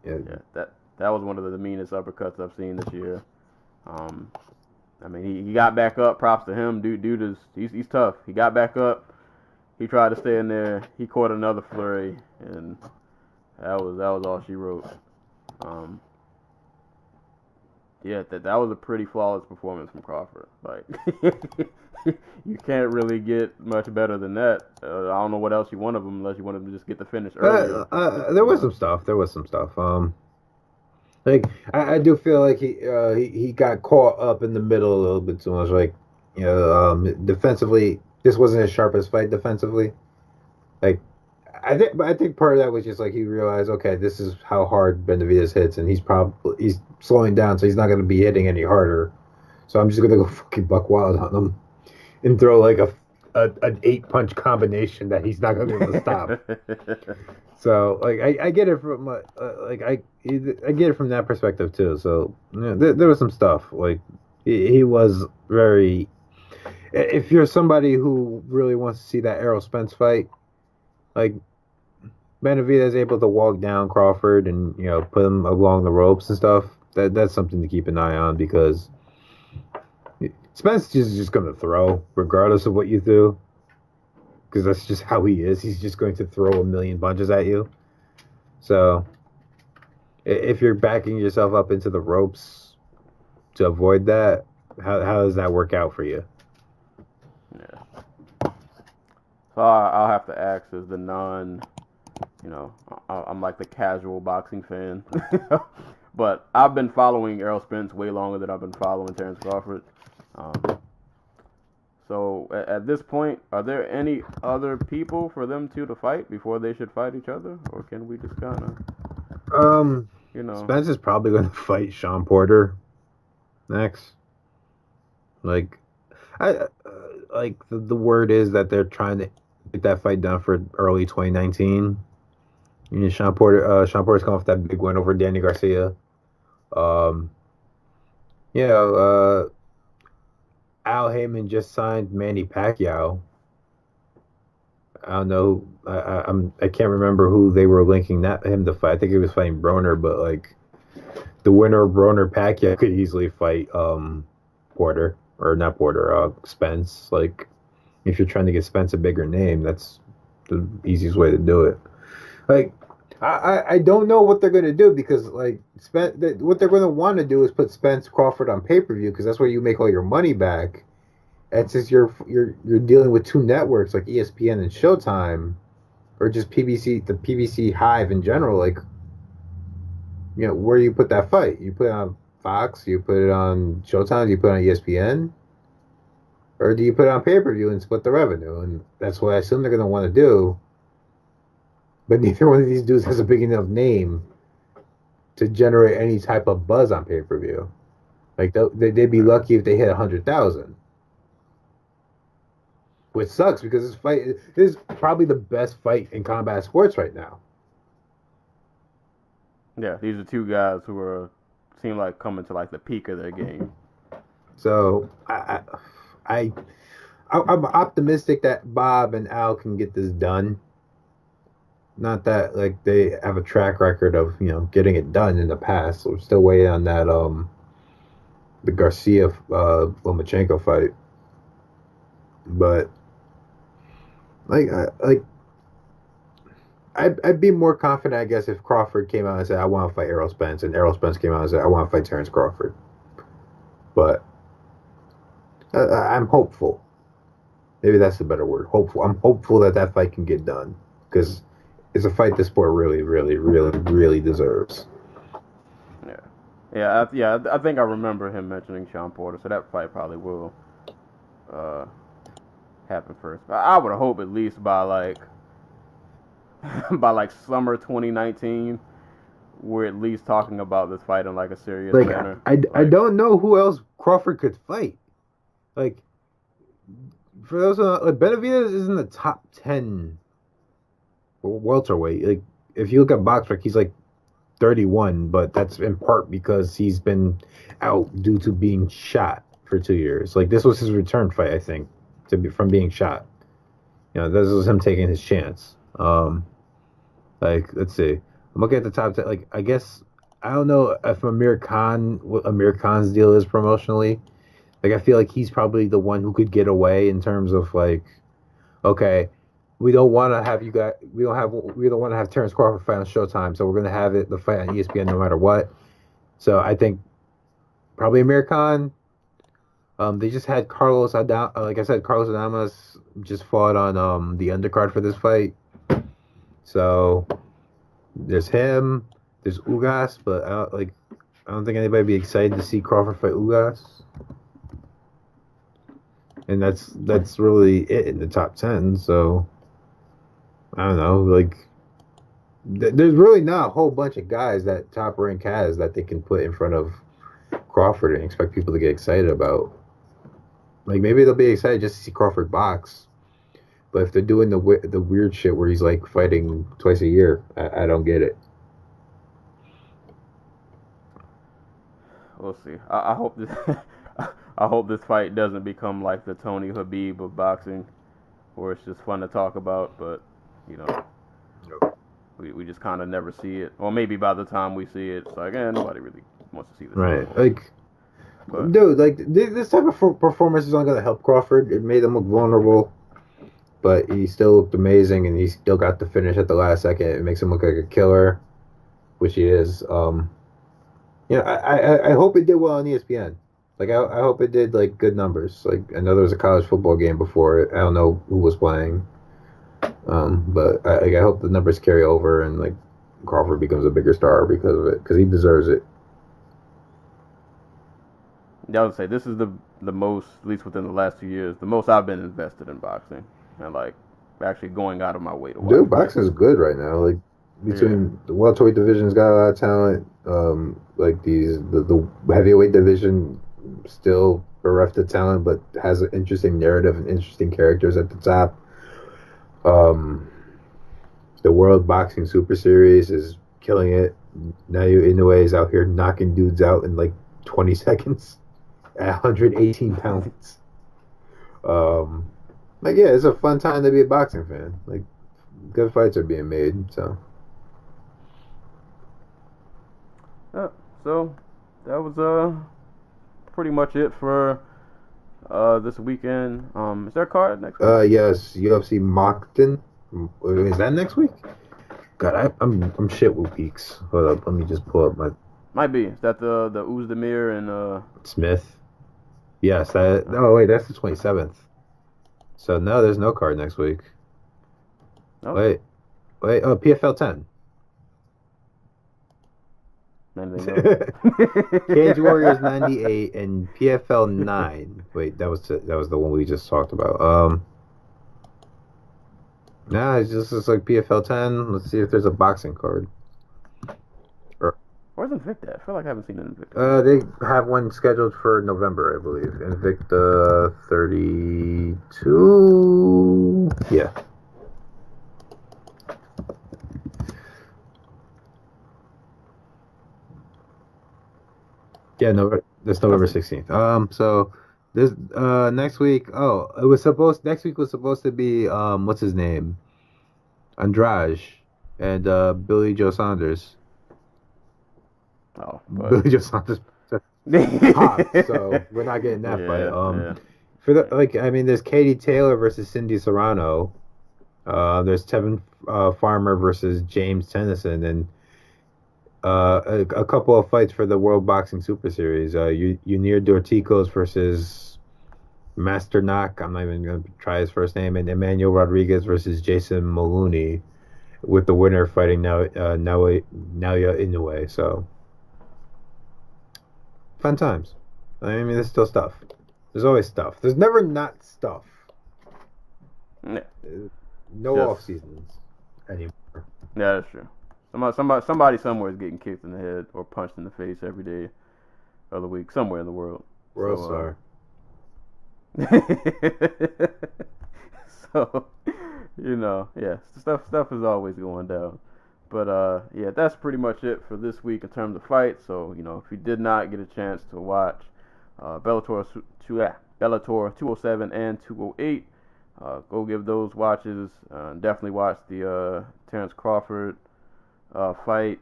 Yeah. That was one of the meanest uppercuts I've seen this year. I mean, he got back up. Props to him. Dude is he's tough. He got back up. He tried to stay in there. He caught another flurry, and that was all she wrote. Yeah, that was a pretty flawless performance from Crawford. Like, you can't really get much better than that. I don't know what else you want of him unless you want him to just get the finish earlier. There was some stuff. There was some stuff. Like I do feel like he got caught up in the middle a little bit too much. Like, defensively, this wasn't his sharpest fight defensively. Like, I think part of that was just like he realized, okay, this is how hard Benavidez hits, and he's slowing down, so he's not going to be hitting any harder. So I'm just going to go fucking buck wild on him and throw like an 8-punch combination that he's not going to be able to stop. So like I get it from I get it from that perspective too. So there was some stuff like he was very. If you're somebody who really wants to see that Errol Spence fight, like Benavidez is able to walk down Crawford and put him along the ropes and stuff. That's something to keep an eye on because Spence is just going to throw regardless of what you do. Because that's just how he is. He's just going to throw a million punches at you. So, if you're backing yourself up into the ropes to avoid that, how does that work out for you? Yeah. So I'll have to ask as the I'm like the casual boxing fan. But I've been following Errol Spence way longer than I've been following Terence Crawford. So at this point, are there any other people for them two to fight before they should fight each other, or can we just kind of, Spence is probably going to fight Sean Porter next. Like, the word is that they're trying to get that fight done for early 2019. Sean Porter's coming off that big win over Danny Garcia. Al Heyman just signed Manny Pacquiao. I don't know. I can't remember who they were linking him to fight. I think he was fighting Broner, but like the winner of Broner Pacquiao could easily fight Porter or not Porter, Spence. Like if you're trying to get Spence a bigger name, that's the easiest way to do it. Like I don't know what they're gonna do because like what they're gonna want to do is put Spence Crawford on pay-per-view because that's where you make all your money back. And since you're dealing with two networks like ESPN and Showtime, or just PBC, the PBC Hive in general, like where you put that fight? You put it on Fox? You put it on Showtime? Do you put it on ESPN? Or do you put it on pay-per-view and split the revenue? And that's what I assume they're gonna want to do. But neither one of these dudes has a big enough name to generate any type of buzz on pay-per-view. Like they'd be lucky if they hit 100,000, which sucks because this is probably the best fight in combat sports right now. Yeah, these are two guys who seem like coming to like the peak of their game. So I'm optimistic that Bob and Al can get this done. Not that like they have a track record of getting it done in the past. So we're still waiting on that the Garcia Lomachenko fight. But I'd be more confident, I guess, if Crawford came out and said, I want to fight Errol Spence, and Errol Spence came out and said, I want to fight Terence Crawford. But I'm hopeful. Maybe that's the better word. Hopeful. I'm hopeful that fight can get done because it's a fight the sport really, really, really, really deserves. Yeah. I think I remember him mentioning Sean Porter, so that fight probably will happen first. I would hope at least by like summer 2019, we're at least talking about this fight in like a serious manner. I don't know who else Crawford could fight. Like, for those Benavidez is in the top 10 welterweight. Like, if you look at BoxRec, he's like 31, but that's in part because he's been out due to being shot for 2 years. Like, this was his return fight, I think, from being shot. This was him taking his chance. Like, let's see. I'm looking at the top 10. Like, I guess, I don't know if what Amir Khan's deal is promotionally. Like, I feel like he's probably the one who could get away in terms of, like, okay, we don't want to have we don't want to have Terence Crawford fight on Showtime, so we're going to have the fight on ESPN no matter what. So I think probably Amir Khan. They just had Carlos Adames. Like I said, Carlos Adames just fought on the undercard for this fight. So there's him. There's Ugas, but I don't think anybody would be excited to see Crawford fight Ugas. And that's really it in the top 10. So I don't know. Like, there's really not a whole bunch of guys that Top Rank has that they can put in front of Crawford and expect people to get excited about. Like, maybe they'll be excited just to see Crawford box. But if they're doing the weird shit where he's like fighting twice a year, I don't get it. We'll see. I hope this. I hope this fight doesn't become like the Tony Habib of boxing, where it's just fun to talk about, but we just kind of never see it. Or maybe by the time we see it, it's like, nobody really wants to see this. Right. Dude, like, this type of performance is not going to help Crawford. It made him look vulnerable, but he still looked amazing, and he still got the finish at the last second. It makes him look like a killer, which he is. I hope it did well on ESPN. Like, I hope it did, like, good numbers. Like, I know there was a college football game before it. I don't know who was playing. But I hope the numbers carry over and, like, Crawford becomes a bigger star because of it. Because he deserves it. Yeah, I would say this is the most, at least within the last 2 years, the most I've been invested in boxing. And, like, actually going out of my way to watch. Dude, boxing is good right now. Like, between the welterweight division's got a lot of talent. Like, the heavyweight division still bereft of talent, but has an interesting narrative and interesting characters at the top. The World Boxing Super Series is killing it. Naoya Inoue is out here knocking dudes out in like 20 seconds at 118 pounds. Like, yeah, it's a fun time to be a boxing fan. Like, good fights are being made, so. So that was pretty much it for this weekend. Is there a card next week? Yes, UFC Moncton. Is that next week? God, I'm shit with weeks. Hold up, let me just pull up my. Might be. Is that the Uzdemir and Smith? Yes. That. Oh wait, that's the 27th. So no, there's no card next week. Oh. Wait. Oh, PFL 10. Cage Warriors 98 and PFL 9. Wait, that was the one we just talked about. Nah, it's like PFL 10. Let's see if there's a boxing card. Where's Invicta? I feel like I haven't seen an Invicta. They have one scheduled for November, I believe. Invicta 32. Yeah. Yeah, that's November 16th. So this next week, next week was supposed to be what's his name? Andrade and Billy Joe Saunders. Oh, Billy Joe Saunders hot, so we're not getting that fight. For there's Katie Taylor versus Cindy Serrano. There's Tevin Farmer versus James Tennyson, and a couple of fights for the World Boxing Super Series. Unir Dorticos versus Master Knock. I'm not even going to try his first name. And Emmanuel Rodriguez versus Jason Maloney, with the winner fighting Naoya Inoue. So, fun times. I mean, there's still stuff. There's always stuff. There's never not stuff. Yeah. No Yes. off seasons anymore. Yeah, that's true. Somebody somewhere is getting kicked in the head or punched in the face every day of the week somewhere in the world. World So, star. So, yeah, stuff is always going down. But yeah, that's pretty much it for this week in terms of fights. So, if you did not get a chance to watch Bellator 207 and 208, go give those watches. Definitely watch the Terence Crawford fight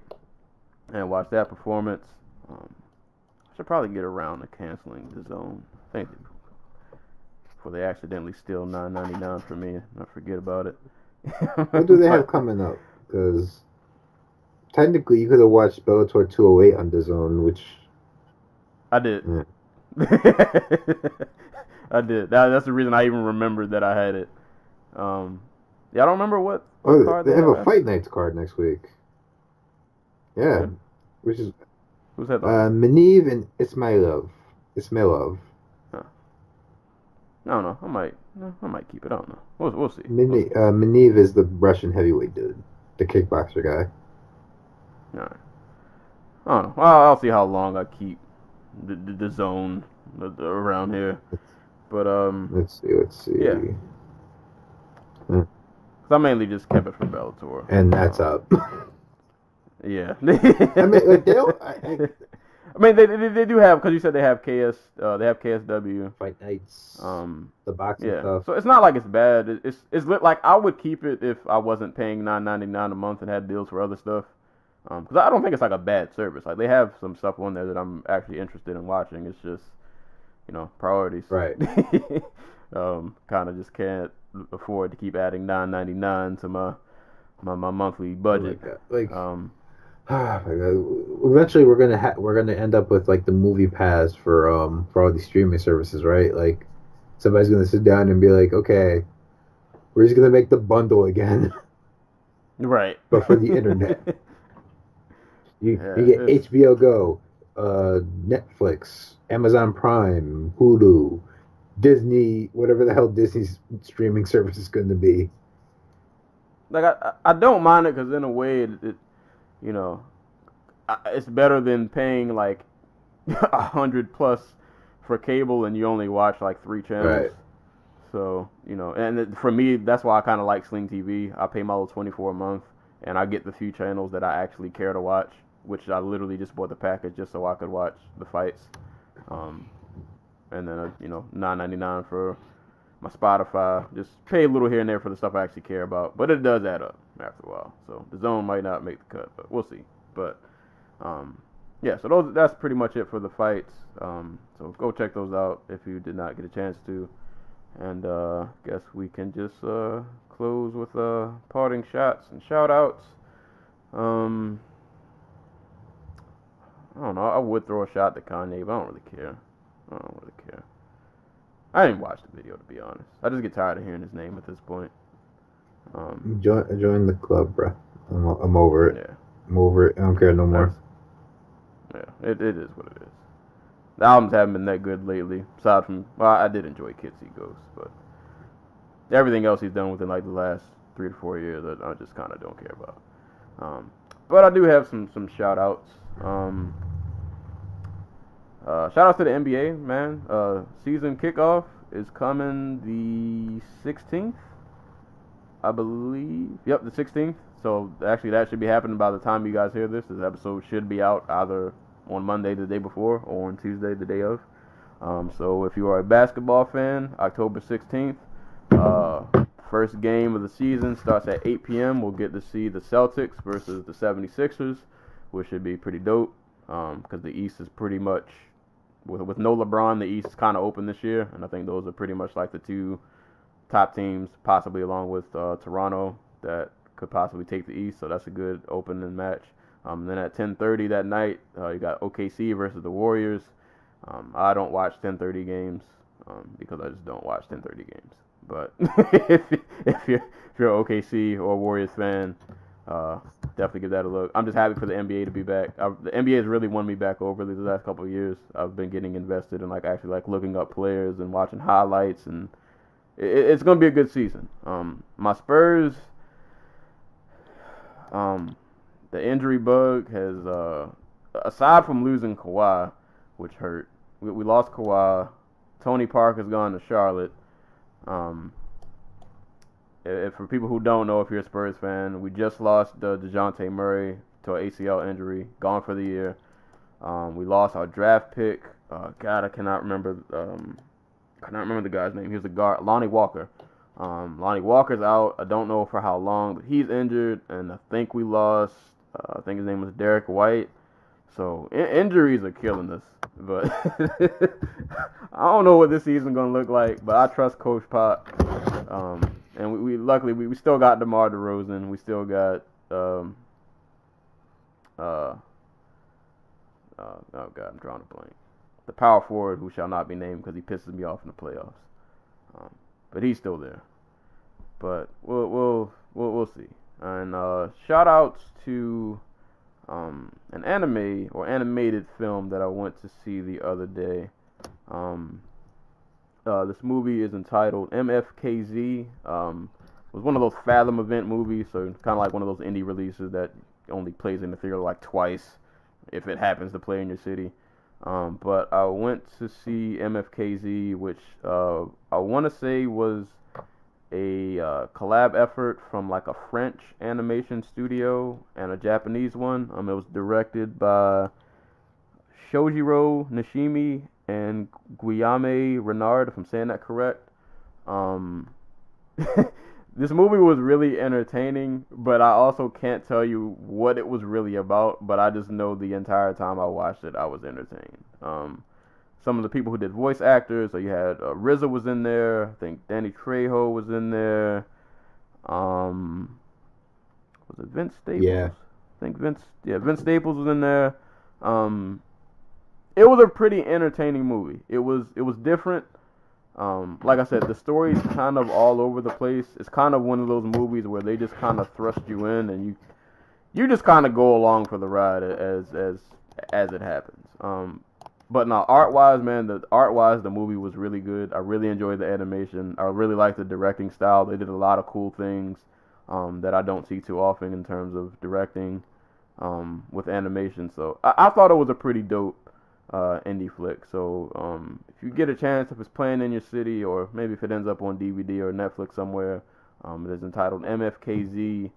and watch that performance. I should probably get around to canceling the zone. I think before they accidentally steal $9.99 from me and I forget about it. What do they have coming up? Because technically, you could have watched Bellator 208 on DAZN, which I did. Yeah. I did. That's the reason I even remembered that I had it. Yeah, I don't remember what card they have a have. Fight Nights card next week. Yeah, Yeah. which is Who's that? Maniv and Ismailov. I don't know. I might keep it. I don't know. We'll see. Maniv is the Russian heavyweight dude, the kickboxer guy. All right. I don't know. I'll see how long I keep the zone around here. But Let's see. Yeah. Cause I mainly just kept it for Bellator. And that's up. Yeah. I mean, like, they don't. I mean, they do have, because you said they have they have KSW. Fight Nights. The boxing Yeah. stuff. So it's not like it's bad. It's like I would keep it if I wasn't paying $9.99 a month and had deals for other stuff. Because I don't think it's like a bad service. Like they have some stuff on there that I'm actually interested in watching. It's just, priorities. Right. Kind of just can't afford to keep adding $9.99 to my monthly budget. Oh my God. Eventually, we're gonna end up with like the movie pass for all these streaming services, right? Like somebody's gonna sit down and be like, okay, we're just gonna make the bundle again, Right. but for the internet. You get HBO Go, Netflix, Amazon Prime, Hulu, Disney, whatever the hell Disney's streaming service is going to be. Like I don't mind it because in a way it's better than paying like 100+ for cable and you only watch like 3 channels. Right. So for me that's why I kind of like Sling TV. I pay my little $24 a month and I get the few channels that I actually care to watch, which I literally just bought the package just so I could watch the fights. And then $9.99 for my Spotify. Just pay a little here and there for the stuff I actually care about, but it does add up after a while. So the zone might not make the cut, but we'll see. But yeah, so that's pretty much it for the fights. So go check those out if you did not get a chance to. And guess we can just close with parting shots and shout outs. I don't know. I would throw a shot to Kanye, but I don't really care. I didn't watch the video, to be honest. I just get tired of hearing his name at this point. Join the club, bro. I'm over it. Yeah. I'm over it. I don't care no more. Yeah, it is what it is. The albums haven't been that good lately. Aside from, I did enjoy Kids See Ghosts, but everything else he's done within like the last 3 to 4 years, I just kind of don't care about. But I do have some shout outs. Shout out to the NBA, man. Season kickoff is coming the 16th, I believe. Yep, the 16th. So actually, that should be happening by the time you guys hear this. This episode should be out either on Monday the day before or on Tuesday the day of. So if you are a basketball fan, October 16th, first game of the season starts at 8 p.m. We'll get to see the Celtics versus the 76ers, which should be pretty dope because the East is pretty much, with no LeBron, the East is kind of open this year, and I think those are pretty much like the two top teams, possibly along with Toronto, that could possibly take the East. So that's a good opening match. Then at 10:30 that night, you got OKC versus the Warriors. I don't watch 10:30 games because I just don't watch 10:30 games. But if you're an OKC or Warriors fan, definitely give that a look. I'm just happy for the NBA to be back. The NBA has really won me back over the last couple of years. I've been getting invested in actually looking up players and watching highlights, and it's gonna be a good season. My Spurs, the injury bug has aside from losing Kawhi, which hurt. We lost Kawhi. Tony Parker's gone to Charlotte. For people who don't know, if you're a Spurs fan, we just lost DeJounte Murray to an ACL injury, gone for the year. We lost our draft pick. God, I cannot remember the guy's name. He was a guard, Lonnie Walker. Lonnie Walker's out. I don't know for how long, but he's injured, and I think we lost. I think his name was Derek White. So injuries are killing us. But I don't know what this season's gonna look like. But I trust Coach Pop. And we luckily we still got DeMar DeRozan. We still got oh God, I'm drawing a blank. The power forward who shall not be named because he pisses me off in the playoffs. But he's still there. But we'll see. And shout outs to an anime or animated film that I went to see the other day. This movie is entitled MFKZ. It was one of those Fathom event movies, so it's kind of like one of those indie releases that only plays in the theater twice, if it happens to play in your city. But I went to see MFKZ, which I want to say was a collab effort from a French animation studio and a Japanese one. It was directed by Shojiro Nishimi and Guillaume Renard, if I'm saying that correct. This movie was really entertaining, but I also can't tell you what it was really about, but I just know the entire time I watched it, I was entertained. Some of the people who did voice actors, so you had RZA was in there, I think Danny Trejo was in there, was it Vince Staples? Yeah. I think Vince Staples was in there. It was a pretty entertaining movie. It was different. Like I said, the story's kind of all over the place. It's kind of one of those movies where they just kind of thrust you in, and you just kind of go along for the ride as it happens. But now art-wise, man, the movie was really good. I really enjoyed the animation. I really liked the directing style. They did a lot of cool things that I don't see too often in terms of directing with animation. So I thought it was a pretty dope indie flick. So if you get a chance, if it's playing in your city, or maybe if it ends up on DVD or Netflix somewhere, it is entitled MFKZ.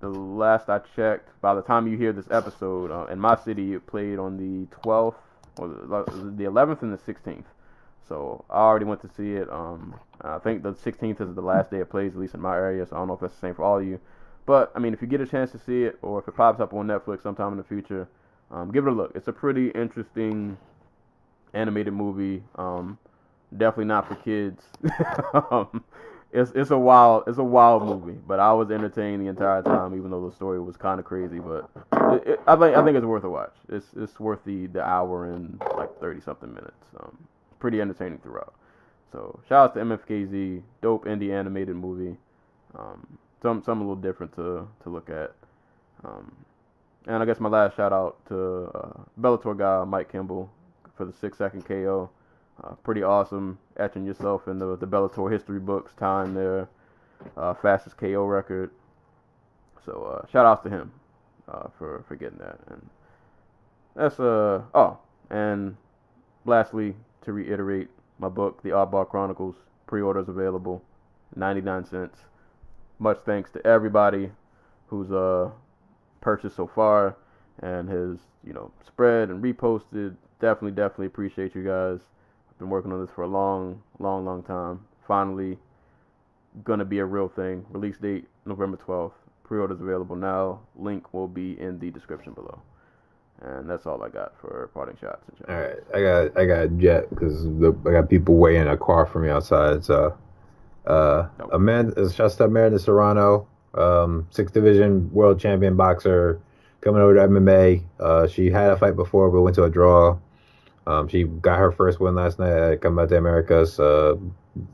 The last I checked, by the time you hear this episode, in my city it played on the 12th, or the 11th and the 16th. So I already went to see it. I think the 16th is the last day it plays, at least in my area, so I don't know if that's the same for all of you. But, I mean, if you get a chance to see it, or if it pops up on Netflix sometime in the future, give it a look. It's a pretty interesting animated movie. Definitely not for kids. It's a wild movie, but I was entertained the entire time, even though the story was kind of crazy. But I think it's worth a watch. It's worth the hour and 30 something minutes. Pretty entertaining throughout. So shout out to MFKZ, dope indie animated movie. Something a little different to look at. And I guess my last shout out to Bellator guy Mike Kimball for the 6-second KO. Pretty awesome, etching yourself in the Bellator history books, tying their fastest KO record. So shout outs to him for getting that. And that's and lastly, to reiterate, my book, The Oddball Chronicles, pre-orders available, 99 cents. Much thanks to everybody who's purchased so far and has spread and reposted. Definitely appreciate you guys. Been working on this for a long time. Finally gonna be a real thing. Release date November 12th. Pre-orders available now. Link will be in the description below. And that's all I got for parting shots. All right, I got Jet because I got people waiting a car for me outside. So, Shasta Amanda Serrano, 6th division world champion boxer, coming over to MMA. She had a fight before, but went to a draw. She got her first win last night at Come Out to Americas.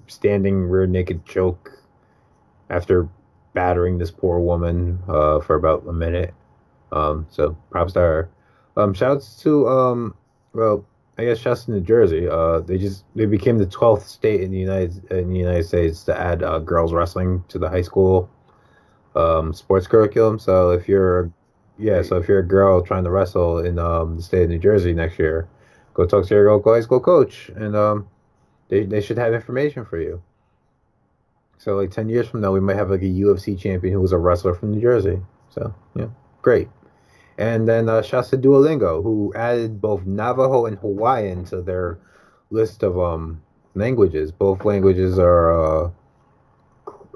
Standing rear naked choke after battering this poor woman for about a minute. So props to her. Shouts to well, I guess shouts to New Jersey. They became the 12th state in the United States to add girls wrestling to the high school sports curriculum. So if you're a girl trying to wrestle in the state of New Jersey next year, go talk to your local high school coach, and they should have information for you. So like 10 years from now, we might have like a UFC champion who was a wrestler from New Jersey. So yeah, great. And then shouts to Duolingo, who added both Navajo and Hawaiian to their list of languages. Both languages are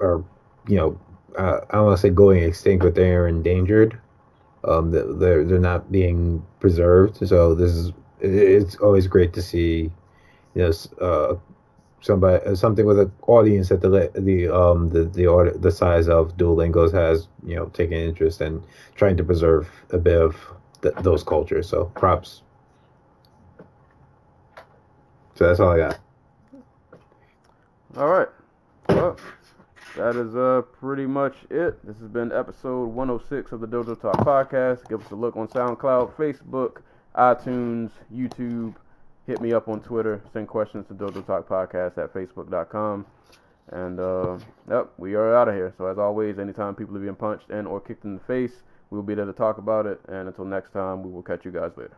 I don't want to say going extinct, but they are endangered. They're not being preserved. So it's always great to see, something with an audience that the size of Duolingo's has, taken interest in trying to preserve a bit of those cultures. So props. So that's all I got. All right. Well, that is pretty much it. This has been episode 106 of the Dojo Talk Podcast. Give us a look on SoundCloud, Facebook, iTunes, YouTube. Hit me up on Twitter. Send questions to Dojotalkpodcast at facebook.com. And, we are out of here. So, as always, anytime people are being punched and or kicked in the face, we'll be there to talk about it. And until next time, we will catch you guys later.